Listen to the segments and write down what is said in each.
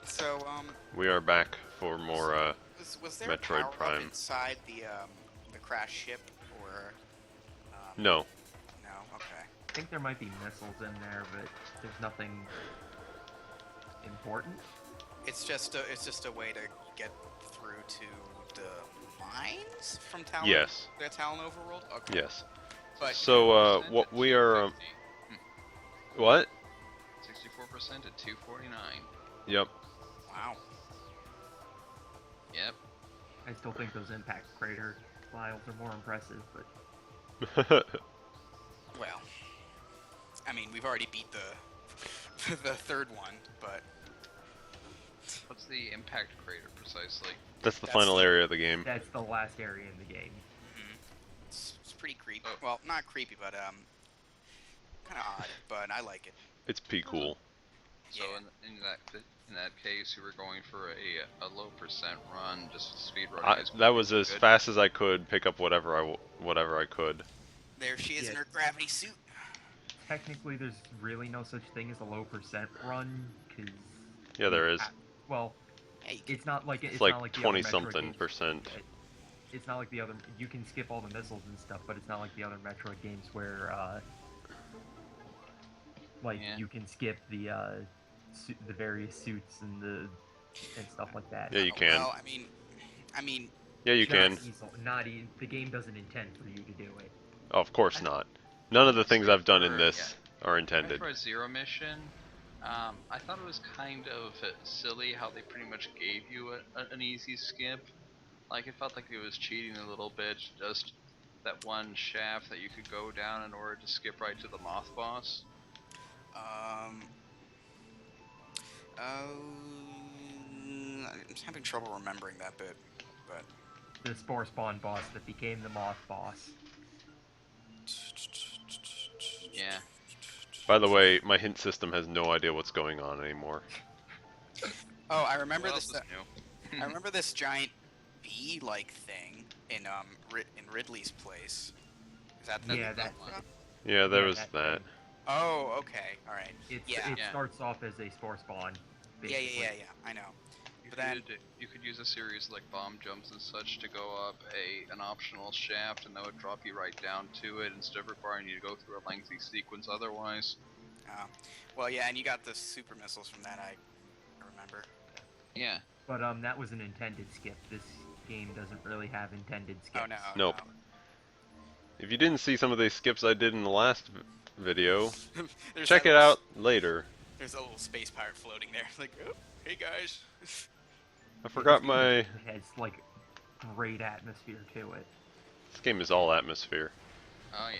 So, We are back for more was there a Metroid power up Prime. inside the crash ship, or No. no? Okay. I think there might be missiles in there, but there's nothing important. It's just a way to get through to the mines from Talon. Yes. The Talon Overworld. Okay. Yes. But So, 64% what at we are... 250. What? 64% at 249. Yep. wow. Yep. I still think those impact crater files are more impressive, but Well, I mean, we've already beat the the third one, but What's the impact crater precisely? That's the That's final the- area of the game. that's the last area in the game. it's pretty creepy. Oh. Well, not creepy, but kind of odd. But I like it. It's pretty cool. So Yeah. in that case, you were going for a low percent run, just speed running. That was as good. fast as I could pick up whatever I could. There she is in Yeah. her gravity suit. Technically, there's really no such thing as a low percent run, because Yeah, there is. well, Hey, it's not like It's it's like not like the other 20 Metroid something games. percent. It's not like the other. You can skip all the missiles and stuff, but it's not like the other Metroid games where, Yeah. you can skip the various suits and stuff like that. Yeah, you can. Well, I mean, Yeah, you Not can. the game doesn't intend for you to do it. Oh, of course not. None of the things I've done in Sure, this are intended. For a zero mission, I thought it was kind of silly how they pretty much gave you an easy skip. Like, it felt like it was cheating a little bit, just that one shaft that you could go down in order to skip right to the Moth boss. I'm having trouble remembering that bit, but The Spore Spawn boss that became the Moth boss. Yeah. By the way, my hint system has no idea what's going on anymore. oh, I remember What this. else is new? I remember this giant bee-like thing in in Ridley's place. Is that the Yeah, that- one. Yeah, there Yeah, was that that. thing. Oh, okay, all right. It Yeah. Yeah. starts off as a Spore Spawn. Yeah, Basically. yeah, I know. You But then- you could use a series like bomb jumps and such to go up an optional shaft, and that would drop you right down to it instead of requiring you to go through a lengthy sequence otherwise. Well, yeah, and you got the super missiles from that. I remember. Yeah. But that was an intended skip. This game doesn't really have intended skips. Oh no. Nope. If you didn't see some of the skips I did in the last video, No. There's check that it little- out later. There's a little space pirate floating there. Like, oh, hey guys. I forgot This my... game has like great atmosphere to it. This game is all atmosphere. Oh yeah.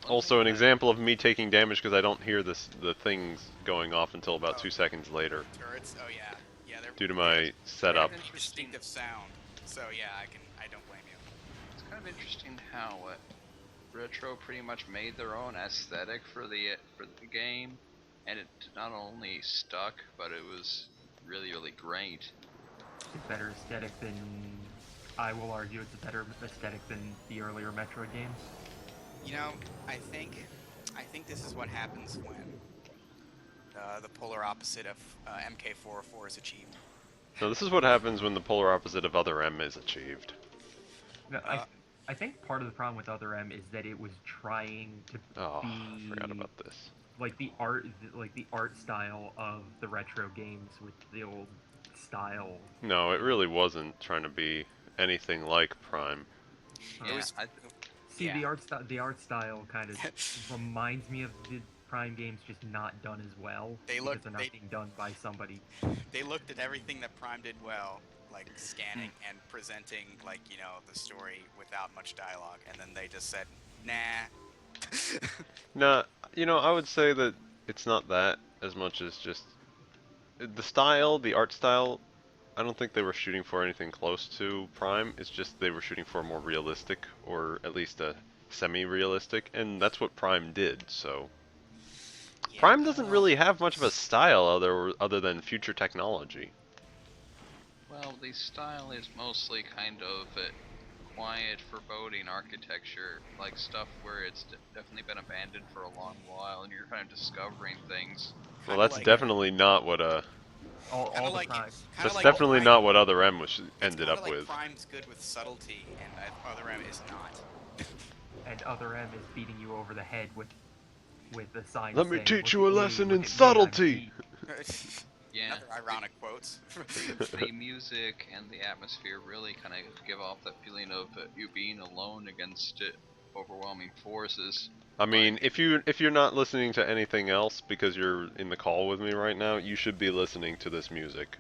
One Also, thing an that- example of me taking damage because I don't hear the things going off until about Oh. 2 seconds later Turrets. Oh yeah. Yeah, they're due to my setup. very distinctive sound. So yeah, I don't blame you. It's kind of interesting how Retro pretty much made their own aesthetic for the game, and it not only stuck, but it was really, really great. It's a better aesthetic than, I will argue, it's a better aesthetic than the earlier Metroid games. You know, I think this is what happens when the polar opposite of MK404 is achieved. So this is what happens when the polar opposite of Other M is achieved. No, Uh, I think part of the problem with Other M is that it was trying to Oh, be I forgot about this. like the art style of the retro games with the old style. No, it really wasn't trying to be anything like Prime. Yeah, was- See, Yeah. the art style kind of reminds me of the Prime games, just not done as well. They because look- they're not they- being done by somebody. They looked at everything that Prime did well, like scanning and presenting, like, you know, the story without much dialogue, and then they just said, nah. Nah, you know, I would say that it's not that as much as just the style, the art style. I don't think they were shooting for anything close to Prime. It's just they were shooting for a more realistic, or at least a semi-realistic, and that's what Prime did. So Yeah, Prime doesn't well, really have much of a style other than future technology. well, the style is mostly kind of quiet, foreboding architecture, like stuff where it's definitely been abandoned for a long while, and you're kind of discovering things. Well, Kinda that's like- definitely not what All Kinda the like, time. kinda that's like definitely Prime- not what Other M was it's ended kinda up like with. Prime's good with subtlety, and Other M is not. And Other M is beating you over the head with the sign Let me saying, teach "Look you a at me, lesson look in at me, I'm subtlety." deep." Yeah, Another ironic quotes. the music and the atmosphere really kind of give off that feeling of you being alone against overwhelming forces. I mean, if you're not listening to anything else because you're in the call with me right now, you should be listening to this music.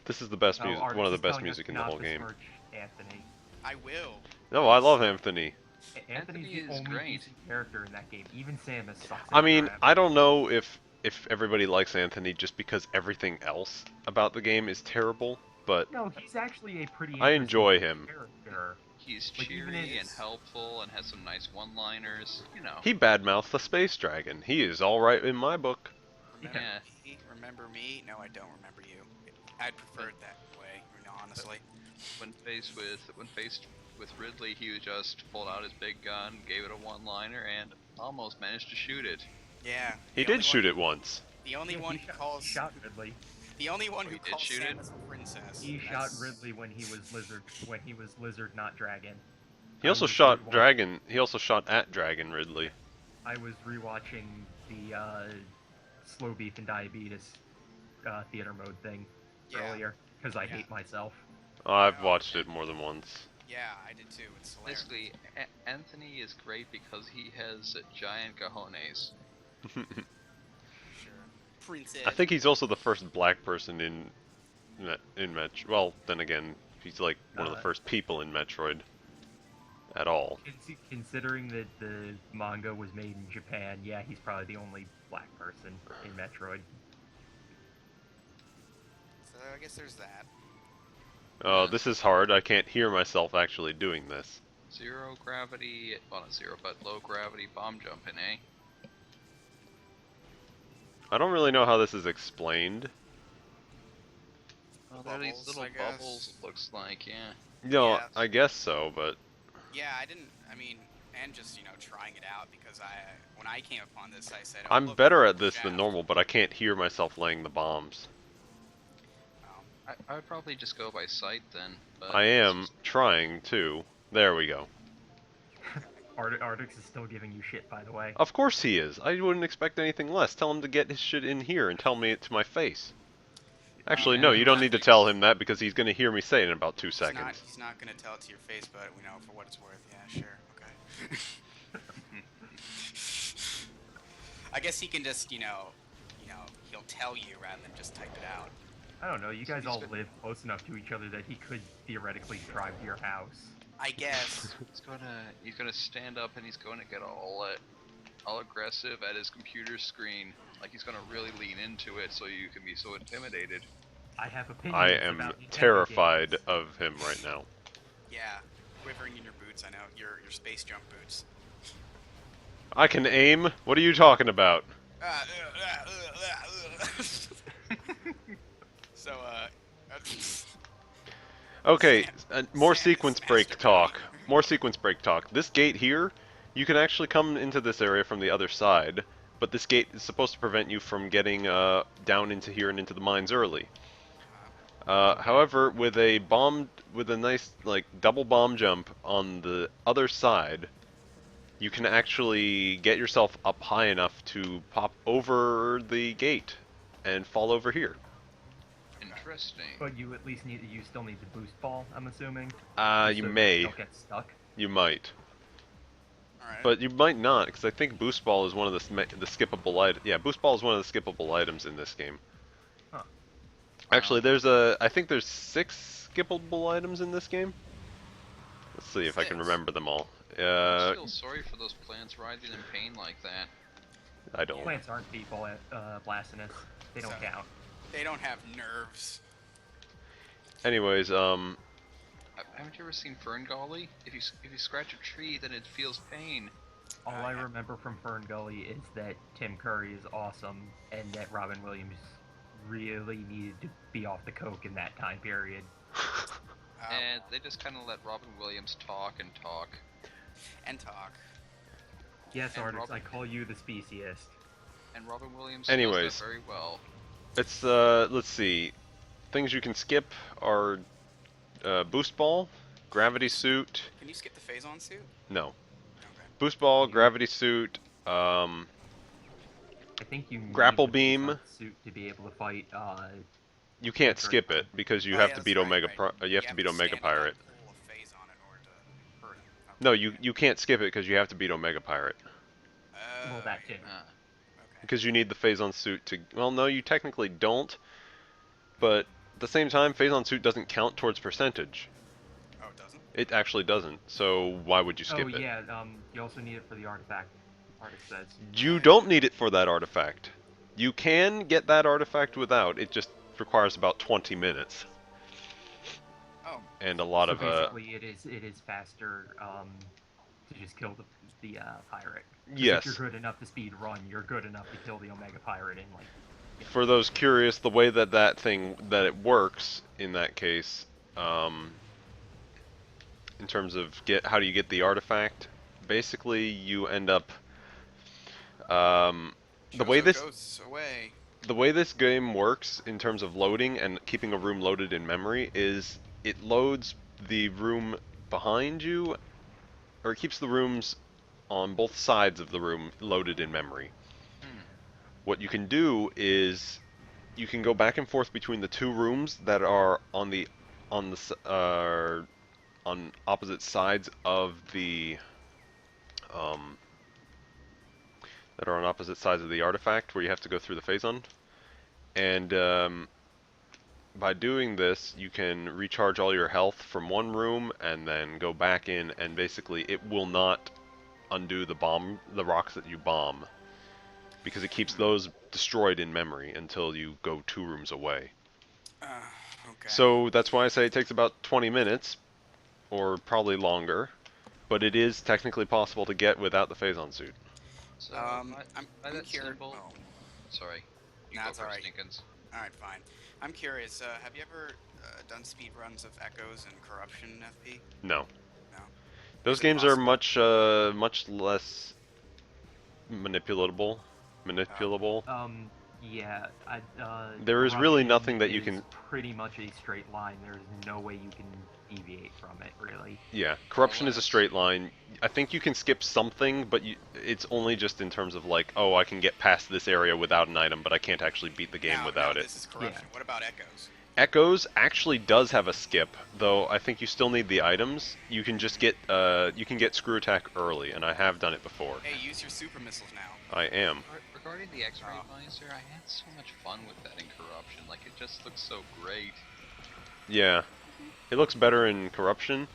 This is the best Oh, music, Artix one of the is best telling us music to in the not whole game. besmirch Anthony. I will. No, I love Anthony. Anthony's Anthony the is only great. decent character in that game. Even Samus sucks. I in mean, Other M. I don't know if everybody likes Anthony just because everything else about the game is terrible, but No, he's actually a pretty. I interesting enjoy him. Character. He's Like, even cheery and his- helpful and has some nice one-liners, you know. He badmouthed the space dragon. He is all right in my book. Remember Yeah. me? Remember me? No, I don't remember you. I'd preferred that way, honestly. When faced with Ridley, he just pulled out his big gun, gave it a one-liner, and almost managed to shoot it. Yeah. He did shoot it once. The only Yeah, one he who calls. shot Ridley. The only one Oh, who he did calls shoot it? Samus a princess. He shot That's- Ridley when he was lizard. When he was lizard, not dragon. He also I was shot rewatching- Dragon. He also shot at Dragon Ridley. I was rewatching the Slow Beef and Diabetes theater mode thing Yeah. earlier because I Yeah. hate myself. Oh, I've watched it more than once. Yeah, I did too. It's hilarious. Basically, Anthony is great because he has giant cojones. Sure. Princess. I think he's also the first black person in Metroid. Well, then again, he's like one of the first people in Metroid at all. Considering that the manga was made in Japan, yeah, he's probably the only black person in Metroid. So I guess there's that. Oh, this is hard. I can't hear myself actually doing this. Zero gravity, well not zero, but low gravity bomb jumping, eh? I don't really know how this is explained. Oh, there are these Bubbles, little I guess. bubbles, it looks like, yeah. No, Yeah. I guess so, but Yeah, I didn't. I mean, and just trying it out because when I came upon this, I said, oh, I'm look, better a at this than shaft. normal, but I can't hear myself laying the bombs. I would probably just go by sight then. But I it's am just- trying to. There we go. Artix is still giving you shit, by the way. Of course he is. I wouldn't expect anything less. Tell him to get his shit in here and tell me it to my face. Actually, no, you don't need to tell him that because he's going to hear me say it in about 2 seconds. He's not going to tell it to your face, but for what it's worth, yeah, sure, okay. I guess he can just, he'll tell you rather than just type it out. I don't know, you guys He's all been- live close enough to each other that he could theoretically drive to your house. I guess. he's gonna stand up and he's going to get all aggressive at his computer screen. Like he's gonna really lean into it so you can be so intimidated. I have opinions I am about Nintendo terrified games. of him right now. Yeah, quivering in your boots, I know. Your space jump boots. I can aim? What are you talking about? So, Okay, more Sam is sequence break masturbating. talk. More sequence break talk. This gate here, you can actually come into this area from the other side, but this gate is supposed to prevent you from getting down into here and into the mines early. However, with a nice double bomb jump on the other side, you can actually get yourself up high enough to pop over the gate and fall over here. Interesting. But you at least you still need the boost ball, I'm assuming. You so may. don't get stuck. You might. alright. But you might not, because I think Boost Ball is one of the skippable items. Yeah, Boost Ball is one of the skippable items in this game. Huh. Actually, I think there's 6 skippable items in this game. Let's see if I can 6? remember them all. I feel sorry for those plants writhing in pain like that. I don't. Plants aren't people at Blastinus. They don't So- count. They don't have nerves. Anyways, Haven't you ever seen Fern Gully? If you scratch a tree, then it feels pain. All I yeah. remember from Fern Gully is that Tim Curry is awesome and that Robin Williams really needed to be off the coke in that time period. and they just kind of let Robin Williams talk and talk. And talk. Yes, And artist, Robin- I call you the speciest. And Robin Williams Anyways. does that very well. It's let's see. Things you can skip are boost ball, gravity suit. Can you skip the phase-on suit? No. Okay. Boost ball, You- gravity suit, I think you need Grapple the beam. Face-On suit to be able to fight. you can't That's skip right. it because you Oh, have yeah, to that's beat right, Omega right. you have to beat Omega stand in that Pirate. pool of phase-on in order to hurt him. Okay, No, yeah. you can't skip it because you have to beat Omega Pirate. well, that too. yeah, Uh, okay. Because you need the Phazon suit to. Well, no, you technically don't. But at the same time, Phazon suit doesn't count towards percentage. Oh, it doesn't? It actually doesn't. So why would you skip Oh it? yeah, you also need it for the artifact. Artist says. You don't need it for that artifact. You can get that artifact without. It just requires about 20 minutes Oh, and a lot So of basically, it is faster to just kill the pirate. 'Cause yes. If you're good enough to speed run, you're good enough to kill the Omega Pirate in like. For those curious, the way that it works in that case, in terms of how do you get the artifact? Basically, you end up the way Chozo this goes away. the way this game works in terms of loading and keeping a room loaded in memory is it loads the room behind you, or it keeps the rooms on both sides of the room loaded in memory. What you can do is you can go back and forth between the two rooms that are on opposite sides of the artifact where you have to go through the Phazon. And by doing this, you can recharge all your health from one room and then go back in, and basically it will not undo the rocks that you bomb, because it keeps those destroyed in memory until you go 2 rooms away. Okay. So that's why I say it takes about 20 minutes, or probably longer, but it is technically possible to get without the Phazon suit. so I'm by that curious. symbol. Oh, Sorry. You Nah, go it's first, alright. Dinkins. all right, fine. I'm curious. Have you ever done speed runs of Echoes and Corruption FP? No. No. Those Is it games are possible? much less manipulable. Yeah, There is really Corruption nothing that you is can. pretty much a straight line. There's no way you can deviate from it, really. Yeah, corruption is a Unless- straight line. I think you can skip something, but it's only just in terms of like, oh, I can get past this area without an item, but I can't actually beat the game Now- without now it. This is Corruption. What about Echoes? Echoes actually does have a skip, though I think you still need the items. You can just get screw attack early, and I have done it before. Hey, use your super missiles now. I am. Regarding the X-ray Oh. visor, I had so much fun with that in Corruption. Like, it just looks so great. Yeah, it looks better in corruption.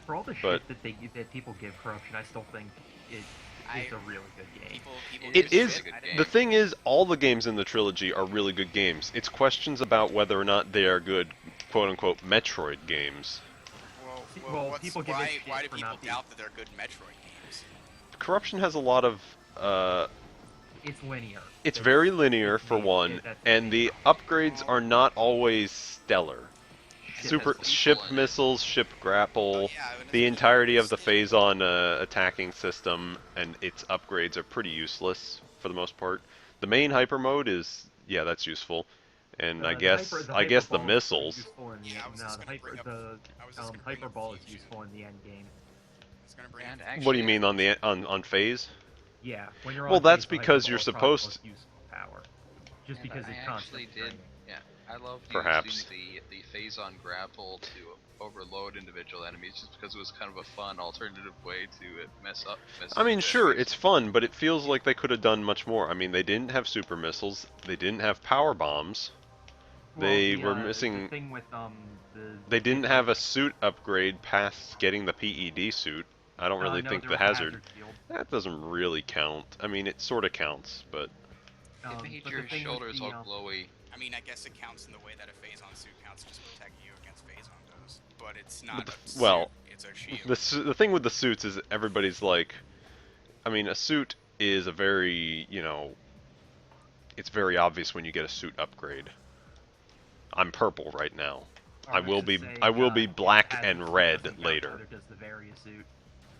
For all the But- shit that people give Corruption, I still think it's a really good game. People It give is. shit. good I game. didn't- The thing is, all the games in the trilogy are really good games. It's questions about whether or not they are good, quote-unquote, Metroid games. Well, what's, people give a shit why do for people not being- doubt that they're good Metroid games? Corruption has a lot of. It's linear. It's very linear for Yeah, one, that's and the upgrades are not always stellar. Shit, Super that's ship equal in it. missiles, ship grapple, Oh, yeah, and the it's entirety of the stable. Phazon attacking system, and its upgrades are pretty useless for the most part. The main hyper mode is, yeah, that's useful, and I guess the hyper ball is missiles. useful in the Yeah, I end. was No, just the gonna bring hyper up- the I was just gonna bring hyper up ball is fusion. useful in the end game. It's gonna bring And up- actually, What do you mean on phase? Yeah, when you're on Well, that's phase, the because hyper you're ball is probably supposed- the most useful power. Just and because I it's actually constantly did. draining. Yeah, I love Perhaps. using the Phazon grapple to overload individual enemies, just because it was kind of a fun alternative way to mess up. I mean, with sure, enemies. it's fun, but it feels like they could have done much more. I mean, they didn't have super missiles, they didn't have power bombs, they were missing. The thing with They didn't have a suit upgrade past getting the PED suit. I don't really no, think there the was a hazard. shield. That doesn't really count. I mean, it sort of counts, but It made but your the thing with shoulders the, all glowy. I mean, I guess it counts in the way that a Phazon suit counts, just protecting you against Phazon does. But it's not the- a suit, well, it's a shield. the thing with the suits is everybody's like, I mean, a suit is a very, it's very obvious when you get a suit upgrade. I'm purple right now. I will to be say, I will be it black has and the red same later. Neither does the Varia suit,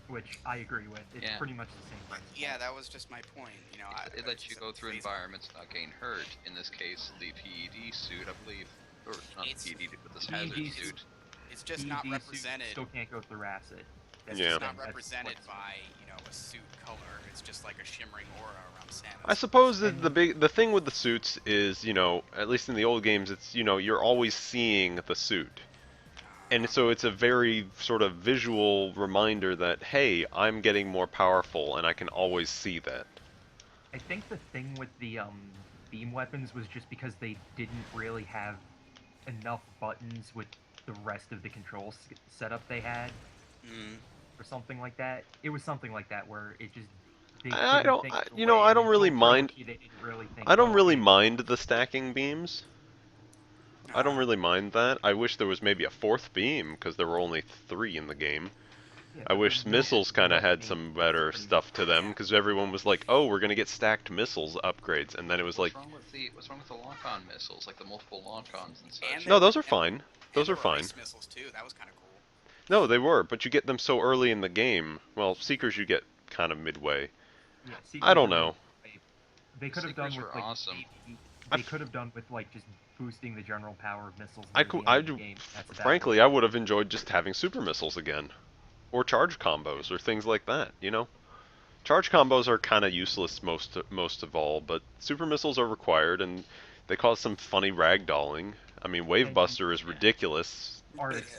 which I agree with. It's Yeah. pretty much the same But principle. yeah, that was just my point. You know, It lets you it's go a through phase- environments and not getting hurt. In this case, the PED suit, I believe, or not It's- the PED, but this PED hazard suit. It's just not PED suit represented. still can't go through acid. It's Yeah. just not That's represented what's- by, you know, a suit color. It's just like a shimmering aura around Samus. I suppose that And- the thing with the suits is, you know, at least in the old games, it's, you know, you're always seeing the suit. And so it's a very sort of visual reminder that, hey, I'm getting more powerful and I can always see that. I think the thing with the beam weapons was just because they didn't really have enough buttons with the rest of the control setup they had, Mm. or something like that. It was something like that where it just they I couldn't don't- think I- of a you know, way, I and don't really until mind- Trilogy, they didn't really think, I don't oh, really okay, mind the stacking beams. I don't Uh, really mind that. I wish there was maybe a fourth beam, because there were only 3 in the game. yeah, I but wish the missiles kind of had weapon some is better pretty- stuff to them, because everyone was like, "Oh, we're gonna get stacked missiles upgrades," and then it was like, What's wrong with the lock-on missiles, like the multiple lock-ons and such? And "No, those are and- fine. Those and are there were fine." ice missiles too. That was kind of cool. No, they were, but you get them so early in the game. Well, Seekers you get kind of midway. Yeah, I Seekers don't are know. really- They could have done Seekers with were like awesome. they could have done with like just boosting the general power of missiles. I near could, the I end of the do, game. That's about frankly, it. I would have enjoyed just having super missiles again, or charge combos, or things like that. You know, charge combos are kind of useless most of all, but super missiles are required, and they cause some funny ragdolling. I mean, Wave And- Buster is yeah. ridiculous.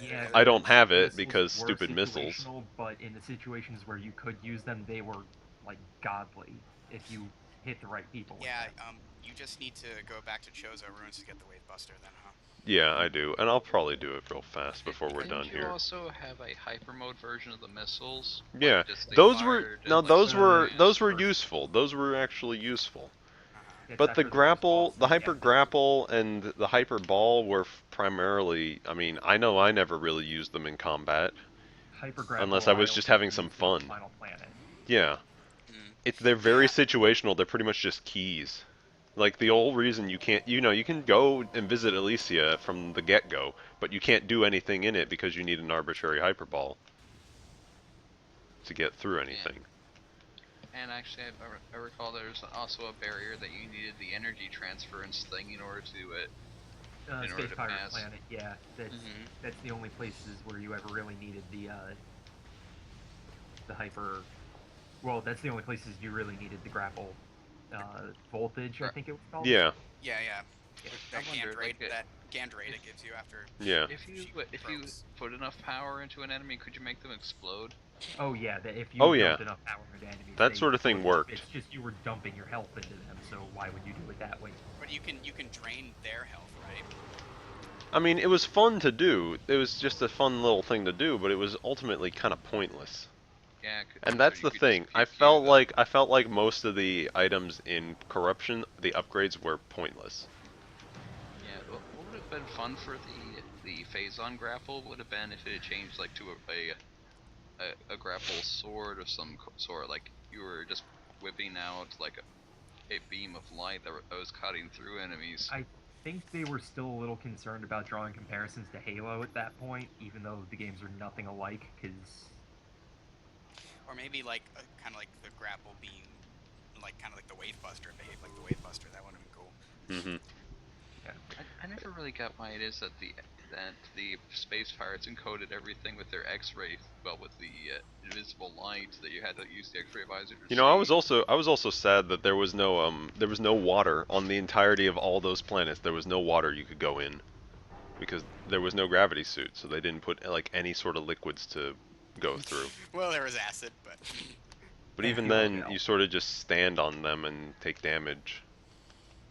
Yeah, I don't have it missiles because were stupid missiles. situational, But in the situations where you could use them, they were like godly if you hit the right people. with Yeah, them. you just need to go back to Chozo Ruins to get the Wave Buster then, huh? Yeah, I do, and I'll probably do it real fast before we're Didn't done you here. also have a hyper mode version of the missiles? Like, Yeah, just they those fired were and, no, like, those super were fast those were or- useful. Those were actually useful. Except But the for those grapple, bosses, the yeah, hyper those- grapple, and the hyper ball were primarily. I mean, I know I never really used them in combat. Hyper grapple, Unless I was only just having some used on fun. Final Planet. Yeah, Mm. they're very Yeah. situational. They're pretty much just keys. Like the whole reason you can't, you know, you can go and visit Elysia from the get-go, but you can't do anything in it because you need an arbitrary hyper ball to get through anything. And actually, I recall there's also a barrier that you needed the energy transference thing in order to in order Space to Pirate pass. Planet, yeah, that's the only places where you ever really needed the hyper. Well, that's the only places you really needed the grapple voltage. I Right. think it was called. Yeah, Yeah, yeah. That I wondered, like, Gandrate it gives you after. yeah. If you she froze. put enough power into an enemy, could you make them explode? Oh yeah, if you Oh, yeah. dumped enough power into enemies, That they sort of thing exploded. worked. It's just you were dumping your health into them, so why would you do it that way? But you can drain their health, right? I mean, it was fun to do. It was just a fun little thing to do, but it was ultimately kind of pointless. Yeah. And that's the thing. I felt like most of the items in Corruption, the upgrades were pointless. Yeah. What would have been fun for the phase-on grapple would have been if it had changed like to a grapple sword of some sort, like you were just whipping out like a beam of light that was cutting through enemies. I think they were still a little concerned about drawing comparisons to Halo at that point, even though the games are nothing alike, because Or maybe like kind of like the grapple being like kind of like the Wave Buster, behave like the Wave Buster. That would have been cool. Hmm I never really got why it is that the space pirates encoded everything with their X-ray, well, with the invisible light that you had to use the X-ray visor to You know, I was see. also sad that there was no water on the entirety of all those planets. There was no water you could go in because there was no gravity suit, so they didn't put like any sort of liquids to go through. Well, there was acid, but But Yeah, even fuel then, gel. you sort of just stand on them and take damage.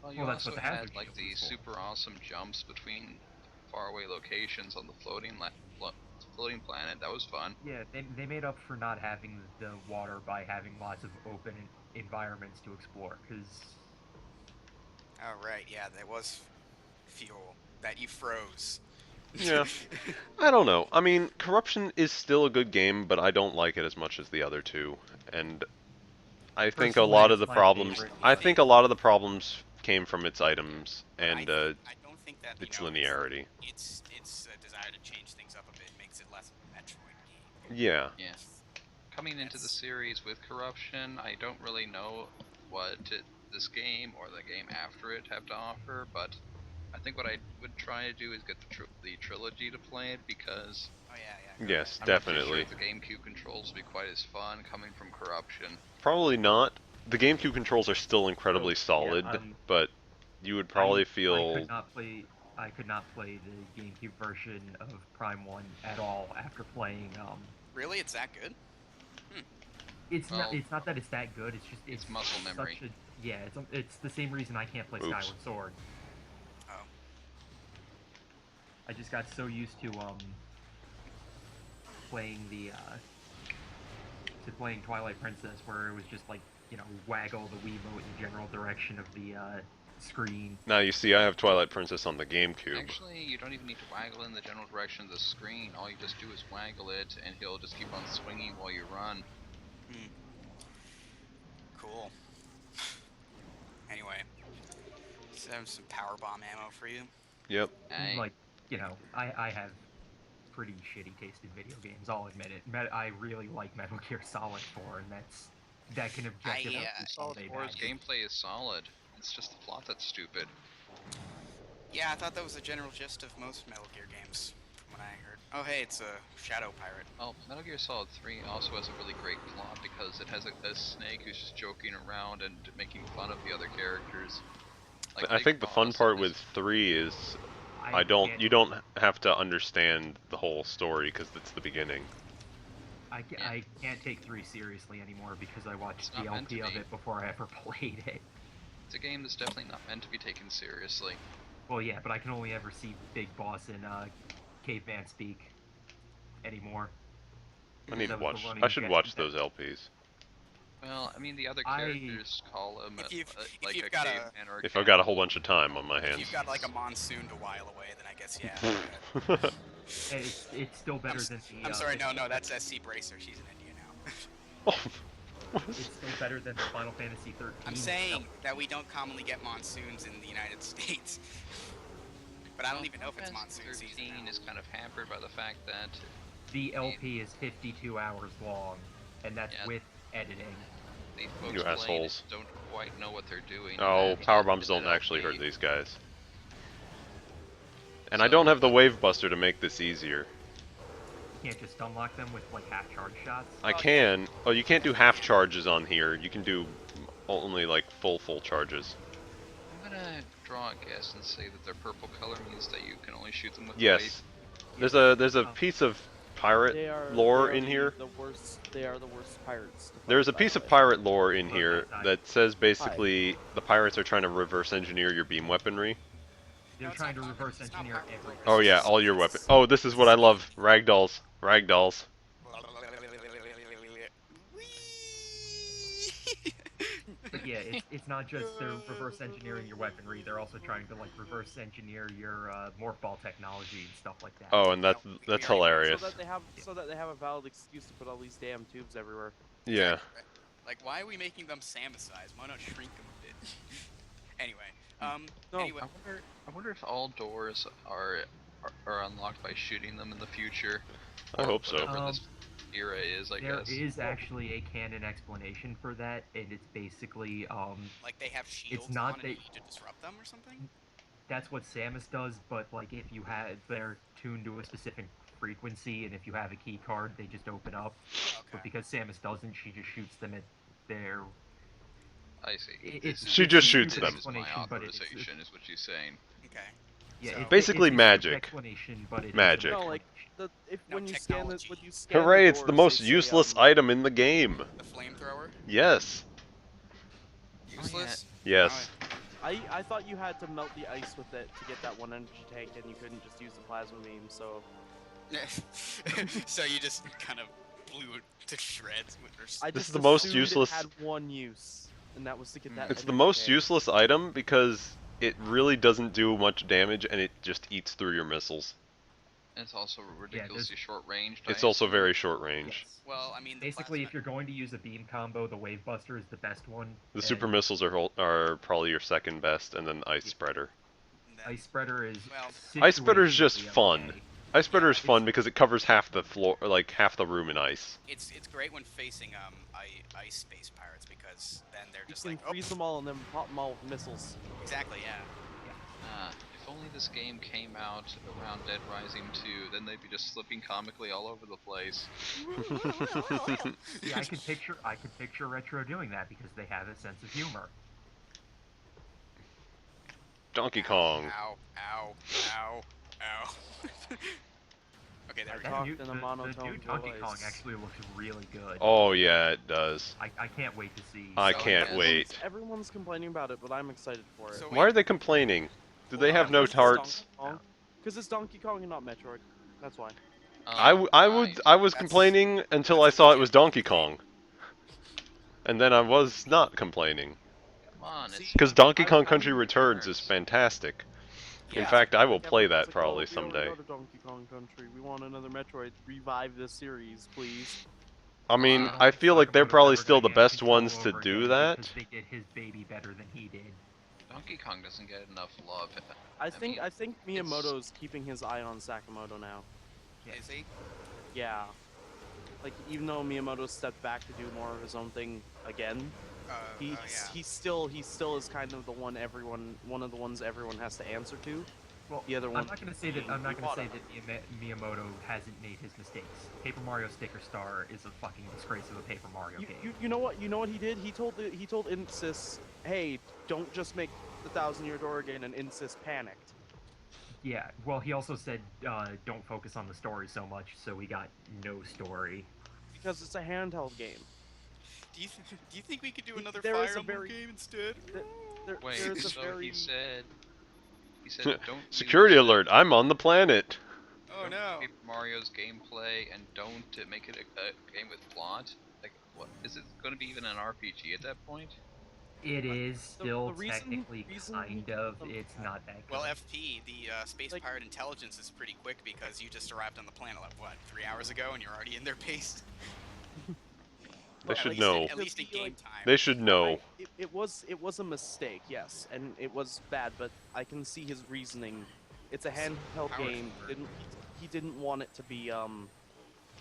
Well, you Well, that's also what the had hazard like shield the was for. super awesome jumps between faraway locations on the floating planet. That was fun. yeah, they made up for not having the water by having lots of open environments to explore, because oh right, yeah, there was fuel that you froze. Yeah. I don't know. I mean, Corruption is still a good game, but I don't like it as much as the other two. And I think a Personally, lot of it's the my problems. favorite. I think a lot of the problems came from its items, and I don't think that its you know, linearity. It's a desire to change things up a bit makes it less of a Metroid game. Yeah. Yeah. Coming into the That's- series with Corruption, I don't really know what this game or the game after it have to offer, but I think what I would try to do is get the trilogy to play it because Oh yeah. Go Yes, ahead. I'm not too definitely. sure if the GameCube controls will be quite as fun coming from Corruption. Probably not. The GameCube controls are still incredibly solid, yeah, but you would probably I feel. could not play. I could not play the GameCube version of Prime One at all after playing. Really, it's that good? It's Well, not. It's not that it's that good. It's just it's muscle memory. Such a, yeah, it's the same reason I can't play Oops. Skyward Sword. Oh. I just got so used to playing playing Twilight Princess, where it was just like, you know, waggle the Wiimote in the general direction of the screen. Now you see, I have Twilight Princess on the GameCube. Actually, you don't even need to waggle in the general direction of the screen. All you just do is waggle it, and he'll just keep on swinging while you run. Cool. Anyway, so I have some power bomb ammo for you. Yep. Like, you know, I have pretty shitty taste in video games. I'll admit it. I really like Metal Gear Solid 4, and that can objectively yeah, be all Solid day 4's bad. gameplay is solid. It's just the plot that's stupid. Yeah, I thought that was the general gist of most Metal Gear games, from what I heard. Oh, hey, it's a Shadow Pirate. Well, Metal Gear Solid 3 also has a really great plot because it has a snake who's just joking around and making fun of the other characters. Like, I Big think the fun Boss part is- with 3 is can't- you don't have to understand the whole story because it's the beginning. I can't take 3 seriously anymore because I watched It's the not meant to LP of be. it before I ever played it. It's a game that's definitely not meant to be taken seriously. Well, yeah, but I can only ever see Big Boss in Caveman speak anymore. I need to That was the watch. running I should gag watch that- those LPs. Well, I mean, the other I- characters call him If you've like a got a- caveman or a If I've got a cannibal. whole bunch of time on my If hands. you've got like a monsoon to while away, then I guess yeah. It's still better than the. I'm sorry, no, that's SC Bracer. She's in India now. Oh, It's still better than the Final Fantasy 13. I'm saying that we don't commonly get monsoons in the United States. But I don't even know if it's Final monsoon Fantasy season 13 now. is kind of hampered by the fact that the LP is 52 hours long, and that's Yeah. with editing. the folks You playing assholes. it don't quite know what they're doing. oh, and power that- bombs that don't actually hurt LP these guys. And I So- don't have the wave buster to make this easier. You can't just unlock them with like half charge shots. I can. Oh, you can't do half charges on here. You can do only like full charges. I'm gonna draw a guess and say that their purple color means that you can only shoot them with Yes. There's a piece of pirate lore in here. They are the worst pirates. to fight, There's a by piece the of way. pirate lore in Oh, here nice. that says basically the pirates are trying to reverse engineer your beam weaponry. They're No, it's trying to not reverse it's not engineer purple. everything. Oh yeah, all your weapons. Oh, this is what I love. Ragdolls. Ragdolls. But yeah, it's not just they're reverse engineering your weaponry. They're also trying to like reverse engineer your morph ball technology and stuff like that. Oh, and that's hilarious. So that they have a valid excuse to put all these damn tubes everywhere. Yeah. Like, why are we making them Samus size? Why not shrink them a bit? Anyway, No, anyway, I wonder if all doors are unlocked by shooting them in the future. I or hope so. Whatever this era is, I There guess. is actually a canon explanation for that, and it's basically like they have shields not on and that- you need to disrupt them or something? that's what Samus does, but like if you had they're tuned to a specific frequency, and if you have a key card, they just open up. But Okay. because Samus doesn't, she just shoots them at their. I see. It's- She it's just a shoots stupid them. This is my explanation, but it's- authorization, is what she's saying. Okay. Yeah, So- it's Basically it's a stupid magic. Explanation, but it's Magic. No, like No when you technology. scan Hooray, it's the doors, most they say, useless item in the game. The flamethrower? Yes. Useless? Yes. I thought you had to melt the ice with it to get that one energy tank, and you couldn't just use the plasma beam. So So you just kind of blew it to shreds with your... I This just is the most assumed useless- It had one use, and that was to get that. It's the energy most tank. useless item because it really doesn't do much damage and it just eats through your missiles. It's also ridiculously short range. It's also very short range. Yes. Well, I mean, the Basically, if plasma- you're going to use a beam combo, the Wave Buster is the best one. The and- super missiles are probably your second best, and then Ice Spreader. Nah, Ice Spreader is. Well, Ice Spreader's just situationally fun. okay. Ice Spreader is Yeah, fun because it covers half the floor, like half the room in ice. it's great when facing ice space pirates because then they're You just can like, oh, freeze them all and then pop them all with missiles. exactly, yeah. If only this game came out around Dead Rising 2, then they'd be just slipping comically all over the place. See, I could picture Retro doing that because they have a sense of humor. Donkey Kong. Ow, ow, ow, ow. Okay, there we go. That Talked new, in a the monotone new Donkey Kong voice. actually looks really good. Oh yeah, it does. I can't wait to see. I So, can't yes. wait. Everyone's complaining about it, but I'm excited for it. So Why are they complaining? Do they have no tarts? Because it's Donkey Kong and not Metroid. That's why. I was That's- complaining until I that's saw a it was legit Donkey complaint. Kong. And then I was not complaining. Come on, it's Because Donkey I- Kong I'm Country Returns is Returns. fantastic. In Yeah. fact, I will play Everyone's that like, probably "Oh, we already someday. go to Donkey Kong Country. We want another Metroid. Revive this series, please." I mean, don't I think feel like they're Sakamoto's probably ever still gonna the get best control ones to over do again that. because they did his baby better than he did. Donkey Kong doesn't get enough love. I think mean, Miyamoto's keeping his eye on Sakamoto now. Is he? Yeah. Like even though Miyamoto stepped back to do more of his own thing again, Yeah. he still is kind of one of the ones everyone has to answer to. Well, The other I'm one not gonna say that being I'm not gonna say Iwata. that Miyamoto hasn't made his mistakes. Paper Mario Sticker Star is a fucking disgrace of a Paper Mario game. You know what he did? He told Insys, "Hey, don't just make the Thousand Year Door again," and Insys panicked. Yeah, well, he also said don't focus on the story so much, so we got no story. Because it's a handheld game. Do you think we could do another There is Fire a Emblem very- game instead? Wait, There's a so very... he said don't Security use alert! I'm on the planet. Oh don't no. Paper Mario's gameplay and don't make it a game with plot. Like, what is it going to be even an RPG at that point? It is still the reason- technically kind of. It's not that good. Well, FP, the Space Like- Pirate Intelligence is pretty quick because you just arrived on the planet, like, what, 3 hours ago, and you're already in their base? They At should least know. At least in game time. They should know. It was a mistake, yes, and it was bad, but I can see his reasoning. It's a handheld Power game. forward. He didn't want it to be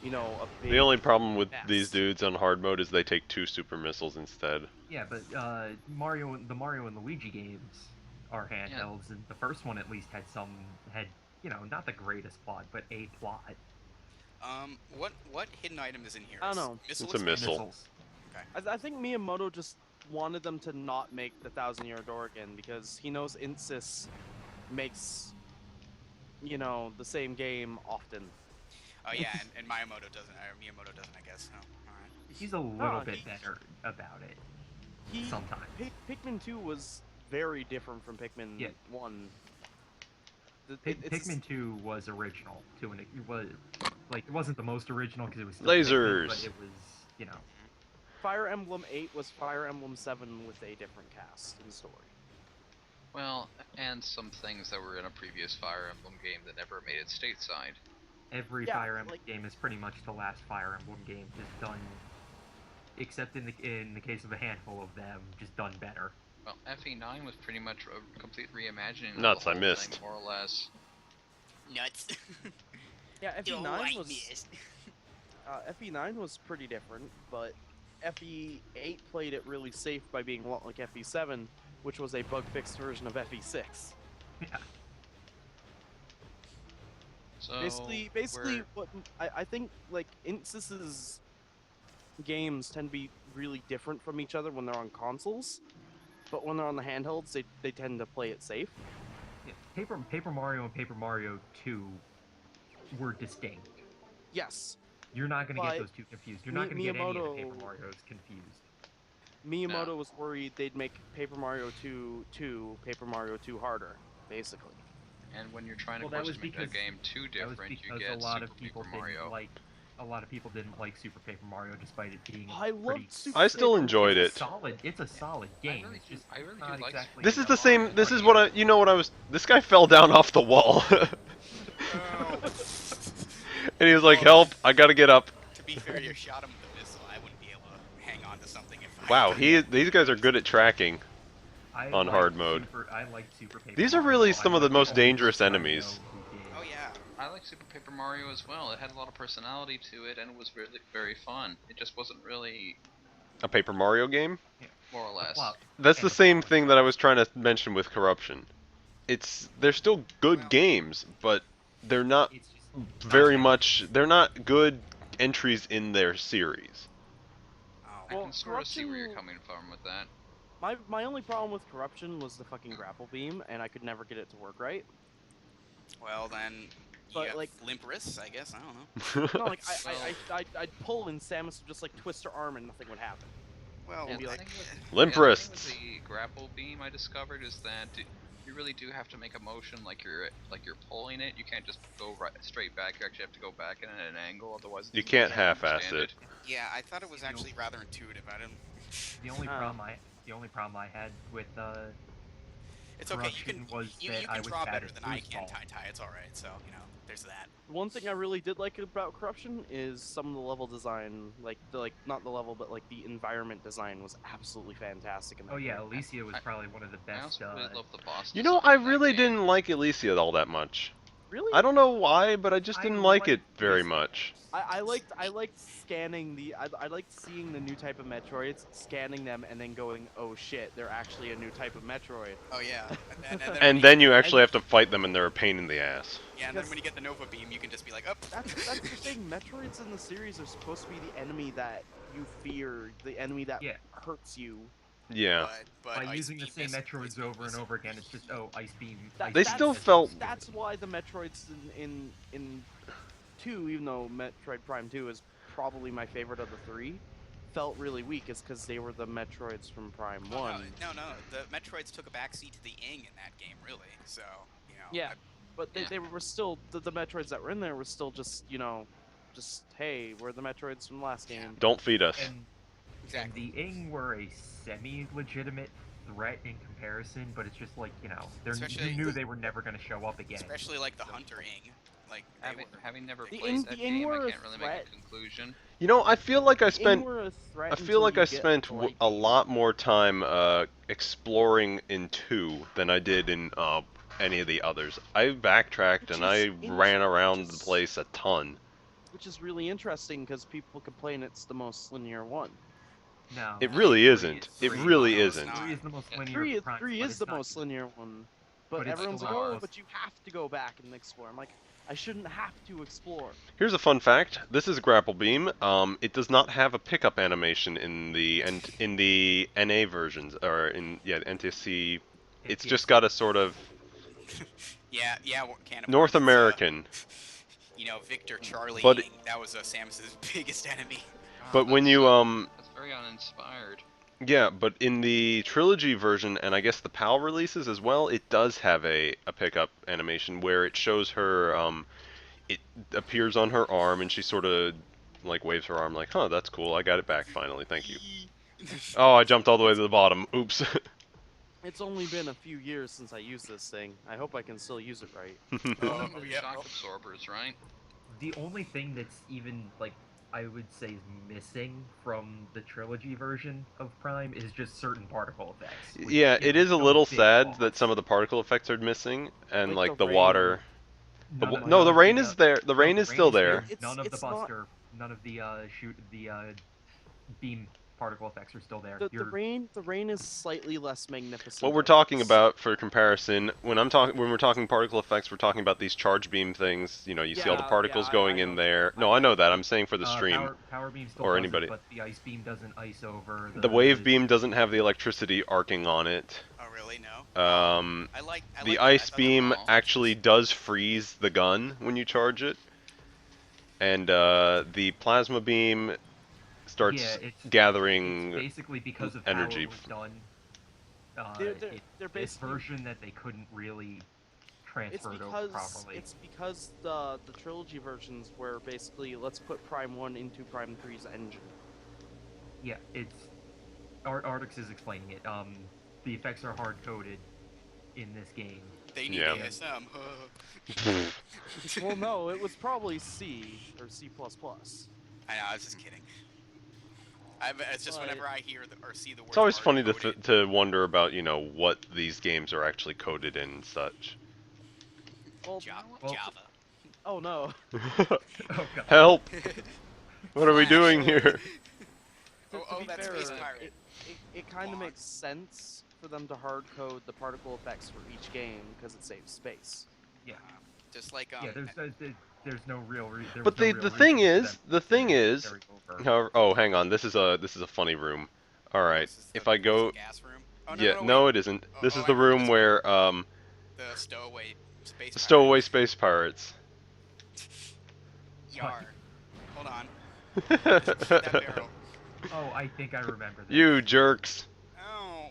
you know, a big... The only problem with these mess. dudes on hard mode is they take 2 super missiles instead. Yeah, but the Mario and Luigi games are handhelds, and the first one at least had you know, not the greatest plot, but a plot. What hidden item is in here? I don't know. Missile It's a expansion? missile. Missiles. I think Miyamoto just wanted them to not make the Thousand Year Door again because he knows Insys makes, you know, the same game often. Oh yeah, and Miyamoto doesn't, or Miyamoto doesn't, I guess. Oh, alright. He's a little bit he- better about it He sometimes. Pikmin 2 was very different from Pikmin Yeah. 1. Pikmin 2 was original to an it was like it wasn't the most original because it was still Pikmin, Lasers. but it was, you know. Fire Emblem 8 was Fire Emblem 7 with a different cast and story. Well, and some things that were in a previous Fire Emblem game that never made it stateside. Every Yeah, Fire Emblem like- game is pretty much the last Fire Emblem game, just done, except in the case of a handful of them, just done better. Well, FE9 was pretty much a complete reimagining Nuts, of I the whole missed. thing, more or less. Nuts. Yeah, Don't FE9 like was this. FE9 was pretty different, but FE8 played it really safe by being a lot like FE7, which was a bug-fixed version of FE6. Yeah. So Basically, we're- what I think like Insys's games tend to be really different from each other when they're on consoles, but when they're on the handhelds, they tend to play it safe. Yeah, Paper Mario and Paper Mario 2 were distinct. Yes, You're not going to But get those two confused. You're not going to get any of the Paper Miyamoto- Marios confused. Miyamoto was worried they'd make Paper Mario 2 Paper Mario 2 harder, basically. and when you're trying to Well, that force was to make a because- game too That was different, you because get a lot Super of people Paper Mario. a lot of people didn't like Super Paper Mario despite it being I pretty loved Super I still Paper enjoyed it's it. solid. It's a solid game. really It's do- just I really do not like exactly This is a the same. Mario This is game. what I. You know what I was. This guy fell down off the wall, Oh. and he was like, "Help! I gotta get up." To be fair, you shot him with a missile. I wouldn't be able to hang on to something if I... Wow, these guys are good at tracking. I on liked hard mode. I liked Super Paper These are Mario. really I some of the was most the only dangerous person I know enemies. who did. Oh yeah. I like Super Paper Mario as well. It had a lot of personality to it, and it was really very fun. It just wasn't really, A Paper Mario game? more or The less. plot- That's and the the same plot was thing that I was trying to mention with Corruption. They're still good Well- games, but they're not It's just very not much. They're not good entries in their series. Oh. I Well, can sort of see where you're Corruption- coming from with that. My only problem with Corruption was the fucking grapple beam, and I could never get it to work right. Well then, But, yeah, like- limp wrists, I guess. I don't know. No, like So- I'd pull and Samus would just like twist her arm and nothing would happen. Well, And be the like, thing with- Limp the thing wrists. with the grapple beam I discovered is that you really do have to make a motion like you're pulling it. You can't just go straight back. You actually have to go back in at an angle, otherwise You it's can't really hard to half-ass understand it. yeah, I thought it was actually rather intuitive. I didn't. The only Oh. problem I had with It's okay. You Corruption can was you that can I was draw bad better at than I boost can, ball. Tai. It's all right. So there's that. One thing I really did like about Corruption is some of the level design, like not the level, but like the environment design was absolutely fantastic. In that Oh yeah, game. Alicia was I- probably one of the I best. also really love the boss. You know, design I in that really game. didn't like Alicia all that much. Really? I don't know why, but I just I didn't like it liked very this- much. I liked scanning the I liked seeing the new type of Metroids, scanning them, and then going, oh shit, they're actually a new type of Metroid. Oh yeah. And then, And when then you actually have to fight them, and they're a pain in the ass. yeah, and then because- when you get the Nova Beam, you can just be like, oh. That's the thing. Metroids in the series are supposed to be the enemy that you fear, the enemy that Yeah. hurts you. Yeah. But By Ice using the Beam same is- Metroids Ice Beam over and is- over again, it's just Ice Beam. That- Ice They Beam, still Ice Beam, felt- Ice Beam. That's why the Metroids in 2, even though Metroid Prime 2 is probably my favorite of the 3, felt really weak, is because they were the Metroids from Prime Oh, 1. no, the Metroids took a backseat to the Ing in that game, really. So Yeah. But Yeah. they were still, the Metroids that were in there were still just, just, hey, we're the Metroids from the last Yeah. game. Don't feed us. And exactly. the Ing were a semi-legitimate threat in comparison, but it's just like, Especially you knew the- they were never going to show up again. Especially like the Hunter Ing, like they were. Having never The played Ing- that the Ing game, were I a can't really threat. make a conclusion. You know, I feel like I Ing spent. were a threat I feel until like you I get spent to, like, a lot more time exploring in 2 than I did in any of the others. I backtracked Which and I is ran around which the is- place a ton. which is really interesting because people complain it's the most linear one. No, It I really think isn't. It three- really no, it's isn't. not. 3 is the most Yeah, linear. Three, of Prime, three but is it's the not- most linear one, but, but it's everyone's still like, not oh, most- but you have to go back and explore. I'm like, I shouldn't have to explore. Here's a fun fact. This is Grapple Beam. It does not have a pickup animation in the NA versions, or in NTSC. It's just got a sort of Yeah, Cannibal. North It's, American. Victor Charlie But- Ing, that was Samus's biggest enemy. But when That's, you that's very uninspired. yeah, but in the trilogy version, and I guess the PAL releases as well, it does have a pickup animation where it shows her, it appears on her arm, and she sort of, like, waves her arm like, huh, that's cool, I got it back finally, thank you. Oh, I jumped all the way to the bottom, oops. It's only been a few years since I used this thing. I hope I can still use it right. Oh, The yeah. shock absorbers, right? The only thing that's even, like, I would say is missing from the trilogy version of Prime is just certain particle effects. which, Yeah, you it know, is a no little big sad loss. that some of the particle effects are missing, and Like like the the rain. water. None of- No, none the of rain is there. The rain is still there. It's- None of the it's not- Buster, none of the beam particle effects are still there. The You're- rain is slightly less magnificent. What we're though. talking about, for comparison, when we're talking particle effects, we're talking about these charge beam things. You know, you see all the Yeah, particles yeah, going I in know. there. No, I know that. I'm saying for the stream. Power beam still or does it, anybody. but the ice beam doesn't ice over. The wave beam doesn't have the electricity arcing on it. Oh really? No. The I like ice that. beam Oh. actually does freeze the gun when you charge it, and the plasma beam starts Yeah, it's gathering. basically because of energy how it was done. They're This basically version that they couldn't really it's transfer it over because properly. it's because the trilogy versions were basically let's put Prime 1 into Prime 3's engine. Yeah, it's Artix is explaining it. The effects are hard coded in this game. They need Yeah. ASM. Well, no, it was probably C or C++. I know. I was just kidding. It's just But- whenever I hear or see the word. It's always funny hard-coded, to wonder about, what these games are actually coded in and such. Well, Well- Java. oh no. Oh god. Help! What are we Flash. doing here? Oh, be that's fair, Space Pirate. it kind of Come on. makes sense for them to hard code the particle effects for each game because it saves space. Just like Yeah, there's no real reason. But the thing is, however, oh, hang on, this is a funny room. All right, this is if the- I this is go, the gas room. Oh, yeah, no, no, wait. it isn't. Oh, This oh, is I the remember room this where The stowaway space. the stowaway space pirates. Yar. Hold on. Just shoot that barrel. Oh, I think I remember this. You jerks! Oh.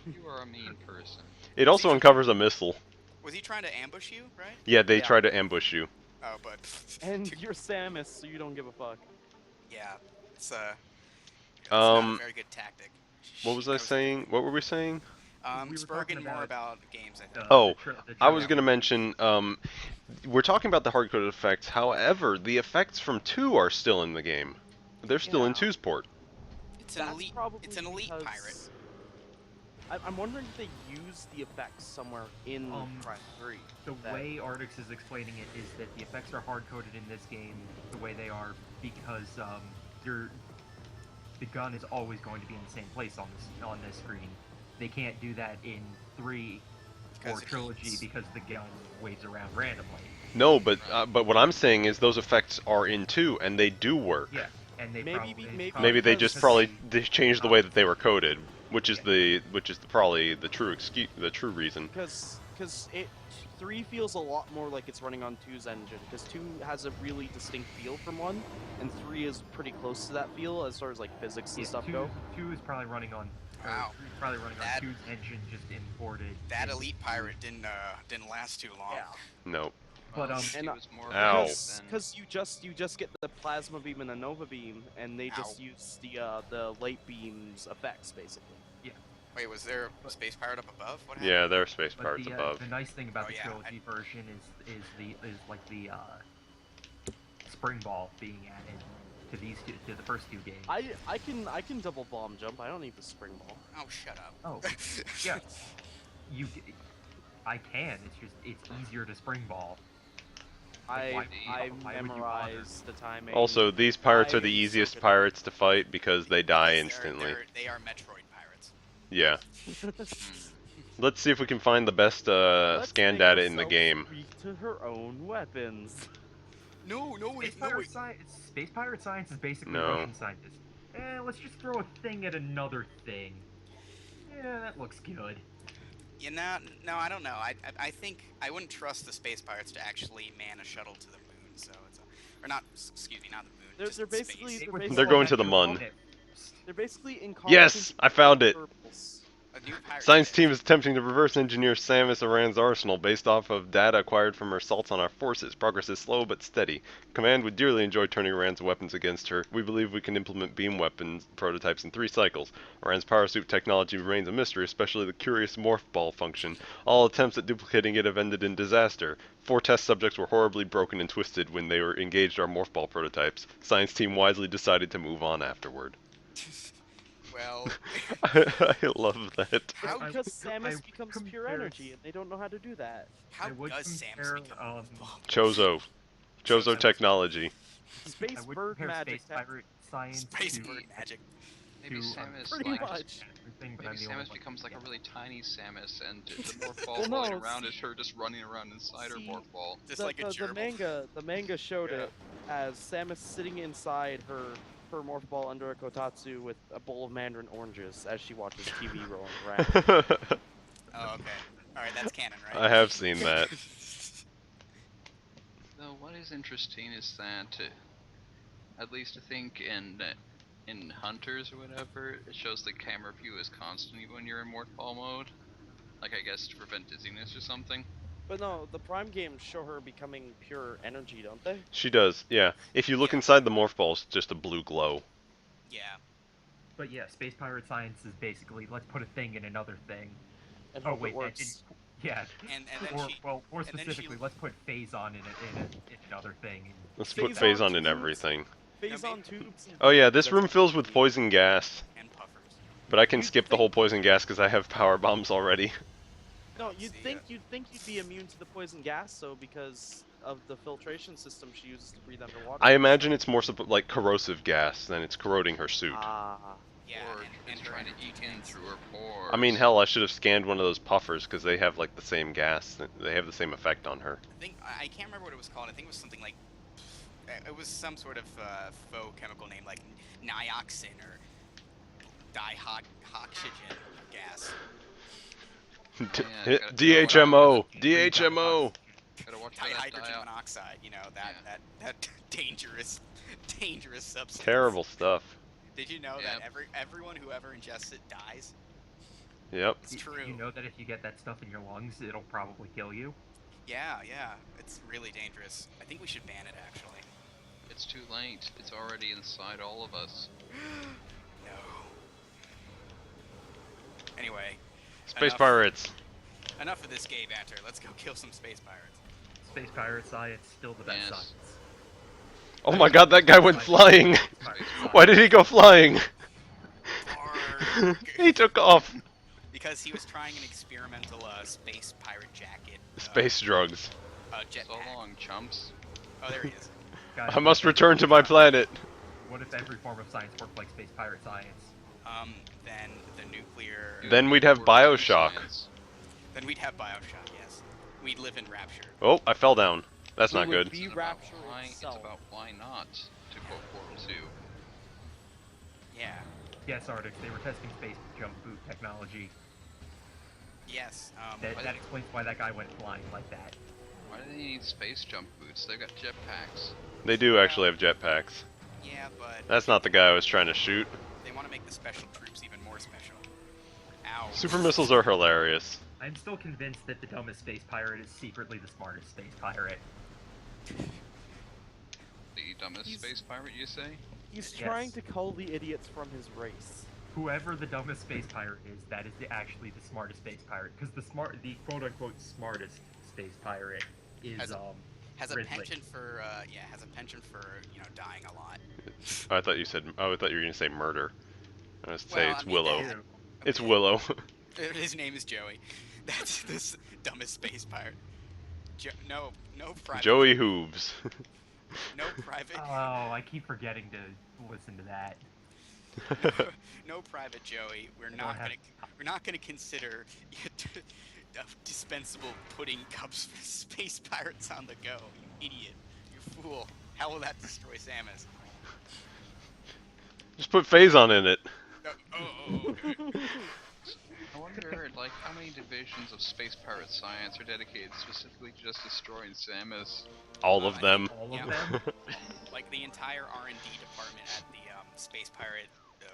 You are a mean person. It also uncovers a missile. Was he trying to ambush you, right? Yeah, they Yeah. try to ambush you. Oh, but. And you're Samus, so you don't give a fuck. Yeah, it's not a Um, very good tactic. what was I saying? What were we saying? We were Spoken talking more about- about games, I think. Oh, the I was trailer. gonna mention, we're talking about the hard-coded effects. However, the effects from 2 are still in the game. They're still in Yeah. 2's port. It's an That's elite. probably It's an elite because- pirate. I'm wondering if they use the effects somewhere in Prime 3. The that- way Artix is explaining it is that the effects are hard-coded in this game the way they are because the gun is always going to be in the same place on this screen. They can't do that in 3 Because or it Trilogy heats. because the gun waves around randomly. No, but what I'm saying is those effects are in 2, and they do work. Yeah, and they Maybe- probably maybe- Maybe they because- just probably they changed the way that they were coded, which is probably the true reason. Because 3 feels a lot more like it's running on 2's engine, because 2 has a really distinct feel from 1, and 3 is pretty close to that feel as far as like physics and stuff go. 2 is probably running on. Wow. 3 is probably running That- on 2's engine, just imported. That into elite pirate didn't last too long. Yeah. No. But, Well, and, it was more Ow. than- Because you just get the plasma beam and the nova beam, and they just Ow. use the light beams effects basically. Wait, was there a space pirate up above? What happened? Yeah, there are space But pirates the, above. the nice thing about Oh, the yeah, trilogy version is like the spring ball being added to the first 2 games. I can double bomb jump. I don't need the spring ball. Oh, shut up. Oh, yeah. I can. It's easier to spring ball. I why- I why would you bother? memorized the timing. Also, these pirates are the I so easiest good at pirates to fight because they die Because instantly. They are Metroid pirates. Yeah. Let's see if we can find the best Let's scan make data in the ourselves game. weak to her own weapons. No, Space pirate science is basically No. Russian scientists. Let's just throw a thing at another thing. Yeah, that looks good. You know, no, I don't know. I think I wouldn't trust the space pirates to actually man a shuttle to the moon. So it's or not. Excuse me, not the moon. They're- just they're space. basically- It They're would basically be They're going like to the your mun. opponent. They're basically in Yes, I found it. purples. A new pirate Science ship. team is attempting to reverse engineer Samus Aran's arsenal based off of data acquired from her assaults on our forces. Progress is slow but steady. Command would dearly enjoy turning Aran's weapons against her. We believe we can implement beam weapons prototypes in 3 cycles. Aran's power suit technology remains a mystery, especially the curious morph ball function. All attempts at duplicating it have ended in disaster. 4 test subjects were horribly broken and twisted when they were engaged our morph ball prototypes. Science team wisely decided to move on afterward. Well, I love that. how I- Because Samus I becomes pure compare- energy, and they don't know how to do that. how I would does Samus compare, become? Chozo. Chozo technology. Space I would bird compare magic. space pirate science Space to, bird magic. Maybe to, Samus pretty like, much. everything, but maybe I'm the only Samus one. becomes like a really tiny Samus, and the morph ball Well, no, floating around see- is her just running around inside her see, morph ball. Just like a the gerbil. manga showed Yeah. it as Samus sitting inside her morph ball under a kotatsu with a bowl of mandarin oranges as she watches TV rolling around. Oh, okay. All right, that's canon, right? I have seen that. Though what is interesting is that, at least I think in Hunters or whatever, it shows the camera view is constant even when you're in morph ball mode. Like I guess to prevent dizziness or something. But no, the Prime games show her becoming pure energy, don't they? She does, yeah. If you look Yeah. inside the morph ball, it's just a blue glow. Yeah. But yeah, space pirate science is basically let's put a thing in another thing. And Oh hope wait, it works. yeah. And then Or she. well, more and then she- specifically, let's put phase on in another thing. Let's Phase put phase on on in to- everything. Phase No, on tubes. Oh yeah, this That's room fills with poison gas, And puffers. but I can You'd skip the think- whole poison gas because I have power bombs already. No, See you'd think you'd be immune to the poison gas, so because of the filtration system she uses to breathe underwater. I imagine it's more like corrosive gas than it's corroding her suit. Ah. Yeah, or and it's her trying to energy eat in tanks. through her pores. I mean, hell, I should have scanned one of those puffers because they have like the same gas. They have the same effect on her. I think I can't remember what it was called. I think it was something like it was some sort of faux chemical name like nioxin or dioxygen gas. Yeah, DHMO, DHMO. Gotta watch for that Dihydrogen monoxide. You know that dangerous substance. Terrible stuff. Did you know Yep. that everyone who ever ingests it dies? Yep. It's true. You know that if you get that stuff in your lungs, it'll probably kill you. Yeah, it's really dangerous. I think we should ban it actually. It's too late. It's already inside all of us. No. Anyway, Space Enough. pirates. enough of this gay banter. Let's go kill some space pirates. Space pirate science, still the best Yes. science. Oh my god, that guy went flying. Pirate Why did he go flying? Arrgh. He took off. Because he was trying an experimental space pirate jacket. Space drugs. Jetpack. So long, chumps. Oh, there he is. Guys, I must return to my planet. What if every form of science worked like space pirate science? Then the nuclear. Then we'd have We're Bioshock. science. Then we'd have Bioshock. Yes. We'd live in Rapture. Oh, I fell down. That's We not would good. be It's about Rapture why, itself. It's about why not, to quote Portal 2. Yeah. Yes, Arctic, they were testing space jump boot technology. Yes. That explains why that guy went flying like that. Why do they need space jump boots? They've got jetpacks. They do actually have jetpacks. Yeah, but That's not the guy I was trying to shoot. they want to make the special troops even more special. Ow. Super missiles are hilarious. I'm still convinced that the dumbest space pirate is secretly the smartest space pirate. The dumbest He's- space pirate, you say? He's Yes. trying to cull the idiots from his race. Whoever the dumbest space pirate is, that is actually the smartest space pirate. Because the quote-unquote smartest space pirate is Has a Ridley. penchant for has a penchant for dying a lot. I thought you said. Oh, I thought you were gonna say murder. I was say Well, it's I mean, Willow. that- It's okay. Willow. His name is Joey. That's this dumbest space pirate. No private. Joey Hooves. No private. Oh, I keep forgetting to listen to that. No private Joey. We're don't not have- gonna consider dispensable pudding cups for space pirates on the go. You idiot. You fool. How will that destroy Samus? Just put Phazon in it. Okay. I wonder, like, how many divisions of space pirate science are dedicated specifically to just destroying Samus? All of I them. All of Yeah. them? Like the entire R&D department at the space pirate.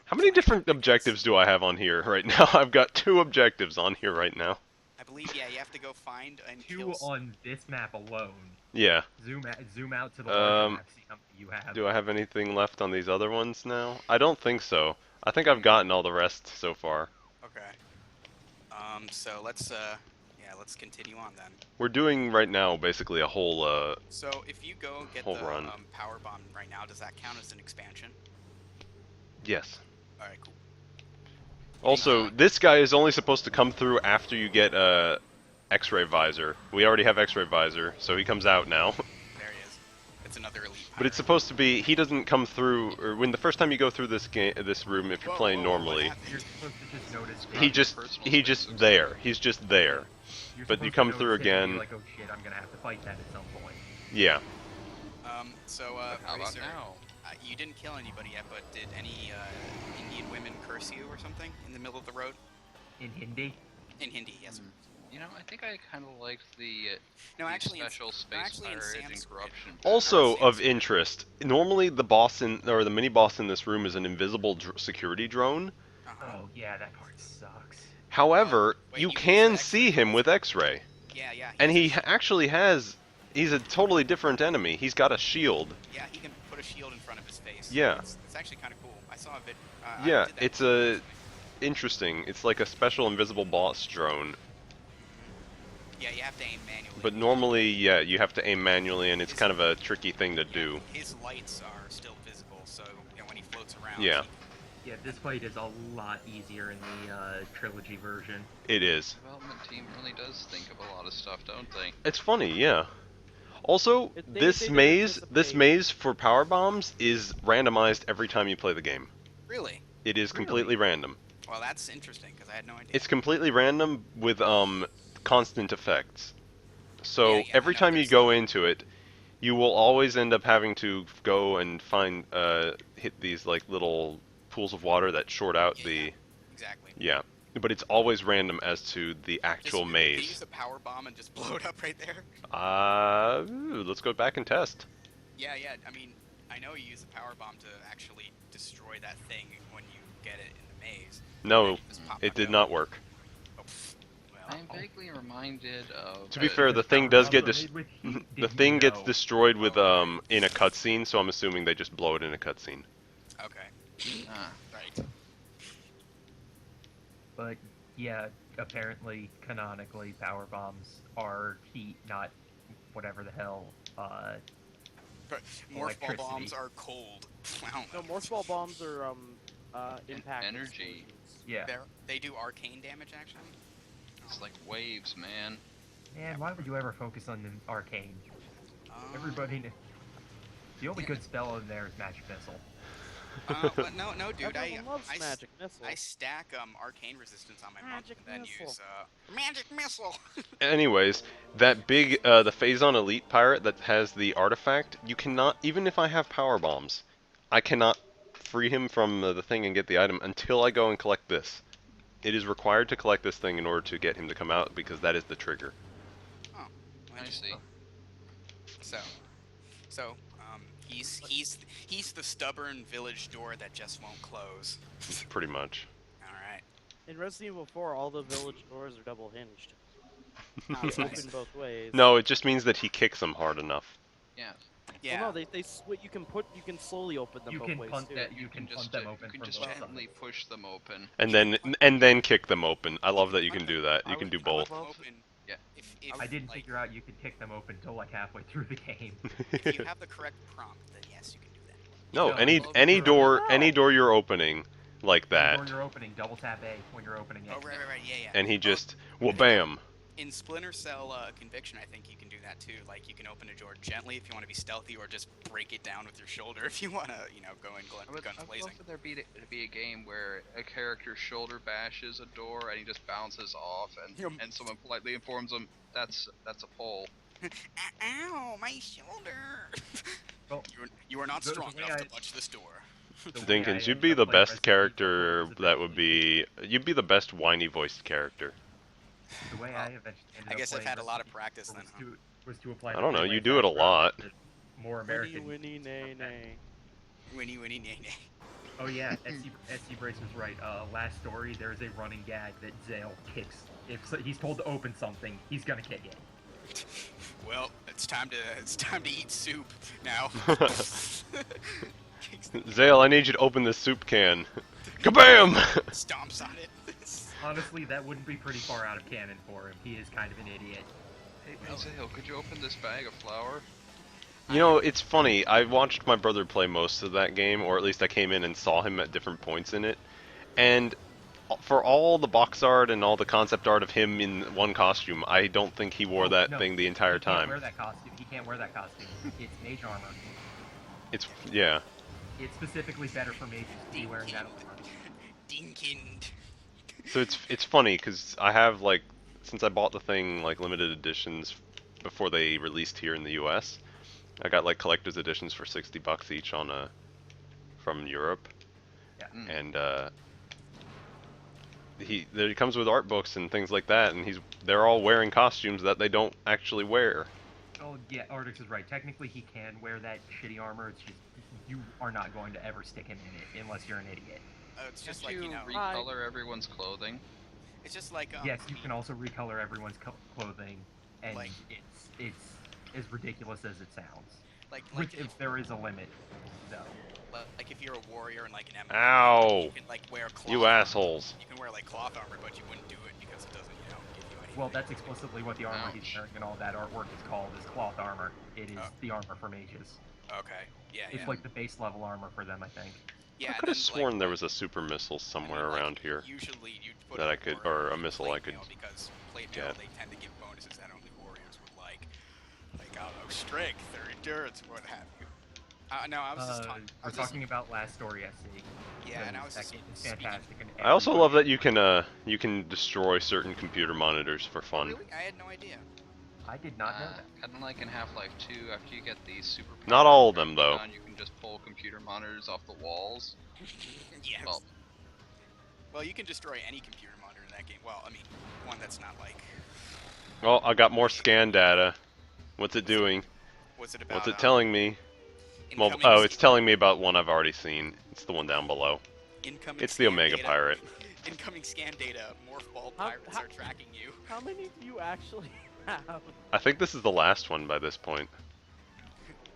How many different objectives do I have on here right now? I've got 2 objectives on here right now. I believe, yeah, you have to go find and Two kill. on this map alone. Yeah. Zoom out to the larger Um, map, see how many you have. Do I have anything left on these other ones now? I don't think so. I think I've gotten all the rest so far. Okay. So let's continue on then. We're doing right now basically a whole So if you go get Whole the run. power bomb right now, does that count as an expansion? yes. All right, cool. Also, this guy is only supposed to come through after you get X-ray visor. We already have X-ray visor, so he comes out now. There he is. It's another elite. But it's pirate. supposed to be he doesn't come through or when the first time you go through this room if you're Whoa, playing whoa, what normally, happened? You're supposed to just notice. he that. just personal he space just looks there. like- He's just there. You're but you supposed to come notice through it and be again. Like, oh shit, I'm gonna have to fight that at some point. Yeah. So How about Racer, now? you didn't kill anybody yet, but did any Indian women curse you or something in the middle of the road? In Hindi, In Hindi, yes. You know, I think I kind of liked the, No, the actually, special space actually in pirate and Sanskrit. corruption. Also Sanskrit. of interest, normally the boss in or the mini boss in this room is an invisible security drone. Uh-huh. oh yeah, that part sucks. However, Wait, you you use can the see X-ray him with X-ray, Yeah. and he actually has. He's a totally different enemy. He's got a shield. Yeah, he can put a shield in front of his face. Yeah. It's actually kind of cool. I saw a bit. Yeah, I did that it's before, a- actually. Interesting. It's like a special invisible boss drone. Yeah, you have to aim manually. But normally, yeah, you have to aim manually, and it's kind of a tricky thing to do. His lights are still visible floats around. Yeah. Yeah, this fight is a lot easier in the trilogy version. It is. Development team really does think of a lot of stuff, don't they? It's funny, yeah. Also, They this didn't maze anticipate- for power bombs is randomized every time you play the game. Really? It is Really? completely random. Well, that's interesting because I had no idea. It's completely random with constant effects. So Yeah, every I know, time you there's go the- into it, you will always end up having to go and find hit these like little pools of water that short out Yeah, the exactly. yeah. But it's always random as to the actual Can you maze. use a power bomb and just blow it up right there? Let's go back and test. Yeah, yeah. I mean, I know you use a power bomb to actually destroy that thing when you get it in the maze. No, Just pop it back did up. not work. Oh, pfft. I'm vaguely reminded of. To be fair, the thing does get the the thing gets destroyed with in a cutscene, so I'm assuming they just blow it in a cutscene. Okay. Right. But yeah, apparently, canonically, power bombs are heat, not whatever the hell. But morph ball bombs Electricity. are cold. Wow. No, morph ball bombs are impact energy. explosions. Yeah. They do arcane damage actually. It's like waves, man. Man, why would you ever focus on the arcane? Everybody. The only yeah. good spell in there is magic missile. But no, dude. Everyone loves I magic missile. I stack arcane resistance on my monk Magic and then missile. use magic missile. Anyways, that big the Phazon Elite pirate that has the artifact, you cannot, even if I have power bombs, I cannot free him from the thing and get the item until I go and collect this. It is required to collect this thing in order to get him to come out because that is the trigger. Oh, I see. So, he's the stubborn village door that just won't close. Pretty much. All right. In Resident Evil 4, all the village doors are double hinged. Oh, They that's open nice. both ways. No, it just means that he kicks them hard enough. Yeah. Yeah. Well, no, you can slowly open them You both can ways punt too. that. You can punt them open You can from just both gently sides. push them open. And then kick them open. I love that you can do that. I You can would- do I would both. love- Open. Yeah. If I didn't like, figure out you could kick them open until like halfway through the game. if you have the correct prompt, then yes, you can do that. No, No, any love any it. door you're opening like When that, you're opening, double tap A when you're opening it. Oh, right, yeah, yeah. and he Oh, just well, bam. in Splinter Cell Conviction, I think you can do that too. Like you can open a door gently if you want to be stealthy, or just break it down with your shoulder if you want to, go in guns I would blazing. love for there to be a game where a character shoulder bashes a door and he just bounces off, Yum. and someone politely informs him that's a pole. Ow, my shoulder! Well, you are not the strong way enough to I- punch this door. The way I Dinkins, ended you'd be up the playing best Resident character Evil was that would eventually- be. You'd be the best whiny voiced character. The way I eventually ended I up guess I've playing had a lot of Resident practice Evil then. was to apply. I the don't know, freeway you do it a fast lot. route to More Winnie, American. winnie, nay, nay. Winnie, winnie, nay, nay. Oh yeah, SC Brace was right. Last story, there's a running gag that Zale kicks. If he's told to open something, he's gonna kick it. Well, it's time to eat soup now. Zale, I need you to open this soup can. Kabam! Stomps on it. Honestly, that wouldn't be pretty far out of canon for him. He is kind of an idiot. Hey, Zale, could you open this bag of flour? You know, it's funny. I watched my brother play most of that game, or at least I came in and saw him at different points in it. And for all the box art and all the concept art of him in one costume, I don't think he wore Oh, that no, thing the entire He can't time. wear that costume. He can't wear that costume. It's mage armor. It's yeah. It's specifically better for mages to be wearing that armor. Dinkind. So it's funny because I have like since I bought the thing like limited editions before they released here in the U.S. I got like collector's editions for $60 each on from Europe, Mm. and he comes with art books and things like that, and they're all wearing costumes that they don't actually wear. Oh yeah, Artix is right. Technically, he can wear that shitty armor. It's just you are not going to ever stick him in it unless you're an idiot. It's just Can't like, you Hi. recolor everyone's clothing? it's just like Yes, you can also recolor everyone's clothing, and Like- it's as ridiculous as it sounds. like Which, if, if there is a limit, though. like if you're a warrior and like an MMA, Ow! you can like wear cloth. You assholes. You can wear like cloth armor, but you wouldn't do it because it doesn't, give you anything. Well, that's explicitly what the armor he's Ouch. wearing and all that artwork is called, is cloth armor. It is Oh. the armor for mages. Okay. Yeah, It's yeah. like the base level armor for them, I think. Yeah, I and could have then, sworn like, there was a super missile I somewhere mean, like, around here. Usually you'd put that a I could- warrior or a in missile plate I could mail because plate get. mail, they tend to give bonuses that only warriors would like I don't know, strength or endurance or what have you. No, I was just talking. We're talking about Last Story SC. Yeah, and I was That just game is speaking. fantastic. And I also everybody- love that you can destroy certain computer monitors for Oh, fun. really? I had no idea. I did not know that. Kind of like in Half-Life 2, after you get these super. Not all of them, though. You can just pull computer monitors off the walls. Yes. Well, Well, you can destroy any computer monitor in that game. Well, I mean, one that's not like. Oh, I got more scan data. What's it doing? What's it about? What's it telling me? Well, incoming oh, it's scan- telling me about one I've already seen. It's the one down below. Incoming It's the scan Omega data. Pirate. Incoming scan data. Morph ball How- pirates how- are tracking you. How many do you actually have? I think this is the last one by this point.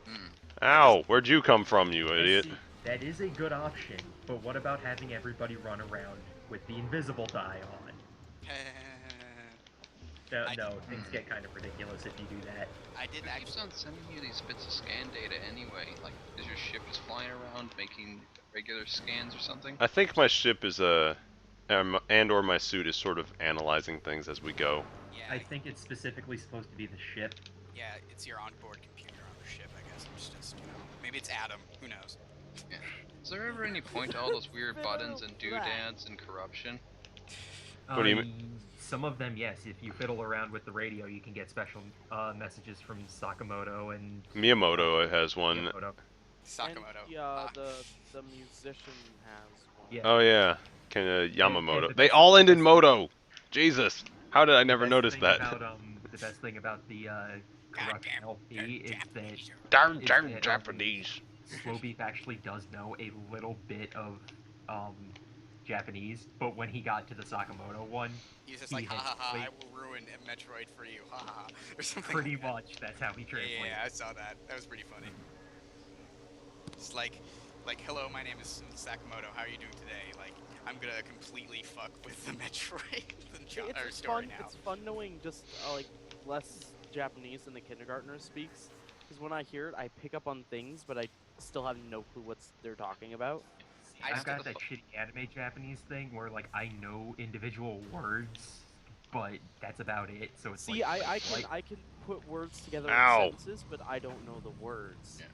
hmm. Ow! Where'd you come from, you idiot? See, that is a good option, but what about having everybody run around with the invisible die on? No, things get kind of ridiculous if you do that. I did It keeps actually. on sending you these bits of scan data anyway. Like, is your ship just flying around making regular scans or something? I think my ship is and or my suit is sort of analyzing things as we go. Yeah, I think it's specifically supposed to be the ship. yeah, it's your onboard computer on the ship, I guess. It's just, you know, maybe it's Adam. Who knows? Is there ever any point to all those weird buttons and doodads and corruption? What do you Some of them, yes. If you fiddle around with the radio, you can get special messages from Sakamoto and Miyamoto has one. Miyamoto. Sakamoto. And, Ah. the musician has one. Yeah. Oh yeah, Yamamoto. the They best- all end in Moto. Jesus, how did I never Best notice thing that? About, the best thing about the corruption Goddamn, LP is that Darn, is darn that, Japanese. Slowbeef actually does know a little bit of Japanese, but when he got to the Sakamoto one, He's just he like, ha had ha ha, I played- will ruin Metroid for you, ha ha ha, or something. pretty like that. much that's how he translates. Yeah, I saw that. That was pretty funny. It's like, hello, my name is Sakamoto. How are you doing today? Like, I'm gonna completely fuck with the Metroid It's story fun. now. It's fun knowing just like less Japanese than the kindergartner speaks. Because when I hear it, I pick up on things, but I still have no clue what they're talking about. I I've just got got that the shitty anime Japanese thing where like I know individual words, but that's about it. So it's See, like, I can put words together Ow. in sentences, but I don't know the words. Yeah.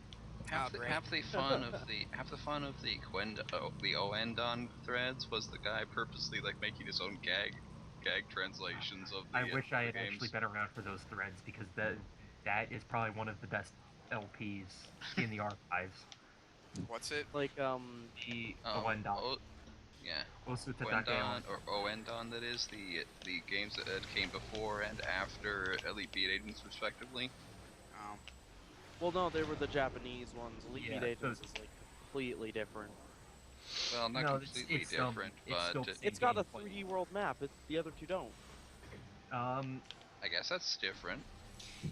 Oh, great. Half the fun of the the Oendon threads was the guy purposely like making his own gag translations of the I wish I had games. actually been around for those threads because that is probably one of the best LPs in the archives. What's it? Like The Um, Oendon. oh, yeah, Also to Oendon or Oendon, that is the games that came before and after Elite Beat Agents respectively. well, no, they were the Japanese ones. Elite Yeah, Beat Agents those- is like completely different. Well, not No, it's- completely it's still- different, it's but still- It's got a gameplay. 3D world map. The other two don't. I guess that's different.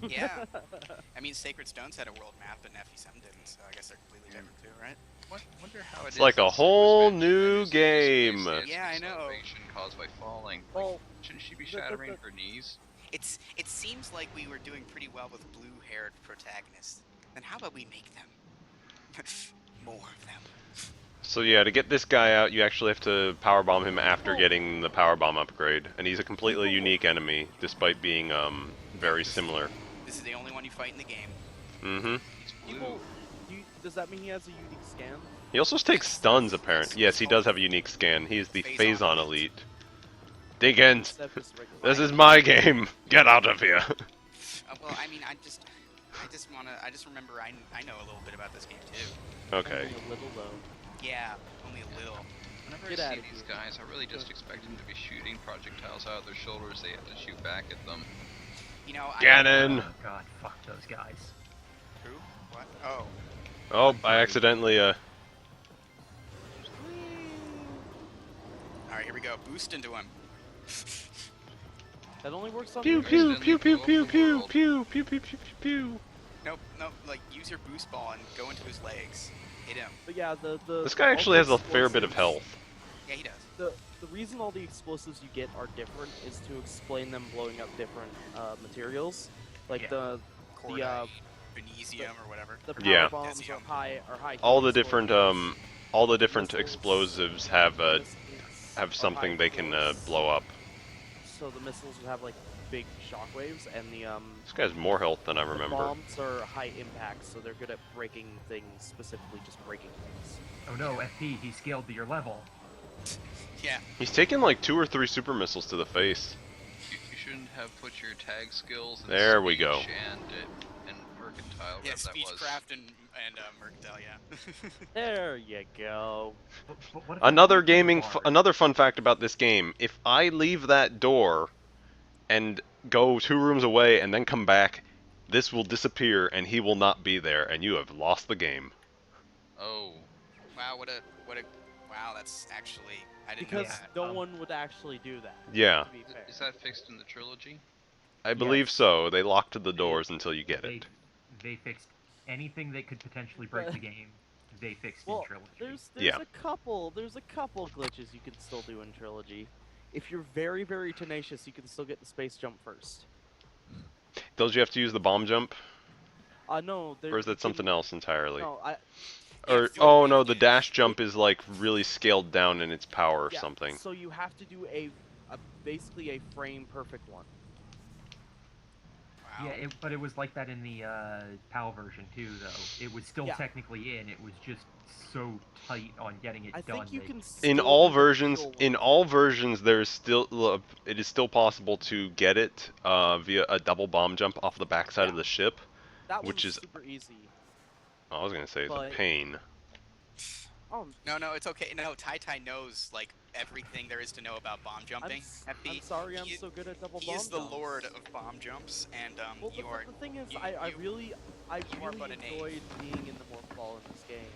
Yeah. I mean, Sacred Stones had a world map, and FE7 didn't, so I guess they're completely different too, right? Wonder how It's like a whole new game. Yeah, I know. Caused by falling. Well, Shouldn't she be the- shattering her knees? It seems like we were doing pretty well with blue-haired protagonists. Then how about we make them more of them? So yeah, to get this guy out, you actually have to powerbomb him after getting the powerbomb upgrade, and he's a completely unique enemy, despite being very similar. This is the only one you fight in the game. Mm-hmm. He's blue. people. Does that mean he has a unique scan? He also takes stuns, apparently. Yes, he does have a unique scan. He is the Phazon Phazon Elite. Elite. Diggins! Instead of just regular- This is my game! Get out of here! Well, I mean, I just remember I know a little bit about this game too. Okay. Only a little though. Yeah, only a little. Whenever Get I outta see these here. guys, I really just expect them to be shooting projectiles out of their shoulders. They have to shoot back at them. You know, Ganon! Oh god, fuck those guys. Who? What? Oh. Oh, I accidentally, Alright, here we go. Boost into him. That only works on pew your- pew Accidentally pew pew blew up pew the pew world. pew pew pew pew pew pew. Nope, like use your boost ball and go into his legs. Hit him. But yeah, the This guy all actually the has a fair bit of explosives- health. Yeah, he does. The reason all the explosives you get are different is to explain them blowing up different materials. Like Yeah. the Cordite, Venesium or whatever. power Yeah. bombs are Decium. high All the heat different, explosives. all the different Missiles, explosives have missiles have are something high they can force. blow up. So the missiles would have like big shockwaves, and This guy has more health than I the remember. bombs are high impact, so they're good at breaking things, specifically just breaking things. Oh no, FP, he scaled to your level. Yeah. He's taken like 2 or 3 super missiles to the face. You shouldn't have put your tag skills in There we go. speech and mercantile. Yeah, whatever that was. Speechcraft and Mercantile, yeah. There you go. But what if I Another put you in gaming, Bard? another fun fact about this game: if I leave that door and go 2 rooms away and then come back, this will disappear and he will not be there, and you have lost the game. Oh, Wow, wow, that's actually, I didn't Because know that. no one would actually do that. Yeah, To be fair. is that fixed in the trilogy? I believe Yes. so. They locked the doors until you get They, it. they fixed anything that could potentially break But- the game. They fixed Well, in Trilogy. there's Yeah. there's a couple glitches you can still do in Trilogy. If you're very, very tenacious, you can still get the space jump first. Those you have to use the bomb jump, No, or is that something else entirely? No, Or Yeah, oh you no, have the to- dash jump is like really scaled down in its power or yeah, something. So you have to do basically a frame perfect one. Wow. Yeah, but it was like that in the PAL version too, though. It was still Yeah. technically in. It was just so tight on getting it I done. think you that- can. In still all do the versions, visual in one. all versions, there's still it is still possible to get it via a double bomb jump off the backside of Yeah. the ship. that which was is- super easy. I was gonna say it's a But- pain. No, it's okay. No, Tai knows like everything there is to know about bomb jumping. FP. I'm sorry, I'm he- so good at double He bomb is the jumps. lord of bomb jumps, and Well, you are. the thing is, you- I you- really are but a knave. enjoyed being in the Morphball in this game,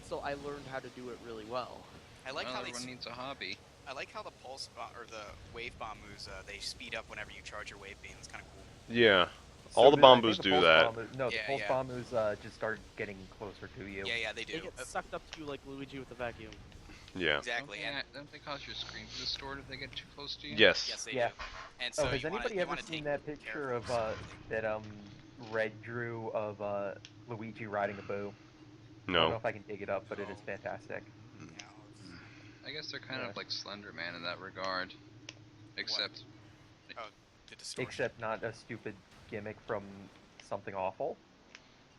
so I learned how to do it really well. I like well, how they. everyone needs a hobby. I like how the pulse or the wave bomb moves. They speed up whenever you charge your wave beam. It's kind of cool. Yeah, So all the I think bombos the do pulse that. bomb- no, Yeah, the pulse yeah. bombos just start getting closer to you. Yeah, they They do. get sucked up to you like Luigi with the vacuum. Yeah. Exactly. And Don't they cause your screen to distort if they get too close to you? Yes. yes, they Yeah. do. And so Oh, has you wanna- anybody you ever wanna seen take that care picture of of that Red drew of Luigi riding a boo? I don't know No. if I can dig it up, but it is fantastic. you know, I guess they're kind Yeah. of like Slender Man in that regard. Except, the distortion. Except not a stupid gimmick from something awful.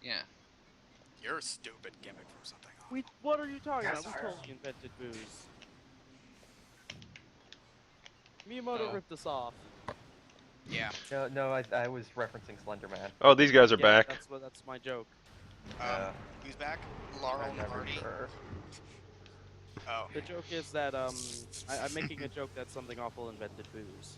yeah. You're a stupid gimmick from something. What are you talking Yes, about? We sir. totally invented booze. Miyamoto Oh. ripped us off. Yeah. No, I was referencing Slender Man. Oh, these guys are Yeah, back. That's my joke. Who's back? Laurel I'm and never Artie. sure. Oh. The joke is that I'm making a joke that something awful invented booze.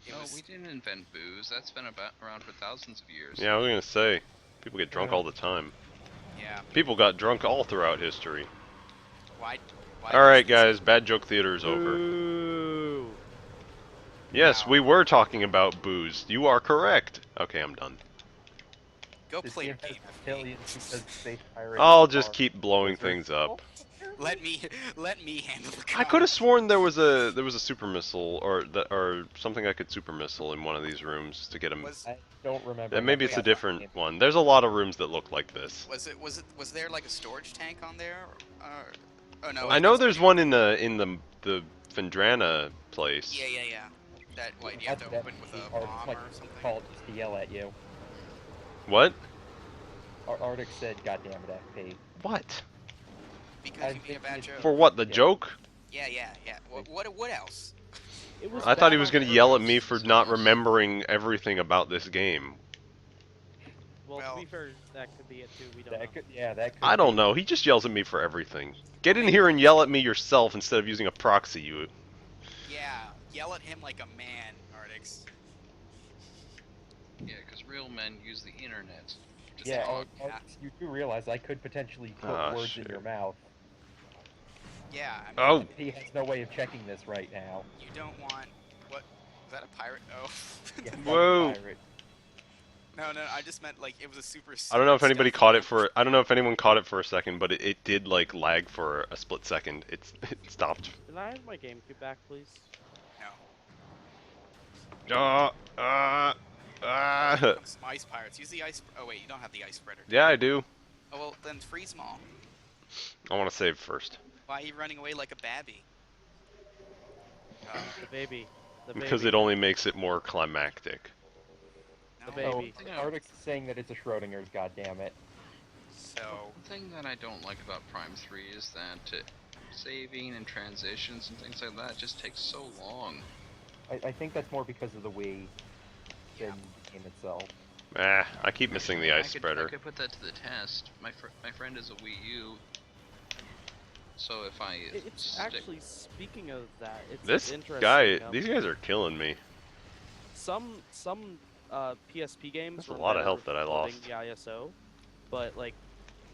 It No, was- we didn't invent booze. That's been around for thousands of years. Yeah, I was gonna say, people get drunk Yeah. all the time. Yeah. People got drunk all throughout history. Why? All right, guys, bad joke theater is over. Boo! Yes, Wow. we were talking about booze. You are correct. Okay, I'm done. Go This play your game has game. FP. billions because Space Pirate I'll just are keep blowing wizards. things up. Let me handle the. I could have sworn there was a super missile or something I could super missile in one of these rooms to get him. Was I don't remember. And maybe much it's a about that different game. one. There's a lot of rooms that look like this. was there like a storage tank on there? Oh no. I know there's one in the Vendrana place. Yeah. That what you have to That- open with the a Arctic bomb like, or something. called just to yell at you. What? Arctic said, "God damn it, FP." What? Because you made a bad joke. For what? The Yeah. joke? Yeah. What else? It was I thought he bad was on gonna purpose. yell at me for not remembering everything about this game. Well, Well- to be fair, that could be it too. We don't know. That could, yeah, that could. I don't be. know. He just yells at me for everything. Get in here and yell at me yourself instead of using a proxy. You. Yeah. Yell at him like a man, Ardix. Yeah, because real men use the internet. Just Yeah, talk. you do realize I could potentially put Ah, words shit. in your mouth. Yeah. I mean, Oh. He has no way of checking this right now. You don't want. What? Was that a pirate? Oh. Yeah, that's a Whoa. pirate. No. I just meant like it was a super. I don't know if stealthy anybody caught it one. for. I don't know if anyone caught it for a second, but it did like lag for a split second. It stopped. Can I have my GameCube back, please? No. Uh, Ice pirates. Use the ice. Oh wait, you don't have the ice spreader. yeah, I do. Oh well, then freeze them all. I want to save first. Why are you running away like a babby? The baby. The Because baby. it only makes it more climactic. The No. baby. Thing I- Arctic's saying that it's a Schrodinger's, goddammit. So, The thing that I don't like about Prime 3 is that saving and transitions and things like that just takes so long. I think that's more because of the Wii than the game itself. Ah, I keep missing the ice I spreader. could put that to the test. My friend is a Wii U, so if I It's stick, actually, speaking of that, it's This interesting. guy, these guys are killing me. Some PSP games. That's a run lot of better health that I loading lost. The ISO, but like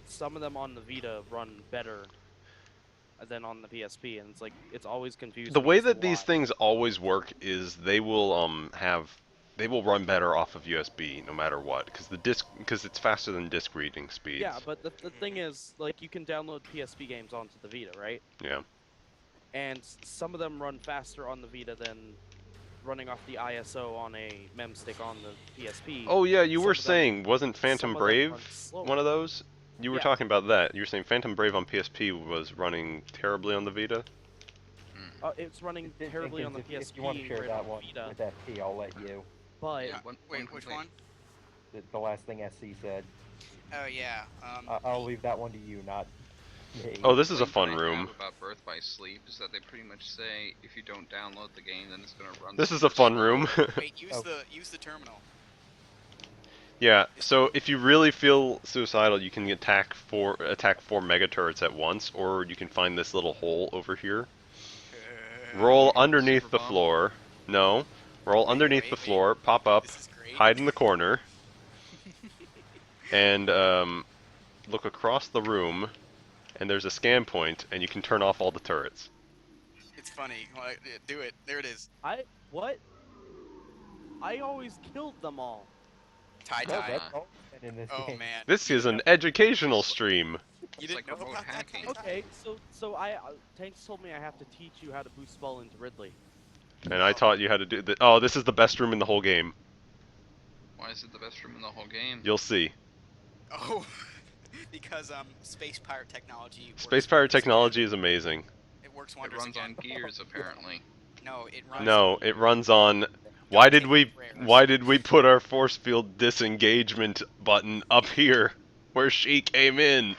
some of them on the Vita run better than on the PSP, and it's always confusing. The way as to that these why. things always work is they will they will run better off of USB no matter what, because it's faster than disk reading speeds. Yeah, but the thing is, like, you can download PSP games onto the Vita, right? Yeah. And some of them run faster on the Vita than running off the ISO on a mem stick on the PSP. Oh yeah, you Some were of them- saying, wasn't some Phantom of them Brave run slower. one of those? You were Yeah. talking about that. You were saying Phantom Brave on PSP was running terribly on the Vita. It's running Jenkins, terribly on the if PSP. you want to share right that on one Vita, with FP, I'll let you. but Yeah, one wait, which complaint. one? The last thing SC said. Oh yeah. I'll leave that one to you, not me. Oh, this is a complaint fun I room. have about Birth by Sleep is that they pretty much say if you don't download the game, then it's gonna run. This is a fun room. Wait, use Oh. the terminal. Yeah, so if you really feel suicidal, you can attack four mega turrets at once, or you can find this little hole over here. Roll underneath Super the bomb? floor. No. Roll Wait, underneath wait, the wait. floor, pop up, This is great. hide in the corner, and look across the room, and there's a scan point, and you can turn off all the turrets. It's funny. Like, do it. There it is. what? I always killed them all. Tie No, tie. that's all in this Oh game. man. This You is didn't an educational stream. know- You It's didn't like know remote about that hacking. tie tie? Okay, so Tanks told me I have to teach you how to boost ball into Ridley. And I taught you how to do that. Oh, this is the best room in the whole game. Why is it the best room in the whole game? You'll see. Oh, because space pirate technology. works Space pirate wonders again. technology is amazing. It works It wonders runs again. on gears, apparently. No, it runs. No, on it runs on. Why did we put our force field disengagement button up here, where she came in?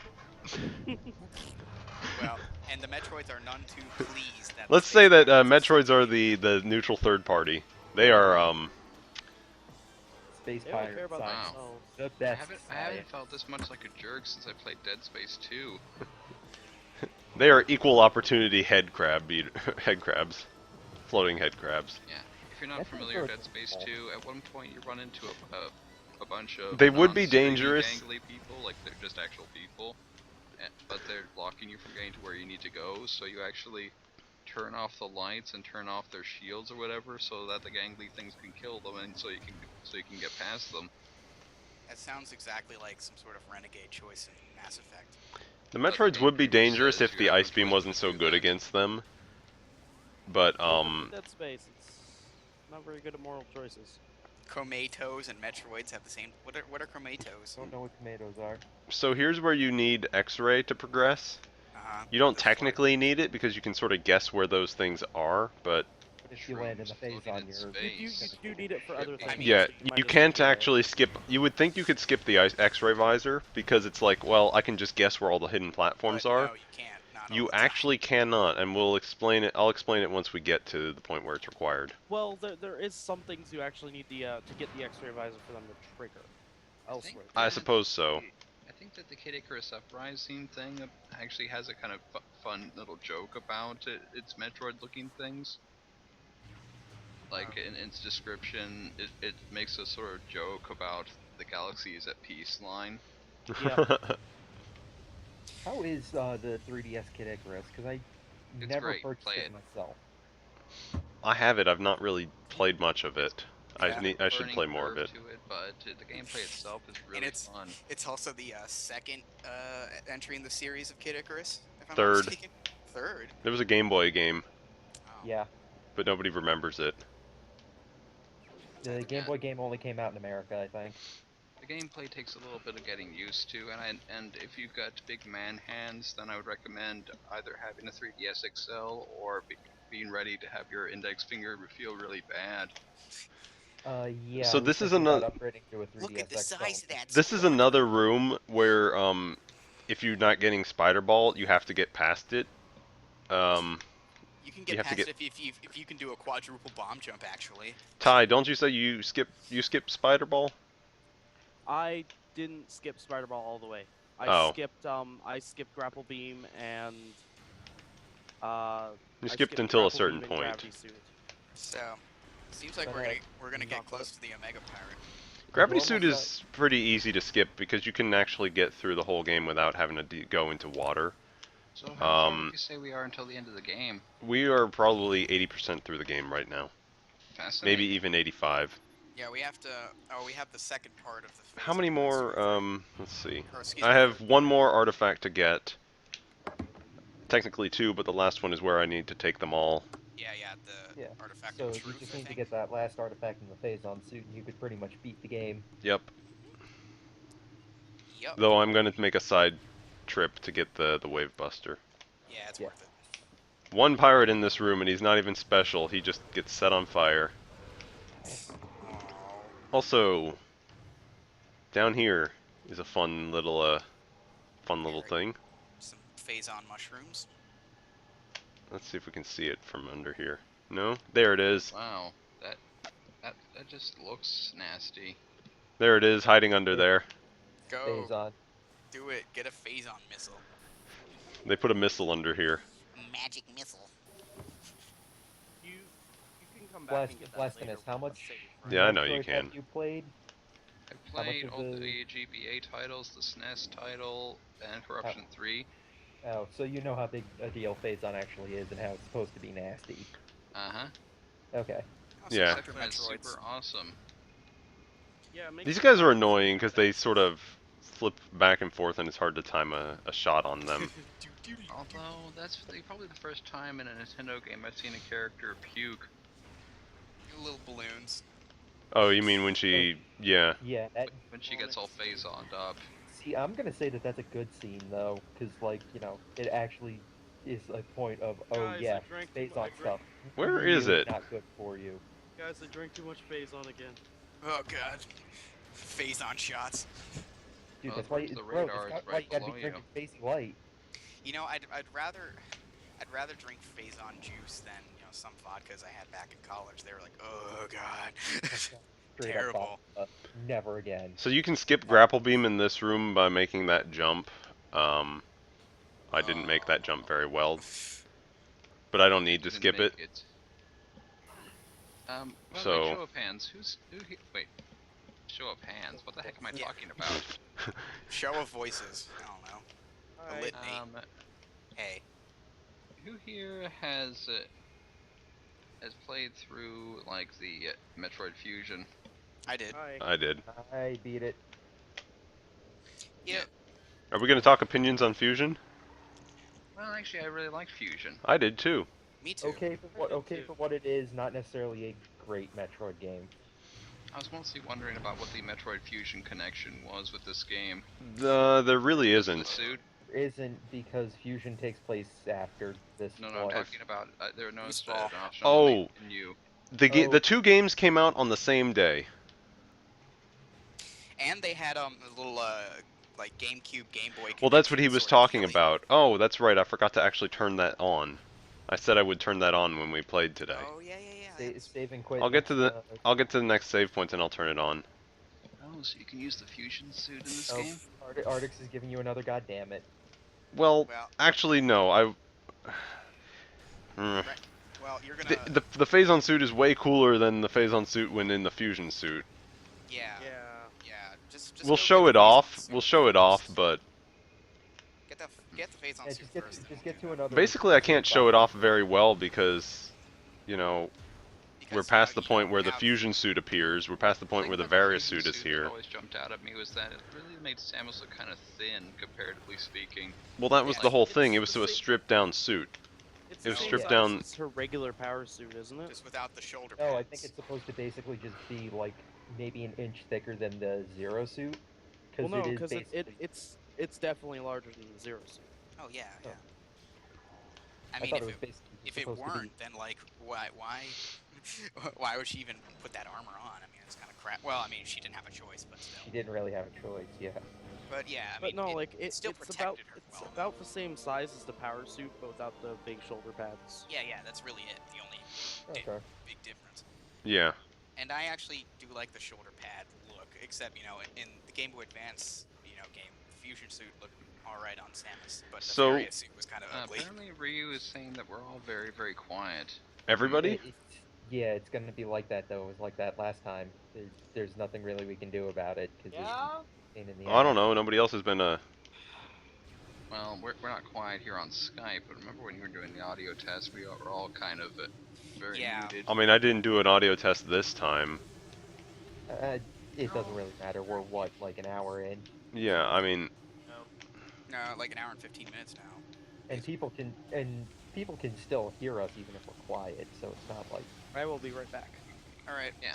Well, and the Metroids are none too pleased that. the Let's space say that pirates Metroids are disengaged. the neutral third party. They are Space They don't care Pirates about are Wow. themselves. the I best. haven't science. felt this much like a jerk since I played Dead Space 2. they are equal opportunity head crabs, floating head crabs. Yeah. If you're not That's familiar with sort Dead of Space cool. 2, at one point you run into a bunch of They would be non-stringy, dangerous. gangly people, like they're just actual people, but they're blocking you from getting to where you need to go. So you actually turn off the lights and turn off their shields or whatever, so that the gangly things can kill them, and so you can get past them. That sounds exactly like some sort of renegade choice in Mass Effect. The But the Metroids game would be pretty much dangerous says if you the have no ice beam choice wasn't but so to do good that. against them. But Dead Space. It's not very good at moral choices. Chromatos and Metroids have the same. What are Chromatos? Don't know what tomatoes are. so here's where you need X-ray to progress. You don't technically need it because you can sort of guess where those things are, but If you land in the Shrooms face floating on in your... space. You do need it for other I things. mean, yeah, so might you as well can't do it. actually skip. You would think you could skip the X-ray visor because it's like, well, I can just guess where all the hidden platforms But are. No, you can't. Not all You the time. actually cannot, and we'll explain it. I'll explain it once we get to the point where it's required. Well, there is some things you actually need to get the X-ray visor for them to trigger. Elsewhere. I suppose so. I think that the Kid Icarus Uprising thing actually has a kind of fun little joke about it. It's Metroid-looking things. Like in its description, it makes a sort of joke about the galaxy is at peace line. Yeah. How is the 3DS Kid Icarus? Because I It's never great. purchased Play it it. myself. I have it. I've not really played much of it. Yeah. I should Learning play more of curve it. to but the gameplay itself is really it's- fun. It's also the second entry in the series of Kid Icarus. If I'm Third. Not mistaken. Third. There was a Game Boy game, Oh. Yeah, but nobody remembers it. the Game Boy game only came out in America, I think. The gameplay takes a little bit of getting used to, and if you've got big man hands, then I would recommend either having a 3DS XL or being ready to have your index finger feel really bad. Yeah, So I was this is thinking about another upgrading to a 3DS Look at the XL. size of that. this is squawk. another room where if you're not getting Spider Ball, you have to get past it. You can you get have to past get- it if you can do a quadruple bomb jump actually. Ty, don't you say you skip Spider Ball? I didn't skip Spider Ball all the way. Oh. I skipped Grapple Beam and You I skipped skipped until a Grapple certain Beam and point. Gravity Suit. So seems like But, we're gonna get not close to the Omega Pirate. Gravity We're Suit almost is pretty easy to skip because you can actually get through the whole game without having to go into water. So how far Um, would you say we are until the end of the game? We are probably 80% through the game right now. Fascinating. Maybe even 85. Yeah, we have to. Oh, we have the second part of the. Phase How many of more? Suit, right? Let's see. Or, excuse I me, have third one part. more artifact to get. Technically two, but the last one is where I need to take them all. Yeah, the Yeah. artifact So of you truth. just I need to think. get that last artifact in the Phazon suit, and you could pretty much beat the game. Yep. Yep. Though I'm going to make a side trip to get the Wave Buster. Yeah, it's Yeah. worth it. One pirate in this room, and he's not even special. He just gets set on fire. Also, down here is a fun little thing. Some Phazon mushrooms. Let's see if we can see it from under here. No? There it is. Wow, that just looks nasty. There it is, hiding under there. Go. Phazon. Do it. Get a Phazon missile. They put a missile under here. Magic missile. You can come back and get that Blasphemous, later how with the much- save, right? Yeah, I know you Metroid can. have you played? I How much played of all the- the GBA titles, the SNES title, and Corruption 3. Oh, so you know how big a deal Phazon actually is and how it's supposed to be nasty. Uh-huh. Okay. Yeah. Super That's Metroids. super awesome. Yeah, it makes These sense. guys are annoying because they sort of flip back and forth and it's hard to time a shot on them. Although, that's probably the first time in a Nintendo game I've seen a character puke. Little balloons. Oh, you mean when she... Yeah. Yeah, that, When she gets all phasoned up. see, I'm gonna say that that's a good scene, though, because, like, you know, it actually is a point of, oh, Guys, I yeah, drank Phazon too- stuff. Where is really it? Not good for you. Guys, I drank too much Phazon again. Oh god. Phazon shots. Dude, Well, that's why, the bro, radar that's is not why right you gotta below be you. drinking Phasey Light. You know, I'd rather drink Phazon juice than, you know, some vodkas I had back in college. They were like, oh god. Straight Terrible. Up, never again. So you can skip Grapple Beam in this room by making that jump. I didn't make that jump very well, but I don't need to Didn't skip make it. By the So- way, show of hands. Wait. Show of hands. What the heck am I Yeah. talking about? Show of voices. I don't know. The Alright, litany. Hey. Who here has played through like the Metroid Fusion? I did. Hi. I did. I beat it. Yeah. Are we going to talk opinions on Fusion? Well, actually, I really liked Fusion. I did too. Me too. Okay for what it is, not necessarily a great Metroid game. I was mostly wondering about what the Metroid Fusion connection was with this game. There really The isn't. suit? Isn't because Fusion takes place after this. No, I'm one. talking about there are no Respawn. an option Oh. in you. Oh. The two games came out on the same day. And they had a little like GameCube, Game Boy. Well, that's what he connection was sort of talking feeling. about. Oh, that's right. I forgot to actually turn that on. I said I would turn that on when we played today. Oh yeah. that's- Save and quit. I'll get to the that's, I'll get to the next save point and I'll turn it on. Oh, so you can use the Fusion suit in this Oh, game? Artix is giving you another goddamn it. Well, Well, actually no. Mm. well, you're gonna. The Phazon suit is way cooler than the Phazon suit when in the Fusion suit. Yeah. Yeah. Just We'll go show get it the Phazon off. suit We'll show it off, first. but Get the Phazon Yeah, suit just get first. just then get we'll to do another. basically I can't show it off very well because, you know, that. we're Because, past the you point don't where the have- Fusion suit appears. We're past the point where the Various suit is That here. always jumped out at me was that it really made Samus look kind of thin, comparatively speaking. Well, that was Yeah, the whole it's thing. It the was a same- stripped down suit. It's It was the same stripped size down- as her regular power suit, isn't it? Just without the shoulder No, pads. I think it's supposed to basically just be like maybe an inch thicker than the Zero suit. Well, Because no, it is because basically. it's definitely larger than the Zero suit. Oh yeah, Oh. yeah. I I mean, thought it was basically if it supposed to weren't, be. then like why why would she even put that armor on? I mean, it's kind of crap. Well, I mean, she didn't have a choice, but still. She didn't really have a choice. Yeah. But yeah, I But mean, no, it, like it still it's about protected her well. about the same size as the power suit, but without the big shoulder pads. Yeah, yeah, that's really it. The only Okay. big difference. Yeah. And I actually do like the shoulder pad look, except in the Game Boy Advance game, the fusion suit looked all right on Samus, but the So- Furia suit was kind of ugly. Apparently, Ryu is saying that we're all very, very quiet. Everybody? Yeah, it's gonna be like that though. It was like that last time. There's nothing really we can do about it because it's a pain in the Oh, I don't ass. know. Nobody else has been Well, we're not quiet here on Skype, but remember when you were doing the audio test, we were all kind of very Yeah. muted. I mean, I didn't do an audio test this time. It doesn't really matter. We're what, like an hour in, Yeah, I mean, No, like an hour and 15 minutes now. and people can still hear us even if we're quiet. So it's not like. I will be right back. All right. Yeah,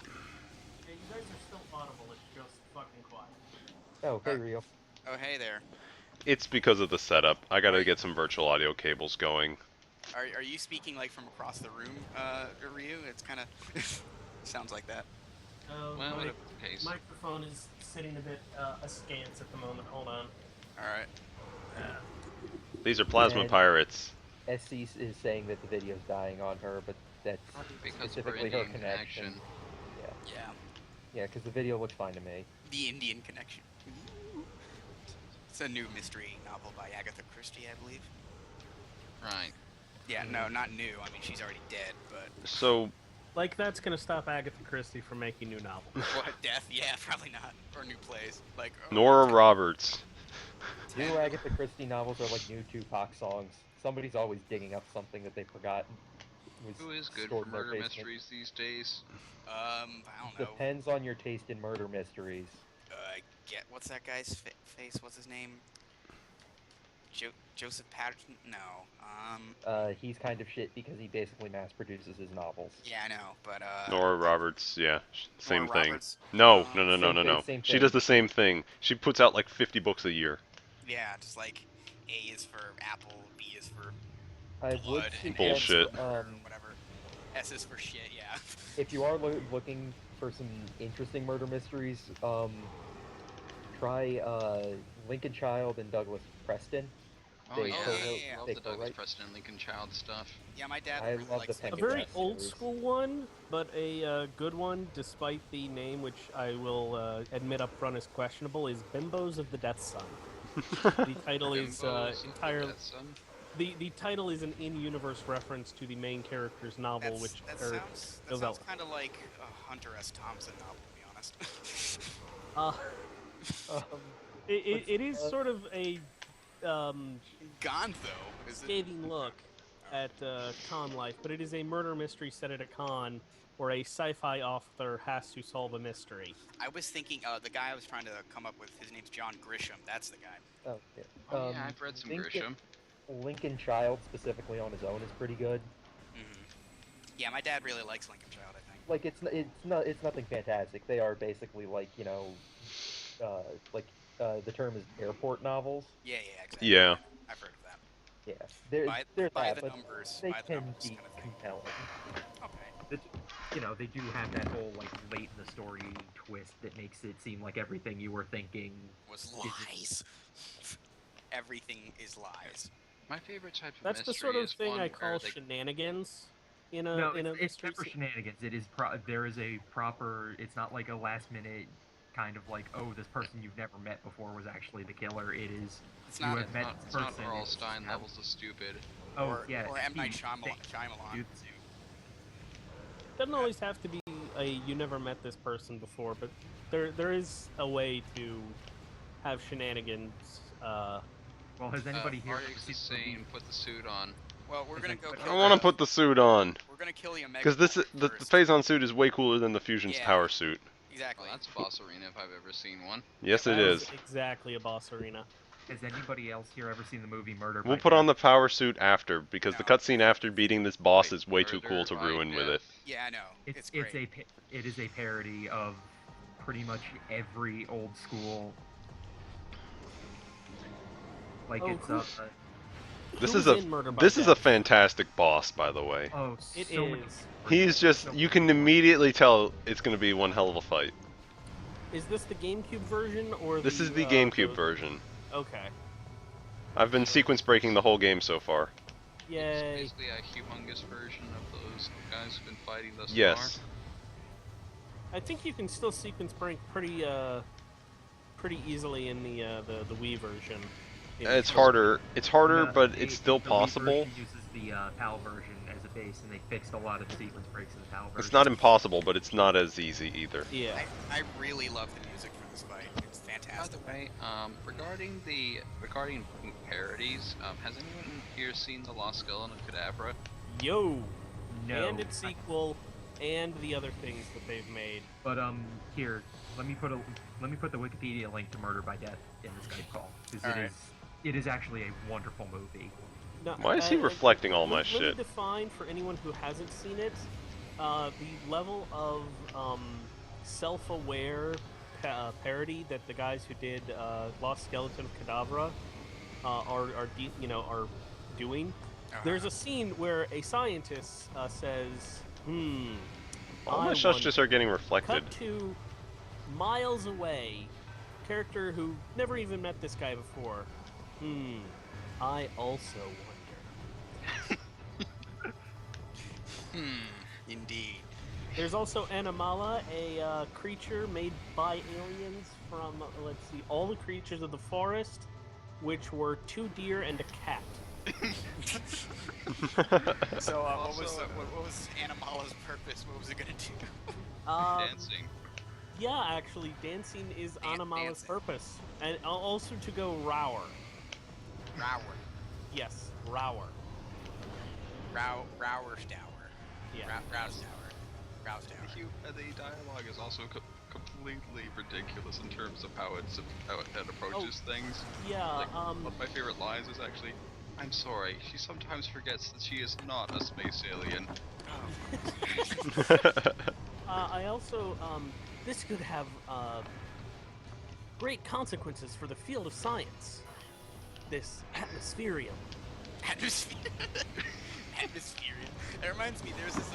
you guys are still audible, it's just fucking quiet. Oh, hey, Rio. Oh, hey there. it's because of the setup. I gotta get some virtual audio cables going. Are you speaking like from across the room, Ryu? It's kind of sounds like that. Well, My whatever the case. microphone is sitting a bit askance at the moment. Hold on. All right. These are plasma And- pirates. SC is saying that the video's dying on her, but that's Because of her specifically her Indian connection. connection. Yeah. Yeah, because the video looks fine to me. The Indian Connection. It's a new mystery novel by Agatha Christie, I believe. Right. Yeah, no, not new. I mean, she's already dead, but So, Like, that's gonna stop Agatha Christie from making new novels. what death? Yeah, probably not. Or new plays, like Nora Roberts. New Agatha Christie novels are like new Tupac songs. Somebody's always digging up something that they've forgotten. was Who is good stored for in their murder basement. mysteries these days? I don't know. Depends on your taste in murder mysteries. What's that guy's face? What's his name? Joseph Patterson? No. He's kind of shit because he basically mass produces his novels. Yeah, I know, but Nora Roberts, yeah, same Nora thing. Roberts? No, no, Um, no, no, no, Same no. thing, same She thing. does the same thing. She puts out like 50 books a year. Yeah, just like A is for apple, B is for I would blood, and suggest, Bullshit. whatever. S is for shit. Yeah. if you are looking for some interesting murder mysteries, try Lincoln Child and Douglas Preston. Oh They yeah, co-wrote- yeah. love they the Douglas co-write- Preston and Lincoln Child stuff. Yeah, my dad I really love likes the A like Penguin very Cat old series. school one, but a good one, despite the name, which I will admit up front is questionable, is Bimbos of the Death Sun. The title is Bimbos of the entirely. Death Sun. The title is an in-universe reference to the main character's novel, That's, which that or sounds novella. kind of like a Hunter S. Thompson novel, to be honest. Uh, Um, it is sort of a Gonzo is it? scathing look at con life, but it is a murder mystery set at a con where a sci-fi author has to solve a mystery. I was thinking, the guy I was trying to come up with, his name's John Grisham. That's the guy. oh, yeah. Oh yeah, I've read some Lincoln- Grisham. Lincoln Child specifically on his own is pretty good. Hmm. Yeah, my dad really likes Lincoln Child, I think. Like it's nothing fantastic. They are basically like the term is airport novels. Yeah, yeah, exactly. Yeah. I've heard of that. Yeah, they're By that, the but numbers. they By the can numbers be kind of thing. compelling. Okay. They do have that whole like late in the story twist that makes it seem like everything you were thinking. Was lies. Everything is lies. My favorite type of That's the mystery sort of is thing one I where call they- shenanigans in a No, in a it's mystery. never shenanigans. It is there is a proper. It's not like a last minute kind of like, oh, this person you've never met before was actually the killer. It is It's you not. have It's met not, this it's not person. Earl it's Stein how- levels of stupid. Oh or, yeah, or M. Night he- Shyamalan. they- Shyamalan. dude, Doesn't always have to be a you never met this person before, but there is a way to have shenanigans. Well, has anybody here ever Arya's seen is the movie? saying put the suit on. Well, we're Is gonna it- go. I I Kill want to the- put the suit on. We're gonna kill you, Because the first. Phazon suit is way cooler than the Fusion's Yeah. power suit. Exactly. Well, that's Boss Arena if I've ever seen one. Yes, it That is. exactly a boss arena. Has anybody else here ever seen the movie Murder? We'll by put on Death? the power suit after, because the No. cutscene after beating this boss Wait, is way too Murder cool to by ruin with it. Death. Yeah, I know. It's It's great. it is a parody of pretty much every old school. Like Oh, it's who's- This Who is was a in Murder by this is a Death? fantastic boss, by the way. oh It so many is. He's just you can immediately tell it's going to be one hell of a fight. Is this the GameCube version or This is the GameCube version. Okay. I've been sequence breaking the whole game so far. It's Yay. basically a humongous version of those guys who've been fighting thus Yes. I think you can still sequence break pretty easily in the Wii version. It's harder. It's harder, The- but the- it's still the Wii possible. version uses the PAL version as a base, and they fixed a lot of the sequence breaks in the PAL version. It's not impossible, but it's not as easy either. Yeah. I really love the music for this fight. It's By fantastic. the way, regarding parodies, has anyone here seen the Lost Skeleton of Cadabra? Yo. No. And its sequel, and the other things that they've made. But here, let me put the Wikipedia link to Murder by Death in the Skype call because Alright. it is actually a wonderful movie. No, Why is he reflecting all my let me shit? define for anyone who hasn't seen it, the level of self-aware parody that the guys who did Lost Skeleton of Cadavra are doing. There's a scene where a scientist says, All my I shots wonder- just are getting reflected. Cut to miles away. Character who never even met this guy before. I also wonder. Indeed. There's also Animala, a creature made by aliens from, let's see, all the creatures of the forest, which were 2 deer and a cat. So Also, what was Animala's purpose? What was it gonna do? Dancing. Yeah, actually, dancing is Animala's dancing. purpose. And also to go rower. Rower. Yes, rower. Rowerstower. Yeah. Rousetower. Rousetower. The dialogue is also completely ridiculous in terms of how it approaches things. Yeah, Like, one of my favorite lines is actually, "I'm sorry, she sometimes forgets that she is not a space alien." I also, this could have great consequences for the field of science. This atmospherium. Atmosphere. Atmospherian. It reminds me, there's this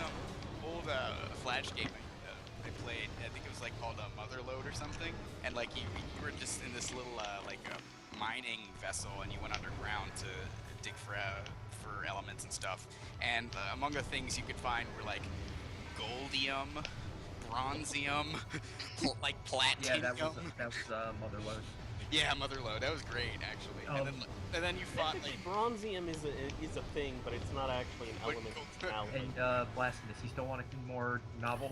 old Flash game I played. I think it was like called Motherload or something. And like you were just in this little mining vessel, and you went underground to dig for elements and stuff. And among the things you could find were like goldium, bronzium, like Yeah, platinum. that was Motherload. Yeah, Motherload. That was great, actually. And then you fought like. Bronzium is a thing, but it's not actually an What- element. It's an element. And Blasphemous, you still want more novel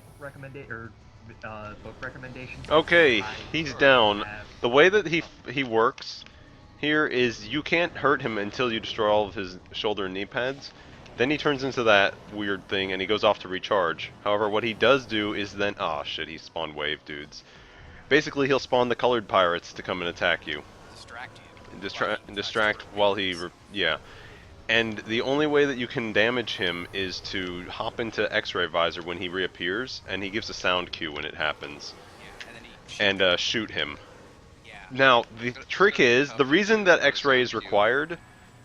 book recommendations? Okay, I he's already down. have- The way that he works here is you can't hurt him until you destroy all of his shoulder and knee pads. Then he turns into that weird thing and he goes off to recharge. However, what he does do is then shit, he spawned wave dudes. Basically, he'll spawn the colored pirates to come and attack you. Distract you. Distract while he yeah. And the only way that you can damage him is to hop into X-ray visor when he reappears, and he gives a sound cue when it happens, Yeah, and then he. and shoot him. Yeah. Now the trick is the reason that X-ray is required.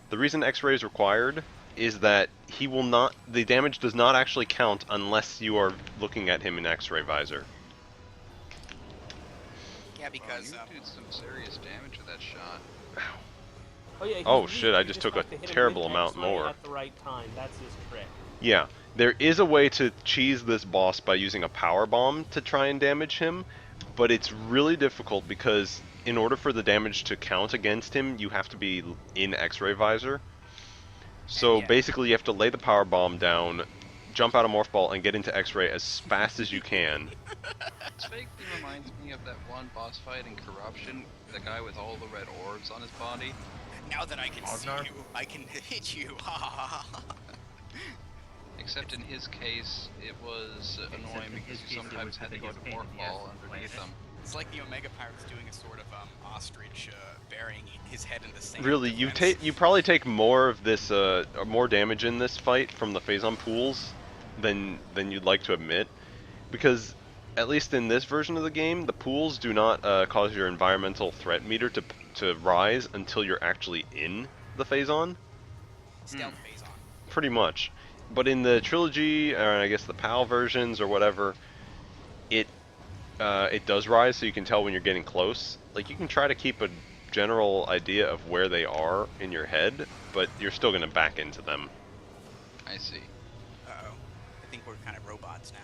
The reason X-ray is required is that he will not. The damage does not actually count unless you are looking at him in X-ray visor. Yeah, because you did some serious damage with that shot. Oh yeah. he's Oh, weak, shit, I you just took a have to hit him terrible with amount X-ray more. At the right time. That's his trick. Yeah, there is a way to cheese this boss by using a power bomb to try and damage him, but it's really difficult because in order for the damage to count against him, you have to be in X-ray visor. So Yeah. basically, you have to lay the power bomb down, jump out of morph ball, and get into X-ray as fast as you can. This vaguely reminds me of that one boss fight in Corruption, the guy with all the red orbs on his body. now that I can see Ognar? you, I can hit you. Ha ha ha ha. Except in his case, it was annoying in because his you case, it sometimes was had the to go to biggest pain in morph the ass ball of the underneath planet. him. It's like the Omega Pirate's doing a sort of ostrich burying his head in the sand. Really, you probably take more of this, more damage in this fight from the Phazon pools than you'd like to admit, because at least in this version of the game, the pools do not cause your environmental threat meter to rise until you're actually in the Phazon. Stealth phase on. Pretty much. But in the trilogy, or I guess the PAL versions or whatever, it does rise, so you can tell when you're getting close. Like, you can try to keep a general idea of where they are in your head, but you're still going to back into them. I see. Uh-oh. I think we're kind of robots now.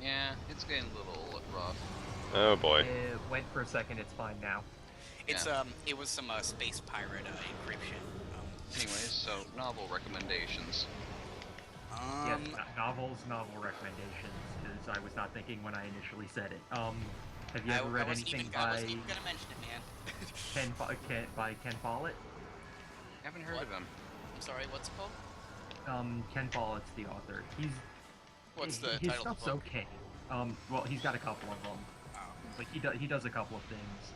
Yeah, it's getting a little rough. Oh boy. It went for a second. It's fine now. It's Yeah. it was some space pirate encryption. Anyways, so novel recommendations. Yes, novel recommendations, because I was not thinking when I initially said it. Have you ever read anything I by wasn't even gonna mention it, man. Ken Follett? Haven't heard What? of him. I'm sorry, what's it called? Ken Follett's the author. What's the his title of stuff's the book? okay. Well, he's got a couple of them. Oh. Like he does a couple of things.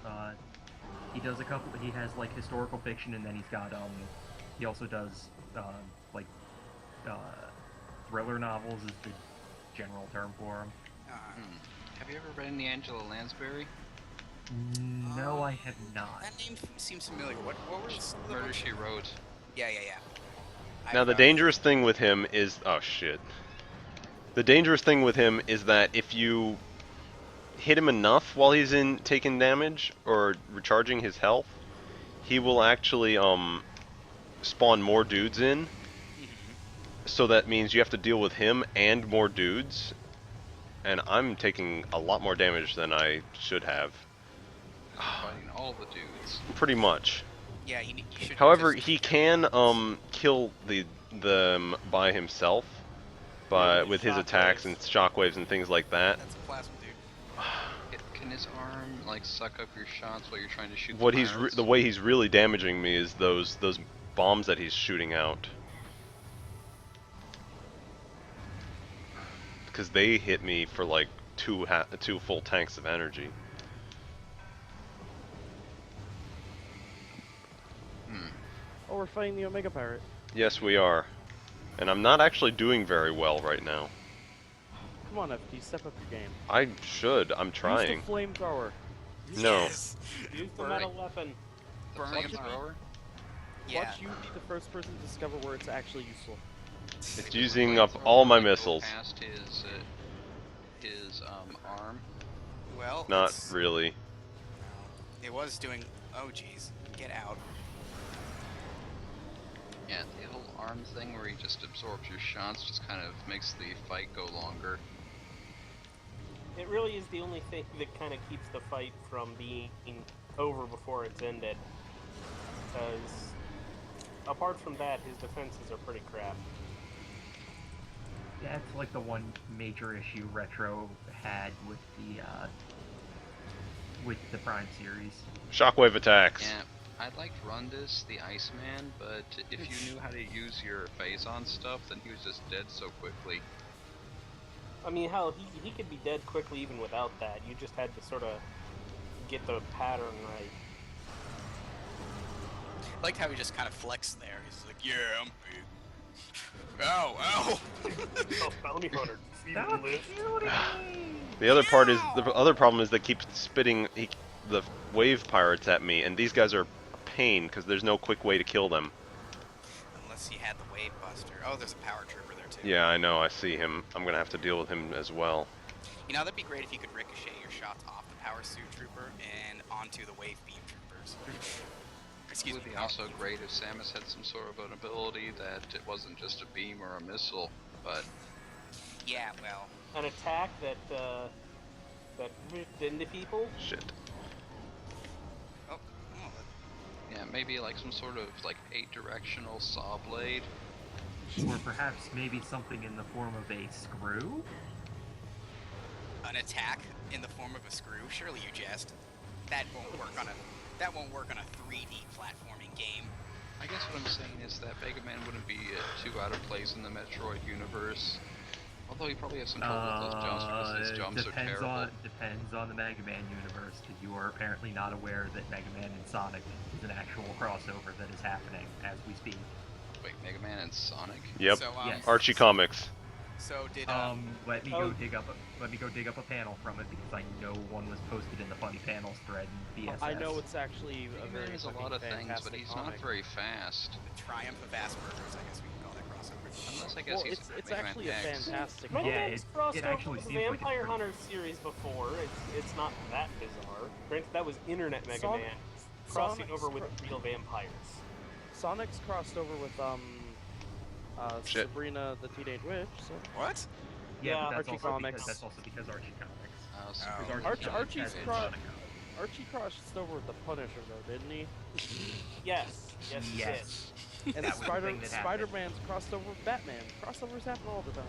He does a couple. He has like historical fiction, and then he's got he also does like thriller novels is the general term for him. Have you ever read any Angela Lansbury? No, I have not. That name seems familiar. What was the Murder book? She Wrote. Yeah. Now the dangerous thing with him is... Oh shit. The dangerous thing with him is that if you hit him enough while he's in taking damage or recharging his health, he will actually spawn more dudes in. So that means you have to deal with him and more dudes. And I'm taking a lot more damage than I should have. Fighting all the dudes. Pretty much. Yeah, you should. However, just- he can kill them by himself, with his attacks and shockwaves and things like that. That's a plasma dude. Can his arm like suck up your shots while you're trying to shoot? What the he's pirates? the way he's really damaging me is those bombs that he's shooting out, because they hit me for like two full tanks of energy. Oh, we're fighting the Omega Pirate. Yes, we are, and I'm not actually doing very well right now. Come on, FT, step up your game. I should. I'm trying. Use the flamethrower. No. Yes. Use the Burning. metal weapon. Burning Flamethrower? Yeah. Watch you be the first person to discover where it's actually useful. It's using up all my Like, go missiles. Past his arm. Well, Not it's- really. It was doing. Oh, jeez. Get out. Yeah, the whole arm thing where he just absorbs your shots just kind of makes the fight go longer. It really is the only thing that kind of keeps the fight from being over before it's ended. Because apart from that, his defenses are pretty crap. That's like the one major issue Retro had with the Prime series. Shockwave attacks. Yeah, I liked Rundus, the Iceman, but if you knew how to use your Phazon stuff, then he was just dead so quickly. I mean, hell, he could be dead quickly even without that. You just had to sort of get the pattern right. I liked how he just kind of flexed there. He's like, yeah, I'm big. Ow, ow. Oh, bounty hunter. Stop shooting me! The other part is the other problem is they keep spitting the wave pirates at me, and these guys are a pain because there's no quick way to kill them. Unless he had the wave buster. Oh, there's a power trooper there too. Yeah, I know. I see him. I'm gonna have to deal with him as well. You know, that'd be great if you could ricochet your shots off the power suit trooper and onto the wave beam troopers. It Excuse would me. be also great if Samus had some sort of an ability that it wasn't just a beam or a missile, but Yeah, well. An attack that ripped into people. Shit. Oh, yeah, maybe like some sort of like 8-directional saw blade. Or perhaps maybe something in the form of a screw? an attack in the form of a screw. Surely you jest. That won't work on a 3D platforming game. I guess what I'm saying is that Mega Man wouldn't be too out of place in the Metroid universe. Although he probably has some trouble with those jumps because his jumps are terrible. Depends on the Mega Man universe, because you are apparently not aware that Mega Man and Sonic is an actual crossover that is happening as we speak. Wait, Mega Man and Sonic? Yep. So, Yes. Archie Comics. So did Let me Oh. go dig up. let me go dig up a panel from it because I know one was posted in the funny panels thread in BSS. I know it's actually a Mega very Man is a fucking lot of things, but fantastic he's comic. not very fast. The Triumph of Asperger's, I guess we can call that crossover. Unless I guess Well, he's it's Mega Man actually a X. fantastic Mega Yeah, comic. Man's it crossed over actually with the seems like it's Vampire pretty- Hunter series before. It's not that bizarre. Granted, that was Internet Mega Sonic- Man crossing Sonic's over with cro- real vampires. Sonic's crossed over with Shit. Sabrina the Teenage Witch. So. What? Yeah, but Archie that's also Comics. because Archie Comics. Oh, so Oh. Because Archie- Comics Archie's has cro- Sonic. Archie crossed over with the Punisher though, didn't he? Yes, yes, he Yes. And That was the thing that happened. Spider-Man's crossed over with Batman. Crossovers happen all the time.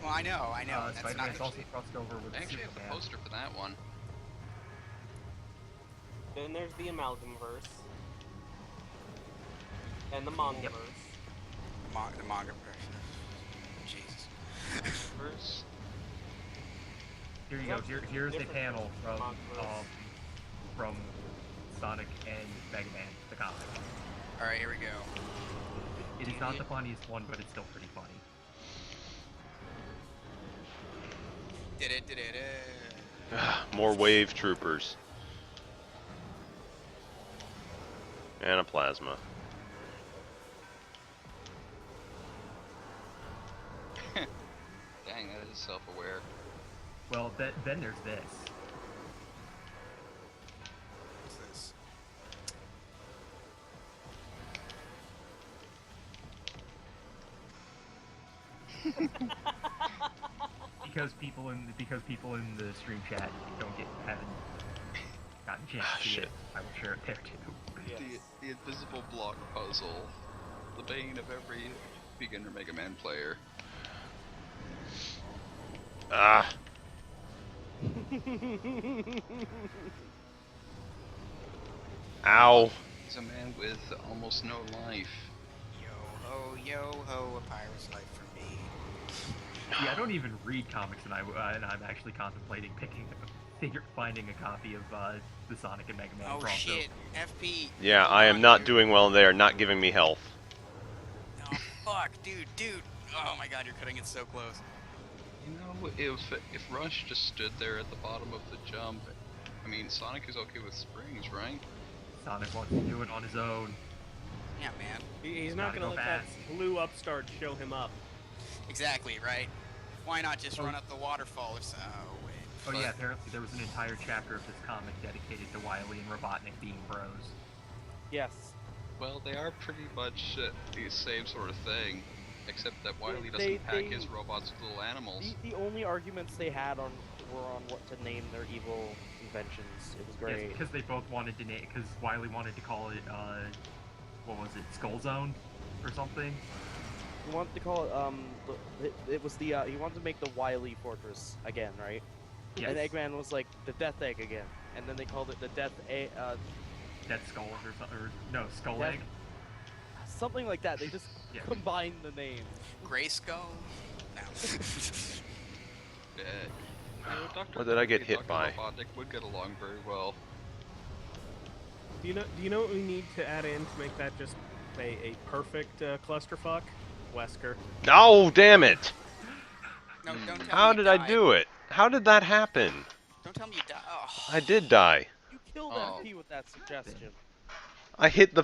Well, I know. That's Spider-Man's not also crossed over with I actually have the Superman. poster for that one. Then there's the Amalgamverse. And the Mongaverse. the manga version. Jesus. Verse. Here you go. Here's a Different panel Mongaverse. from Sonic and Mega Man, the comic. All right, here we go. It is not the funniest one, but it's still pretty funny. Did it. More wave troopers. And a plasma. Dang, that is self-aware. Well, then there's this. What's this? Because people in the stream chat haven't gotten a chance to see it. I will share it there too. Yes. The invisible block puzzle. The bane of every beginner Mega Man player. Ah, ow. He's a man with almost no life. Yo ho, a pirate's life for me. Yeah, I don't even read comics, and I'm actually contemplating finding a copy of the Sonic and Mega Man Oh crossover. shit, FP. Yeah, hold I am on, not dude. doing well. They are not giving me health. Oh fuck, dude. Oh my god, you're cutting it so close. You know, if Rush just stood there at the bottom of the jump, I mean, Sonic is okay with springs, right? Sonic wants to do it on his own. Yeah, man. He's not Gotta gonna go let that fast. blue upstart show him up. Exactly, right? Why not just Oh. run up the waterfall or so? Oh, wait. Oh But- yeah, apparently there was an entire chapter of this comic dedicated to Wily and Robotnik being bros. Yes. Well, they are pretty much the same sort of thing, except that Wily doesn't They- pack his robots with little animals. The only arguments they had were on what to name their evil inventions. It was great. Yes, because they both wanted to name, because Wily wanted to call it, what was it, Skull Zone, or something. He wanted to call it it was the he wanted to make the Wily Fortress again, right? Yes, And Eggman was like the Death Egg again, and then they called it the Death Dead Skulls or something, or no, Skull Death- Egg. something like that. They just Yeah. combined the names. Grayskull? No. You know, Dr. What did I get and hit Dr. by? Robotnik would get along very well. Do you know what we need to add in to make that just a perfect clusterfuck? Wesker. Oh, damn it! No, don't tell How me you did I died. do it? How did that happen? Don't tell me you died. Oh. I did die. You killed Oh. MP with that suggestion. I hit the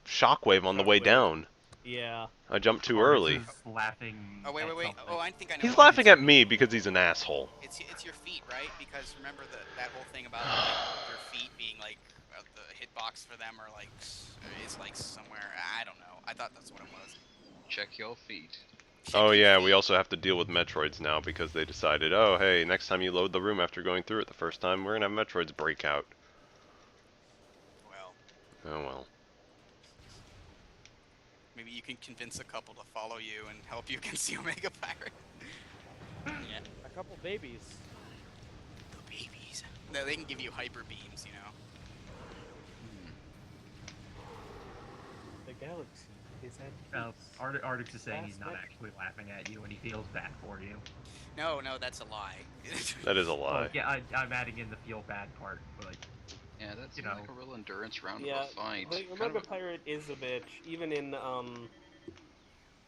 shockwave on the way Shockwave. down. Yeah. I jumped too Artix early. is laughing. Oh, wait. at something. Oh, I think I know. He's what it laughing is. at me because he's an asshole. It's your feet, right? Because remember that whole thing about like, your feet being like the hitbox for them, or like is like somewhere. I don't know. I thought that's what it was. Check your feet. Oh Check your yeah, feet. we also have to deal with Metroids now because they decided, oh hey, next time you load the room after going through it the first time, we're gonna have Metroids break out. Well, Oh well. maybe you can convince a couple to follow you and help you against the Omega Pirate. Yeah, A couple babies. the babies. No, they can give you hyper beams, you know. The galaxy is at Artix is saying he's not Fast actually laughing at you and he feels bad for you. No, that's a lie. That is a Oh, lie. yeah, I'm adding in the feel bad part, but Yeah, that You seems know. like a real endurance round Yeah, of a fight. the Kind Omega of- Pirate is a bitch, even in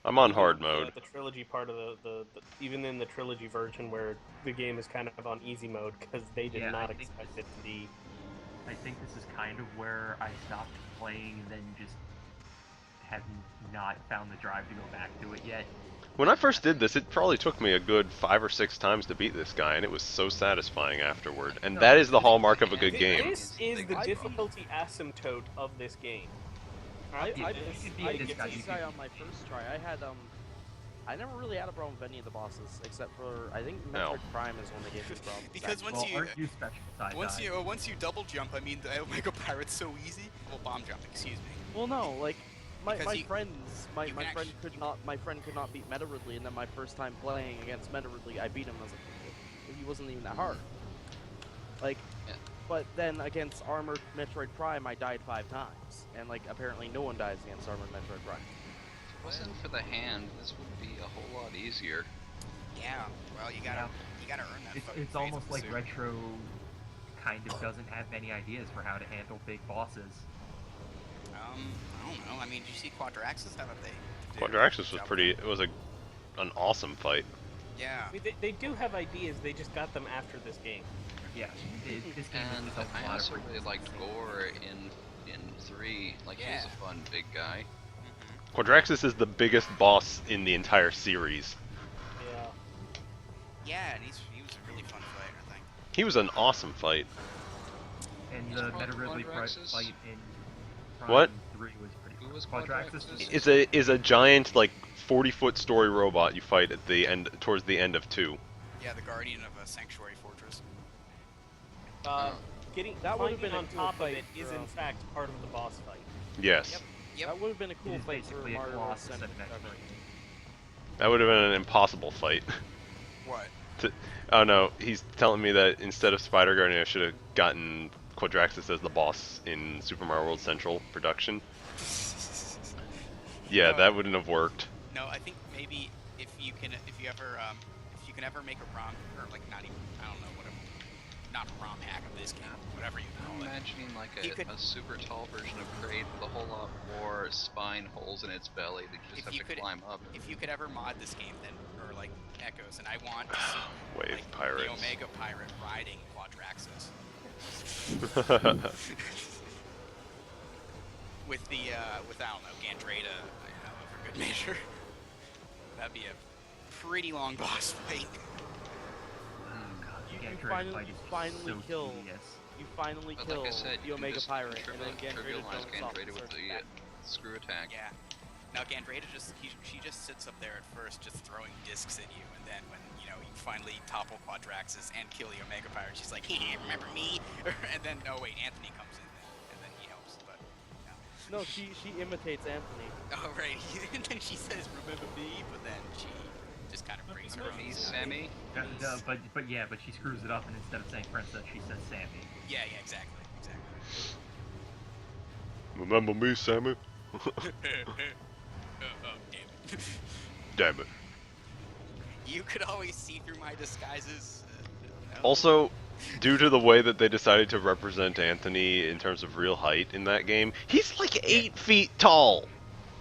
I'm on Even hard in mode. The trilogy part of the even in the trilogy version where the game is kind of on easy mode because they did Yeah, not I think expect it to be. I think this is kind of where I stopped playing and then just have not found the drive to go back to it yet. When I first did this, it probably took me a good 5 or 6 times to beat this guy, and it was so satisfying afterward. And No, that is the I think hallmark of a yeah, good game. This is the I- difficulty asymptote of this game. I Yeah, beat you could beat I this beat guy, this you guy could- on my first try. I never really had a problem with any of the bosses, except for I think No. Metroid Prime is one that gave me problems. Because once Well, you aren't you special side once you double jump, I mean the Omega Pirate's so easy. Well, bomb jump, excuse me. Well, no, like my Because you friend can could not beat Meta Ridley, and then my first time playing against Meta Ridley, I beat him. I was like, he wasn't even that hard. Like, Yeah. but then against Armored Metroid Prime, I died 5 times, and like apparently no one dies against Armored Metroid Prime. If it wasn't for the hand, this would be a whole lot easier. Yeah. Well, you gotta earn that. It's, fucking it's faith almost of like pursuit. Retro kind of doesn't have many ideas for how to handle big bosses. I don't know. I mean, did you see Quadraxis? How about they? Quadraxis was pretty. It was an awesome fight. Yeah. I mean, they do have ideas. They just got them after this game. Yeah, this game And is a I lot also of really liked Gore in 3. Like, he was Yeah. a fun big guy. Quadraxis is the biggest boss in the entire series. Yeah. Yeah, and he was a really fun fight, I think. He was an awesome fight. And Who's the called Meta Ridley Quadraxis? fight in Prime What? 3 was pretty Who cool. was Quadraxis Quadraxis? Is a giant like 40-foot story robot you fight at the end towards the end of 2. Yeah, the guardian of a sanctuary fortress. Getting That would've climbing been a on cool top of fight it is for, in fact part of the boss fight. Yes. Yep. That would have been a It cool is fight for basically a Mario Colossus Ascent Adventure. Recovery. That would have been an impossible fight. What? Oh no, he's telling me that instead of Spider Guardian, I should have gotten Quadraxis as the boss in Super Mario World Central production. Yeah, that wouldn't have worked. No, I think maybe if you can ever make a ROM or like not even I don't know whatever, not a ROM hack of this game, whatever you I'm call it. imagining like You a, could- a super tall version of Kraid with a whole lot more spine holes in its belly that you just If have you to could- climb up. If you could ever mod this game, then or like Echoes, and I want to see Wave like, pirates. the Omega Pirate riding Quadraxis with the with I don't know Gandreda, for good measure. That'd be a pretty long boss fight. You Gandreda finally, fight is finally so kill. tedious. You finally But kill like I said, the you can Omega just Pirate, and then Gandreda trivialize jumps off Gandreda and with starts the attacking. screw attack. Yeah. Now Gandreda she just sits up there at first, just throwing discs at you, and then when you finally topple Quadraxis and kill the Omega Pirate, she's like, "Hey, remember me?" And then oh wait, Anthony comes in, and then he helps. But No, she imitates Anthony. oh right, and then she says, "Remember me?" But then she just kind of brings her Remember own me, stuff. Sammy? But she screws it up, and instead of saying princess, she says Sammy. Yeah, exactly. Remember me, Sammy? Oh, damn it. Damn it. You could always see through my disguises. No. Also, due to the way that they decided to represent Anthony in terms of real height in that game, he's like 8 feet tall.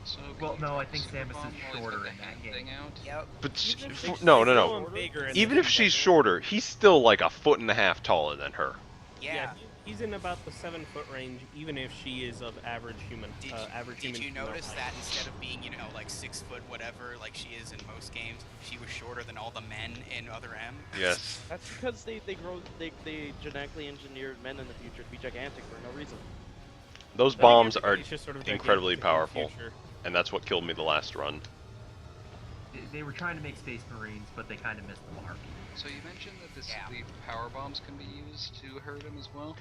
So Well, can you no, I drop think Super Samus is Bomb while he's got shorter the in that hand game. thing out? Yep. But Even if no. Going bigger in Even the if she's shorter, he's still like a foot and a half taller than her. Yeah. he's in about the 7-foot range, even if she is of average human. Did you notice that instead of being, like 6 foot whatever, like she is in most games, she was shorter than all the men in Other M? Yes. That's because they genetically engineered men in the future to be gigantic for no reason. Those bombs are It's just sort of incredibly gigantic in the powerful, future. and that's what killed me the last run. They were trying to make Space Marines, but they kind of missed the mark. So you mentioned that Yeah. the power bombs can be used to hurt him as well?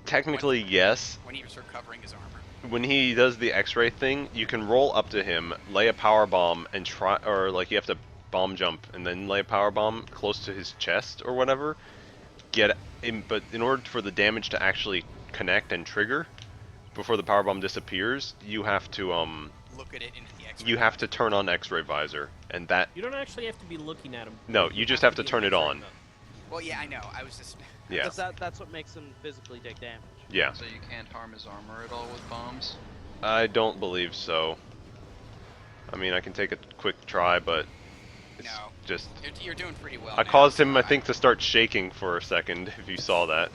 Technically, yes. When he was recovering his armor. When he does the X-ray thing, you can roll up to him, lay a power bomb, and try, or like you have to bomb jump and then lay a power bomb close to his chest or whatever. But in order for the damage to actually connect and trigger before the power bomb disappears, you have to Look at it in the X-ray. you have to turn on X-ray visor, and that You don't actually have to be looking at him. no, you just have to be turn it inside on. them. Well, yeah, I know. I was just. Yeah, Because that's what makes him physically take damage. yeah. So you can't harm his armor at all with bombs? I don't believe so. I mean, I can take a quick try, but it's No. just... You're doing pretty well. I now, caused so him, I think, to start shaking for a second, if you saw that.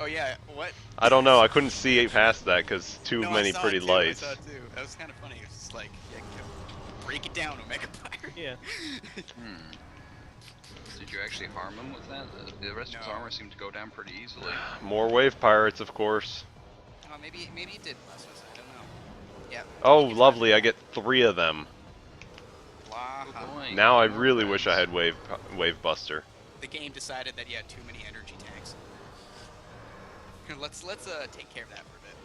Oh yeah, what? I don't know, I couldn't see past that because too No, many I saw pretty it too. lights. I saw it too. That was kind of funny. It was just like, yeah, break it down, Omega Pirate. Yeah. Did you actually harm him with that? The rest of his No. armor seemed to go down pretty easily. More wave pirates, of course. Oh, maybe it did bless us. I don't know. Yeah. Oh, lovely, I get 3 of them. Blah. Boy, Now I more really wish I friends. had Wave Buster. The game decided that you had too many energy tanks. Let's take care of that for a bit.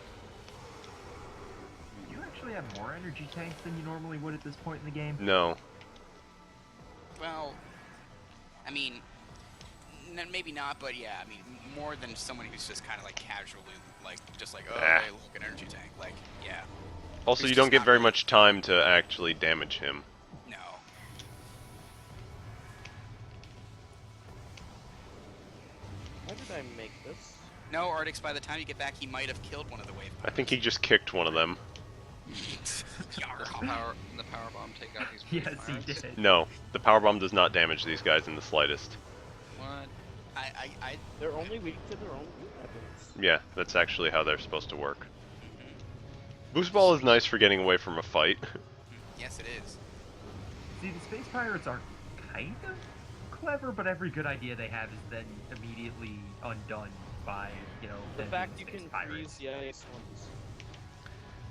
You actually have more energy tanks than you normally would at this point in the game. No. Well, I mean, maybe not, but yeah, I mean, more than someone who's just kind of like casually, like, just like, oh, Ah. hey, look, an energy tank. Like, yeah. Also, Who's you don't just get not very really- much time to actually damage him. No. Why did I make this? No, Artix, by the time you get back, he might have killed one of the wave I think he just kicked one of them. pirates. The power bomb take out these Yes, he pirates? did. No, the power bomb does not damage these guys in the slightest. What? I They're only weak to their own weapons. Yeah, that's actually how they're supposed to work. Boost Ball is nice for getting away from a fight. yes, it is. See, the space pirates are kind of clever, but every good idea they have is then immediately undone by, you know, The them fact being you space can pirates. freeze the ice ones.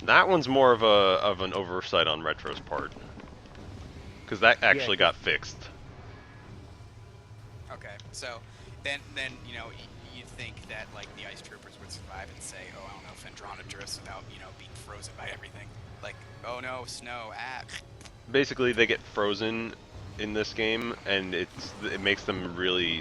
That one's more of an oversight on Retro's part, because that actually got fixed. Okay, so then you know you'd think that like the ice troopers would survive and say, oh, I don't know if Andromeda drifts without being frozen by everything. Like, oh no, snow, Basically, they get frozen in this game, and it makes them really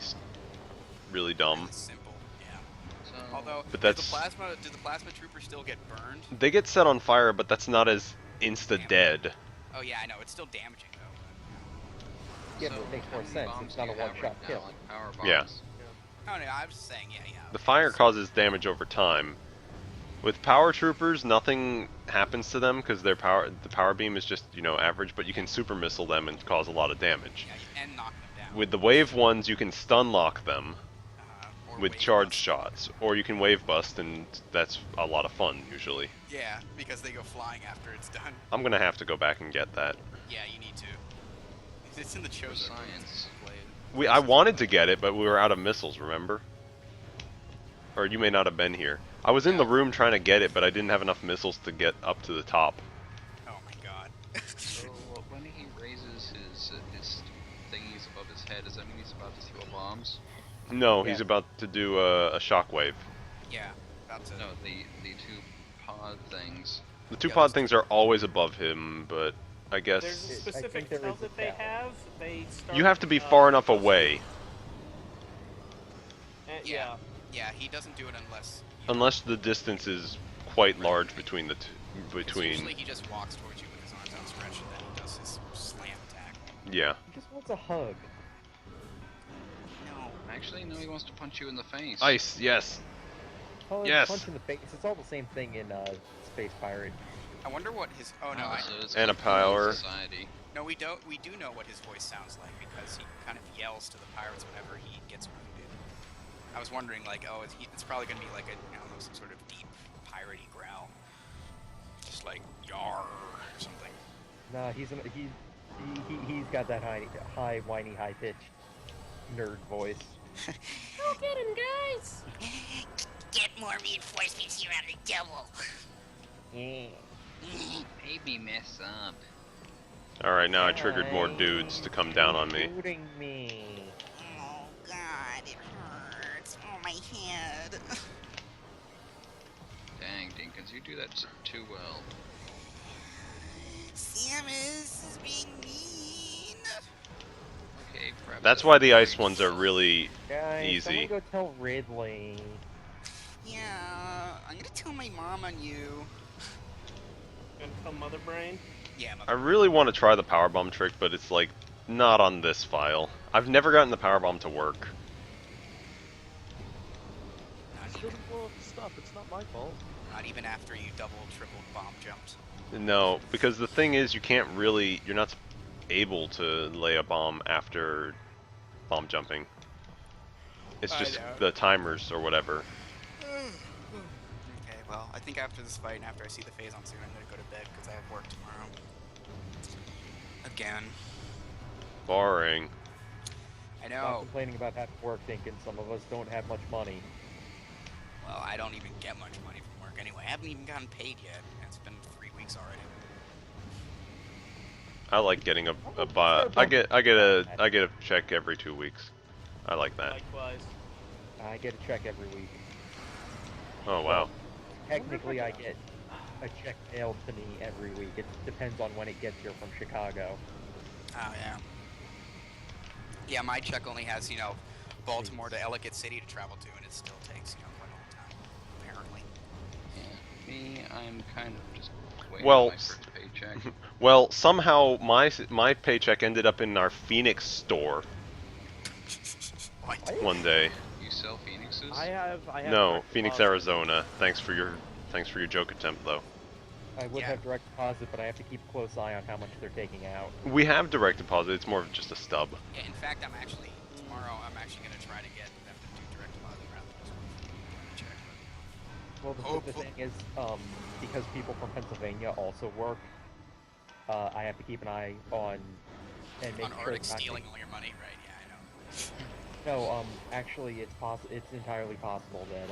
dumb. simple, yeah. So, Although, But do that's- the plasma troopers still get burned? They get set on fire, but that's not as insta-dead. Oh yeah, I know, it's still damaging though. Yeah, so but it makes more how many sense. bombs It's do not a you have one-shot right now, kill. like power bombs? Yeah. Oh no, I was just saying, yeah. The fire causes damage over time. With power troopers, nothing happens to them because the power beam is just average, but you can super missile them and cause a lot of damage. Yeah, and knock them down. With the wave ones, you can stun lock them Or with wave charge bust. shots, or you can wave bust, and that's a lot of fun usually. Yeah, because they go flying after it's done. I'm gonna have to go back and get that. Yeah, you need to. It's in the For chosen. science. I wanted to get it, but we were out of missiles, remember? Or you may not have been here. I was in the room trying to get it, but I didn't have enough missiles to get up to the top. Oh my god. So when he raises his thingies above his head, does that mean he's about to throw bombs? No, he's Yeah. about to do a shockwave. Yeah, about to. No, the two pod things. The two Yeah, pod those things are always above him, but I guess There's a I specific think there tell is a that they cap. have. They start, you have to be far enough away. Yeah. Yeah, he doesn't do it unless. Unless the distance is quite large between the Usually between. he just walks towards you with his arms outstretched and then he does his slam attack. Yeah. He just wants a hug. No. Actually, no, he wants to punch you in the face. Ice, yes. Hug, Yes. punch in the face. It's all the same thing in Space Pirate. I wonder what his. Oh no, So it's And a like power. Society. no, we don't. We do know what his voice sounds like because he kind of yells to the pirates whenever he gets wounded. I was wondering, like, oh, it's probably gonna be like a some sort of deep piratey growl, just like yar or something. Nah, he's got that high whiny, high pitched nerd voice. Go get him, guys! Get more reinforcements here on the double. Maybe mess up. Alright, now I triggered more dudes to come down on me. Shooting me. Oh god, it hurts. Oh, my head. Dang, Dinkins, you do that too well. Samus is being mean. Okay, perhaps That's why the ice ones are really Guys, easy. someone go tell Ridley. Yeah, I'm gonna tell my mom on you. Gonna come Mother Brain. Yeah, I really want to try the power bomb trick, but it's like not on this file. I've never gotten the power bomb to work. not doesn't blow up stuff. It's not my fault. Not even after you double, triple bomb jumped. No, because the thing is, you're not able to lay a bomb after bomb jumping. It's I just know. the timers or whatever. Okay, well, I think after this fight and after I see the phase on soon, I'm gonna go to bed because I have work tomorrow. Again. Boring. I Stop know. complaining about having work, thinking some of us don't have much money. Well, I don't even get much money from work anyway. I haven't even gotten paid yet. It's been 3 weeks already. I like getting I get a check every 2 weeks. I like that. Likewise. I get a check every week. Oh wow. Technically, I get a check mailed to me every week. It depends on when it gets here from Chicago. Oh, yeah. Yeah, my check only has, you know, Baltimore to Ellicott City to travel to, and it still takes, you know, quite a long time, apparently. Yeah. Me, I'm kind of just waiting Well, on my first paycheck. Well, somehow my paycheck ended up in our Phoenix store What? one day. You sell Phoenixes? I have No, direct Phoenix, deposit. Arizona. Thanks for your joke attempt, though. I would Yeah. have direct deposit, but I have to keep a close eye on how much they're taking out. We have direct deposit. It's more of just a stub. Yeah, in fact, tomorrow, I'm actually going to try to get them to do direct deposit rather than just check. Well, the Hopefully. thing is, because people from Pennsylvania also work, I have to keep an eye on and make On sure Arctic it's not stealing all your money, right? Yeah, I know. No, actually, it's entirely possible that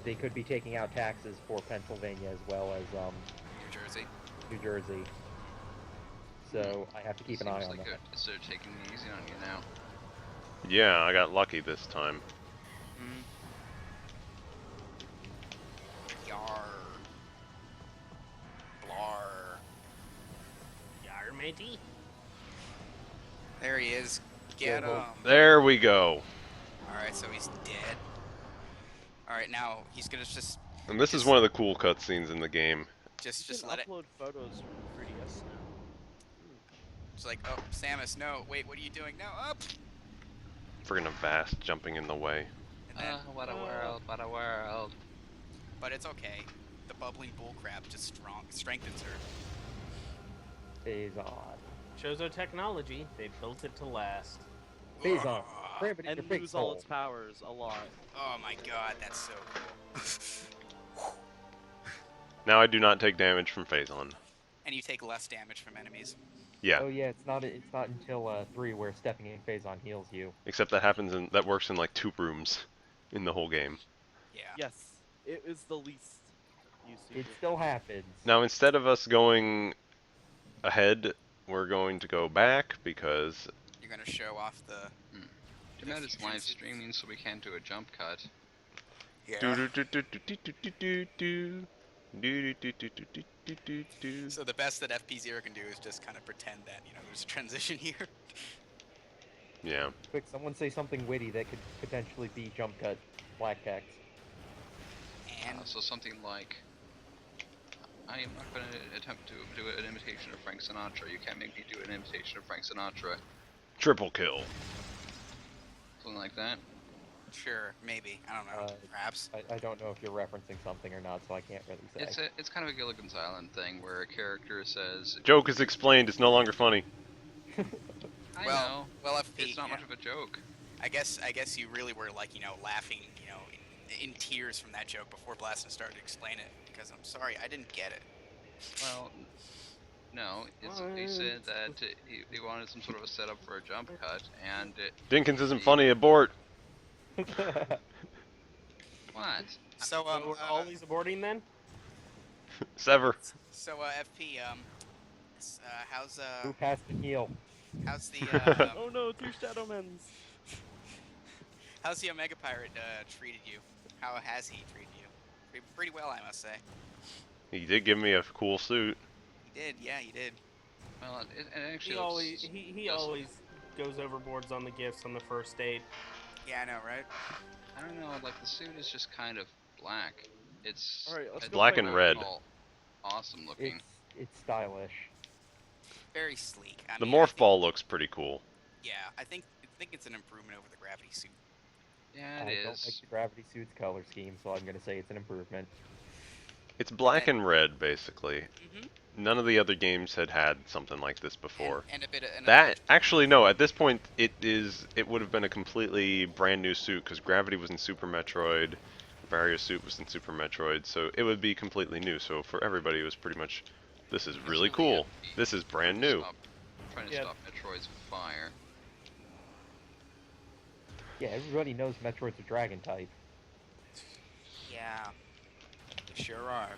they could be taking out taxes for Pennsylvania as well as New Jersey. New Jersey. So I have to keep an eye Seems on like that. They're taking it easy on you now. Yeah, I got lucky this time. Yar. Blar. Yar, matey. There he is. Get Go, him. There we go. Alright, so he's dead. Alright, now he's gonna just And this is one of the cool cutscenes in the game. You just can let it. upload photos from 3DS now. It's like, oh, Samus, no, wait, what are you doing? No, up. Friggin' Avast jumping in the way. And then, What a world, what a world. but it's okay. The bubbling bullcrap just strengthens her. Phase on. Chozo technology, they built it to last. Phase on. Ugh. Grab it in And your big lose all hole. its powers a lot. Oh my god, that's so cool. Now I do not take damage from Phazon. And you take less damage from enemies. Yeah, Oh yeah, it's not until 3 where stepping in phase on heals you. except that works in like 2 rooms in the whole game. Yeah. Yes, it is the least usage. It still happens. Now instead of us going ahead, we're going to go back because You're gonna show off the. Too bad it's live streaming, so we can't do a jump cut. Yeah. So the best that FP0 can do is just kind of pretend that, you know, there's a transition here. Yeah. Quick, someone say something witty that could potentially be jump cut black text. And So something like, I am not going to attempt to do an imitation of Frank Sinatra. You can't make me do an imitation of Frank Sinatra. Triple kill. Something like that. sure, maybe. I don't know. Perhaps. I don't know if you're referencing something or not, so I can't really say. It's kind of a Gilligan's Island thing where a character says, Joke is explained, it's no longer funny. I Well, know, well, FP. it's not yeah. much of a joke. I guess you really were like, you know, laughing, you know, in tears from that joke before Blaston started to explain it. Because I'm sorry, I didn't get it. Well, no, he said that he wanted some sort of a setup for a jump cut, and Dinkins isn't funny, abort. what? So We're always aborting then? Sever. so FP, how's Who passed and heal? how's the Oh no, 2 Shadowmens! how's the Omega Pirate treated you? How has he treated you? Pretty well, I must say. He did give me a cool suit. He did, yeah, he did. Well, it actually He looks always he just- always goes overboards on the gifts on the first date. Yeah, I know, right? I don't know, like the suit is just kind of black. It's Alright, let's it's go Black play and now. red. all awesome looking. It's stylish. Very sleek. I The mean, I morph think- ball looks pretty cool. Yeah, I think it's an improvement over the gravity suit. Yeah, I it don't is. like the Gravity Suits color scheme, so I'm gonna say it's an improvement. It's black and red, basically. Mhm. None of the other games had something like this before. And a bit of That actually no. At this point, it would have been a completely brand new suit because Gravity was in Super Metroid, Vario's suit was in Super Metroid, so it would be completely new. So for everybody, it was pretty much, this is really cool. This is brand new. Trying to stop Metroids with fire. Yeah, everybody knows Metroid's a dragon type. Yeah, they sure are.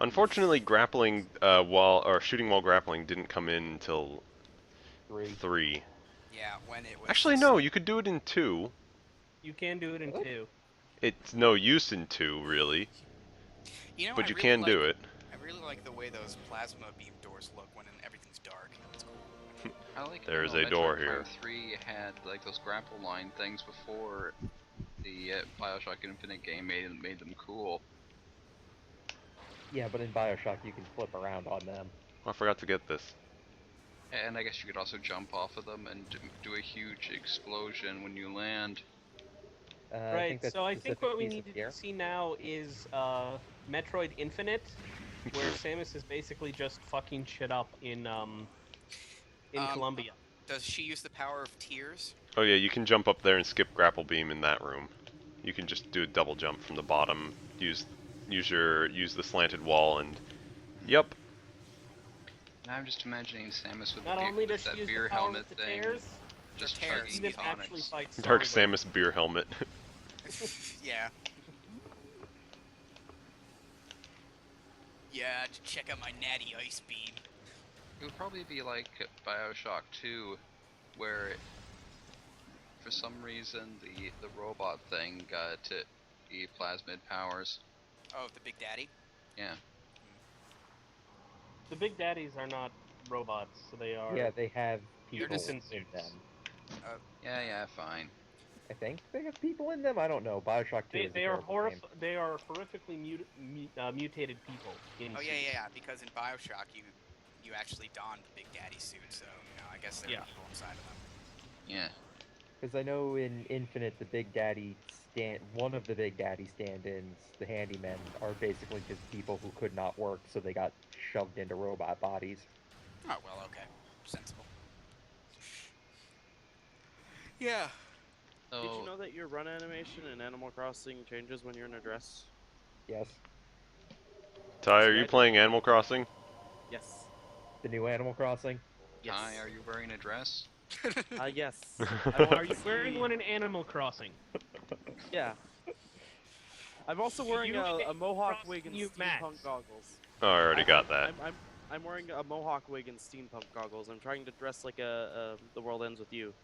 Unfortunately, grappling shooting while grappling didn't come in until 3. Yeah, when it was. Actually, no. You could do it in 2. You can do it in 2. It's no use in 2, really. You know, but I you really can like, do it. I really like the way those plasma beam doors look when everything's dark. It's cool. I like There's how a door Metroid here. Prime 3 had like those grapple line things before the Bioshock Infinite game made them cool. Yeah, but in Bioshock you can flip around on them. I forgot to get this. And I guess you could also jump off of them and do a huge explosion when you land. Right, so I think what we need to see now is Metroid Infinite, where Samus is basically just fucking shit up in Columbia. Does she use the power of tears? Oh yeah, you can jump up there and skip grapple beam in that room. You can just do a double jump from the bottom. Use the slanted wall and. Yep. Now I'm just imagining Samus with, Not only does that she use beer the power helmet with the thing, tears, just tears. chugging actually tonics. fights Dark Songbird. Samus beer helmet. Yeah. Yeah, to check out my natty ice beam. It would probably be like Bioshock 2, where for some reason the robot thing got the plasmid powers. Oh, the Big Daddy? Yeah. The Big Daddies are not robots, so they are... Yeah, they have They're people just in in suits. them. Yeah, fine. I think they have people in them. I don't know. Bioshock 2 is a They are terrible game. they are horrifically mutated people. In Oh, suits. yeah, because in Bioshock you actually donned the Big Daddy suit, so, you know, I guess there are people inside of them. Yeah. Because I know in Infinite, the Big Daddy one of the Big Daddy stand-ins, the handymen, are basically just people who could not work, so they got shoved into robot bodies. Oh, well, okay. Sensible. Yeah. So, Did you know that your run animation in Animal Crossing changes when you're in a dress? Yes. Ty, are you playing Animal Crossing? Yes. The new Animal Crossing? Yes. Hi, are you wearing a dress? Yes. Are you wearing one in Animal Crossing? Yeah. I'm also wearing a mohawk wig and you steampunk goggles. Oh, I already got that. I'm wearing a mohawk wig and steampunk goggles. I'm trying to dress like The World Ends With You.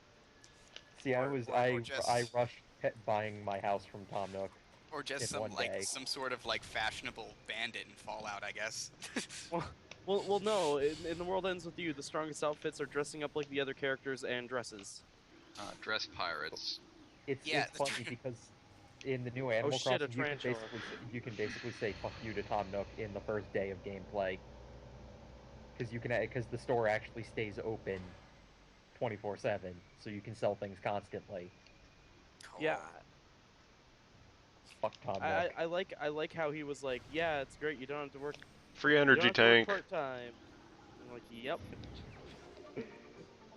See, I rushed buying my house from Tom Nook. Or just some sort of like fashionable bandit in Fallout, I guess. Well, no. In The World Ends With You, the strongest outfits are dressing up like the other characters and dresses. Dress pirates. It's funny because in the new Animal Crossing, you can basically say "fuck you" to Tom Nook in the first day of gameplay. Because the store actually stays open 24/7, so you can sell things constantly. Cool. Yeah. Fuck Tom Nook. I like how he was like, yeah, it's great. You don't have to work. Free energy tank. Part time. I'm like, yep.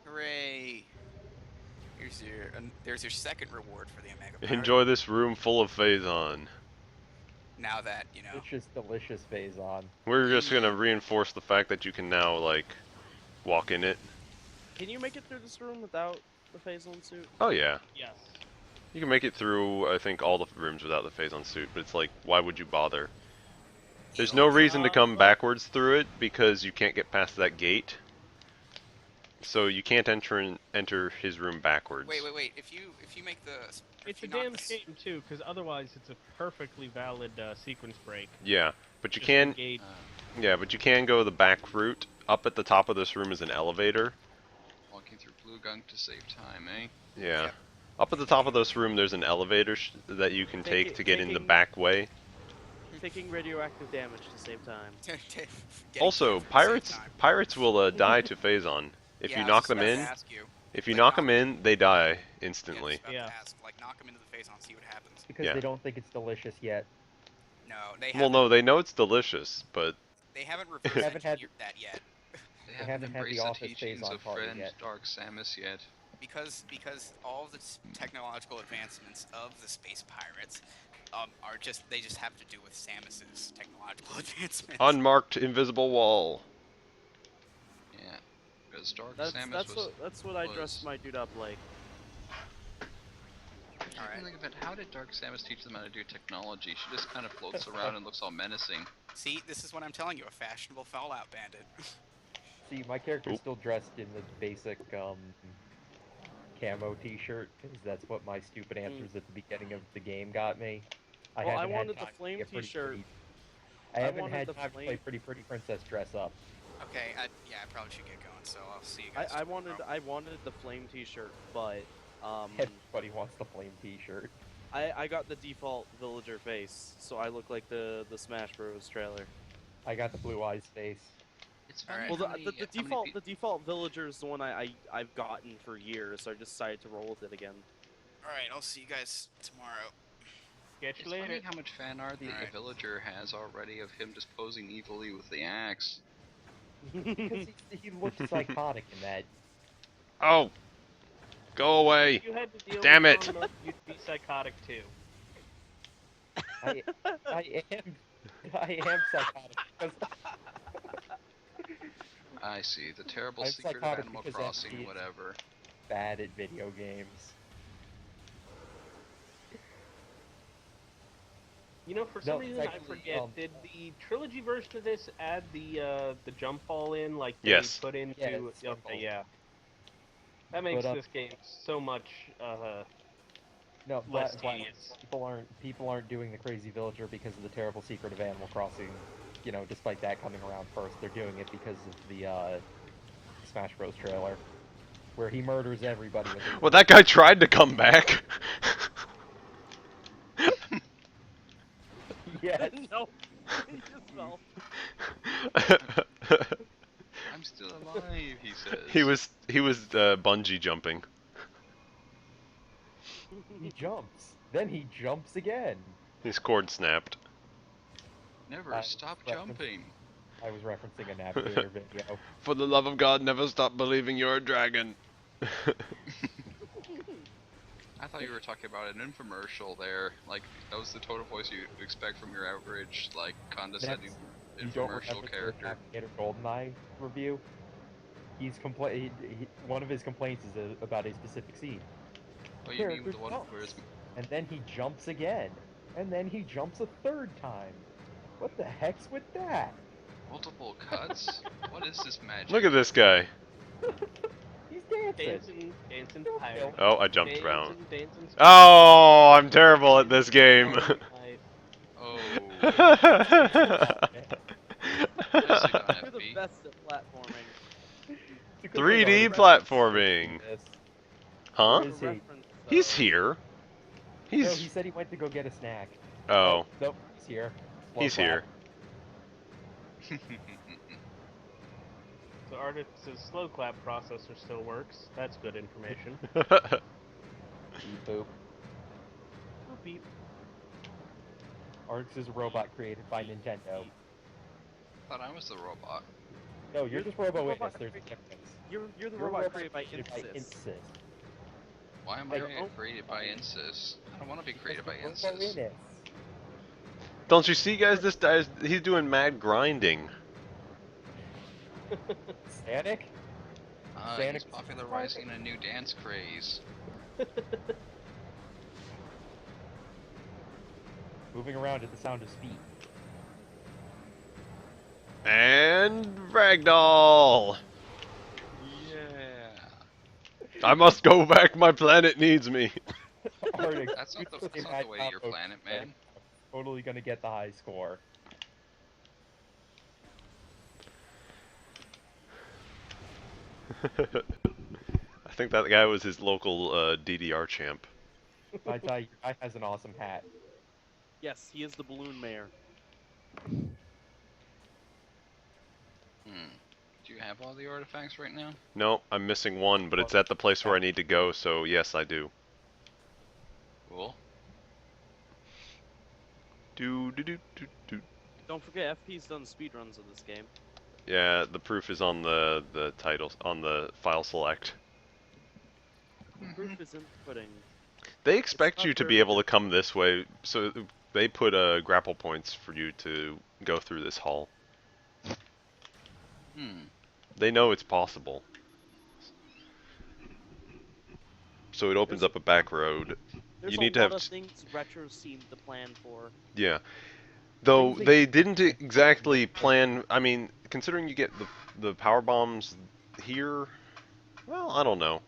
Hooray! There's your second reward for the Omega Power. Enjoy this room full of Phazon. Now that, you know. It's just delicious Phazon. We're just gonna reinforce the fact that you can now, like, walk in it. Can you make it through this room without the Phazon suit? Oh yeah. Yes. You can make it through, I think, all the rooms without the Phazon suit, but it's like, why would you bother? There's no reason to come backwards through it, because you can't get past that gate. So you can't enter his room backwards. Wait. If you make the... It's a damn shame, too, because otherwise it's a perfectly valid sequence break. Yeah, but you can... Yeah, but you can go the back route. Up at the top of this room is an elevator. Walking through blue gunk to save time, eh? Yeah. Yep. Up at the top of this room there's an elevator that you can take to get in the back way. Taking radioactive damage to save time. Also, pirates will die to Phazon. If you knock them in, If you Like, knock them in, they die instantly. Yeah, I was Yeah. about to ask, like, knock them into the face and see what happens. Because Yeah. they don't think it's delicious yet. No, they Well, haven't. no, they know it's delicious, but They haven't They reverse haven't had- engineered that yet. They They haven't haven't had the embraced the Office phase teachings on of target friend yet. Dark Samus yet. Because all of the technological advancements of the space pirates are they just have to do with Samus's technological advancements. unmarked invisible wall. Yeah. Because Dark That's Samus was. that's what I was- dressed my dude up like. I Alright. can think of it. How did Dark Samus teach them how to do technology? She just kind of floats around and looks all menacing. See, this is what I'm telling you, a fashionable Fallout bandit. See, my character's Oop. still dressed in the basic camo T-shirt because that's what my stupid answers at the beginning of the game got me. Well, I haven't had wanted the time to flame get Pretty T-shirt. Pretty- I I haven't wanted had the time to play flame- Pretty Princess dress up. Okay, yeah, I probably should get going, so I'll see you guys I tomorrow. wanted the flame T-shirt, but Everybody wants the flame T-shirt. I got the default villager face, so I look like the Smash Bros. Trailer. I got the blue eyes face. It's Alright. funny Well, how many- the how many default pe- the default villager is the one I've gotten for years, so I decided to roll with it again. Alright, I'll see you guys tomorrow. Catch It's you later. funny how much fan art the Alright. villager has already of him just posing evilly with the axe. Because he looked psychotic in that. Oh! Go away! If you had to deal Damn with it. long enough, you'd be psychotic too. I am psychotic because I see. The terrible I'm secret of psychotic Animal because Crossing, FP is whatever. bad at video games. You know, for some No, reason I actually, forget. Did the trilogy version of this add the jump ball in, like they Yes. put into? Yeah, it's jump ball. Okay, yeah. That makes But, this game so much. No, Less but tedious. people aren't doing the crazy villager because of the terrible secret of Animal Crossing. You know, despite that coming around first, they're doing it because of the Smash Bros. Trailer, where he murders everybody. With Well, that guy tried to come back. Yes. No, he just fell. I'm still alive, he says. he was bungee jumping. He jumps. Then he jumps again. His cord snapped. Never stop reference- jumping. I was referencing a Navigator video. For the love of God, never stop believing you're a dragon. I thought you were talking about an infomercial there. Like, that was the tone of voice you expect from your average, like, condescending You don't infomercial remember character. the Navigator GoldenEye review? One of his complaints is about a specific scene. Oh, you mean Character the one jumps. where it's... And then he jumps again. And then he jumps a third time. What the heck's with that? multiple cuts? What is this magic? Look at this guy. He's dancing. Dancing Don't pirate. kill. Oh, I jumped around. Dancing Oh, I'm terrible at this game. pirate. Oh, You're FB. the best at platforming. 3D platforming. Yes. Huh? Where is he? Reference, He's here. No, he He's said he went to go get a snack. oh, Nope, he's here. Slow he's here. So Artix's slow clap processor still works. That's good information. clap. Beep boop. Boop, beep. Arx is a robot created by Nintendo. Thought I was the robot. No, you're just Robo Witness. robot There's a created- difference. You're the You're a robot created by created Insys. Why am Like, I created by Insys? I don't want to be created by Robo Insys. Witness. Don't you see, guys? This guy's he's doing mad grinding. Sanic? He's Sonic- popularizing a new dance craze. Moving around at the sound of speed. And Ragdoll. Yeah. I must go back. My planet needs me. Arctic, That's not the, you that's say not the way my your top planet, vote, man. Totally gonna get the high score. I think that guy was his local DDR champ. I tell you, guy has an awesome hat. Yes, he is the balloon mayor. Hmm. Do you have all the artifacts right now? No, I'm missing one, but it's at the place where I need to go, so yes, I do. Cool. Do do do do do. Don't forget, FP's done speedruns of this game. Yeah, the proof is on the titles on the file select. Proof is in the pudding. They expect not you to very be able to good. come this way, so they put grapple points for you to go through this hall. They know it's possible. So it opens up a back road. There's You a need to lot have of things Retro seemed to plan for. Yeah. Though Things they didn't exactly plan. I mean, considering you get the power bombs here, well, I don't know.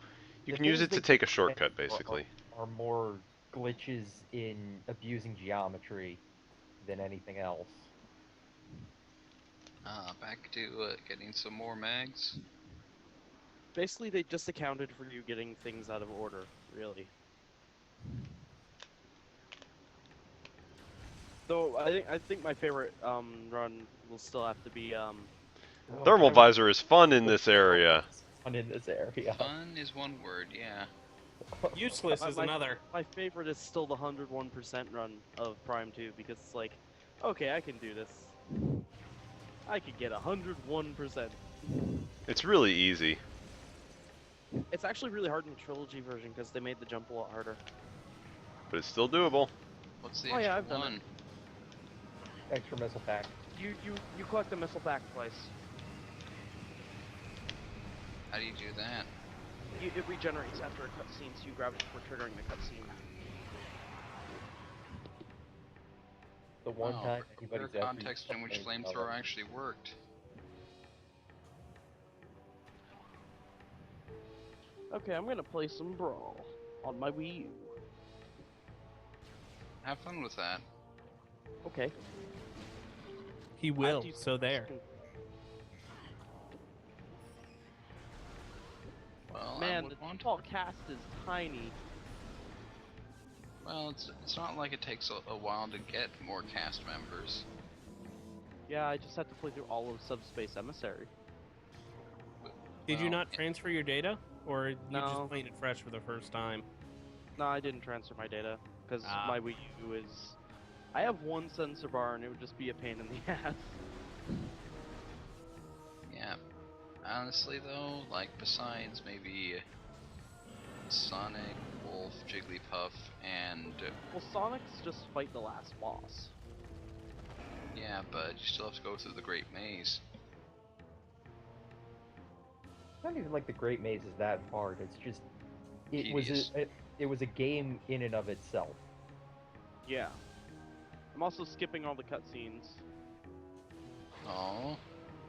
You The can use things it to they take a plan shortcut, for basically. Are more glitches in abusing geometry than anything else. Back to getting some more mags. Basically, they just accounted for you getting things out of order, really. Though I think my favorite run will still have to be Thermal visor is fun in this area. Fun in this area. Fun is one word, yeah. Useless is another. My favorite is still the 101% run of Prime 2 because it's like, okay, I can do this. I could get 101%. It's really easy. It's actually really hard in the trilogy version because they made the jump a lot harder. But it's still doable. What's the Oh, yeah, extra I've done one? Extra missile pack. You collect the missile pack twice. How do you do that? It regenerates after a cutscene, so you grab it before triggering the cutscene. The one Wow, time clear anybody's ever context in which flamethrower actually worked. Okay, I'm gonna play some Brawl on my Wii U. Have fun with that. Okay. He will. So there. Well, I Man, would the want default cast is tiny. Well, it's not like it takes a while to get more cast members. Yeah, I just had to play through all of Subspace Emissary. Did you Well, not transfer your data, or you No. just played it fresh for the first time? No, I didn't transfer my data because Ah. my Wii U is. I have one sensor bar and it would just be a pain in the ass. Yeah. Honestly, though, like besides maybe Sonic, Wolf, Jigglypuff, and Well, Sonic's just fight the last boss. yeah, but you still have to go through the Great Maze. Not even like the Great Maze is that hard. It's just it Tedious. was a game in and of itself. Yeah. I'm also skipping all the cutscenes. Oh,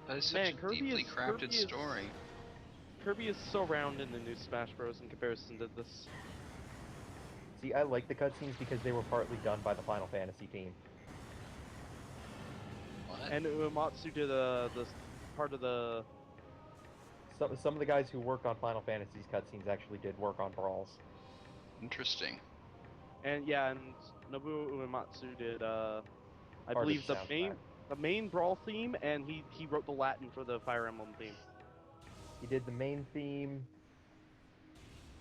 that is such Man, a Kirby deeply is- crafted Kirby is- story. Kirby is so round in the new Smash Bros. In comparison to this. See, I like the cutscenes because they were partly done by the Final Fantasy team. What? And Uematsu did the part of the. Some of the guys who worked on Final Fantasy's cutscenes actually did work on Brawls. Interesting. And yeah, and Nobuo Uematsu did I Part of believe the the main Brawl theme, and he wrote the Latin for the Fire Emblem theme. He did the main theme.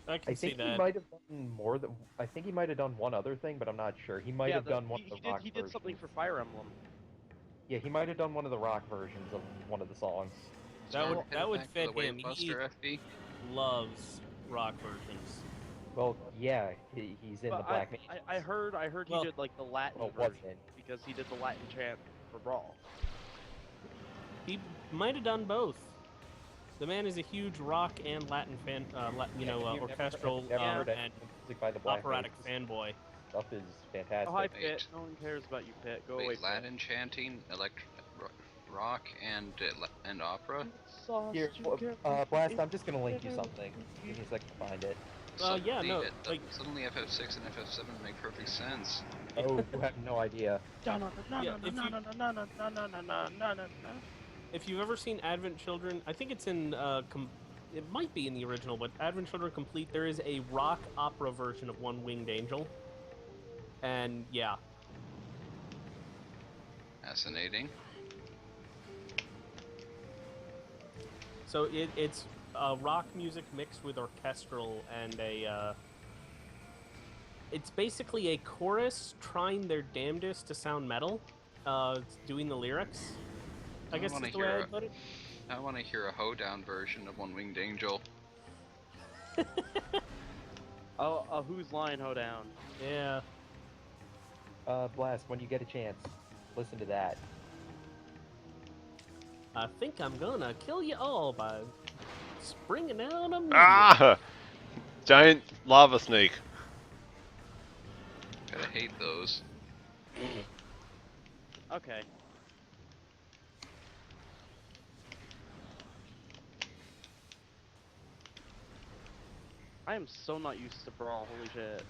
I can I see think he that. might have done more than. I think he might have done one other thing, but I'm not sure. He might have done one of the rock he did something for versions. Fire Emblem. Yeah, he might have done one of the rock versions of one of the songs. That So would- hit that it would back to fit the him. Wavebuster FB. Loves rock versions. Well, yeah, he's in the But Black Mage. I heard Well- he did like the Latin Well, version wasn't. because he did the Latin chant for Brawl. He might have done both. The man is a huge rock and Latin fan, orchestral heard and music by the Black operatic Mage. fanboy. Stuff is fantastic. Oh hi Wait. Pit, no one cares about you Pit. Go away. Wait, Pit. Latin chanting, rock, and opera. Here, Blast, I'm just gonna link you something. Give me a second to find it. Yeah, no, like- suddenly FF6 and FF7 make perfect sense. Oh, you have no idea. Yeah, if you've ever seen Advent Children, I think it's in, it might be in the original, but Advent Children Complete, there is a rock opera version of One Winged Angel. And, yeah. Fascinating. So it's rock music mixed with orchestral and a. It's basically a chorus trying their damnedest to sound metal, doing the lyrics. I guess wanna is the way hear I'd put it. I want to hear a hoedown version of One Winged Angel. Oh, who's line hoedown? Yeah. Blast, when you get a chance, listen to that. I think I'm gonna kill you all by springing down a meteor. Ah! Giant lava snake. Gotta hate those. Okay. I am so not used to Brawl, holy shit.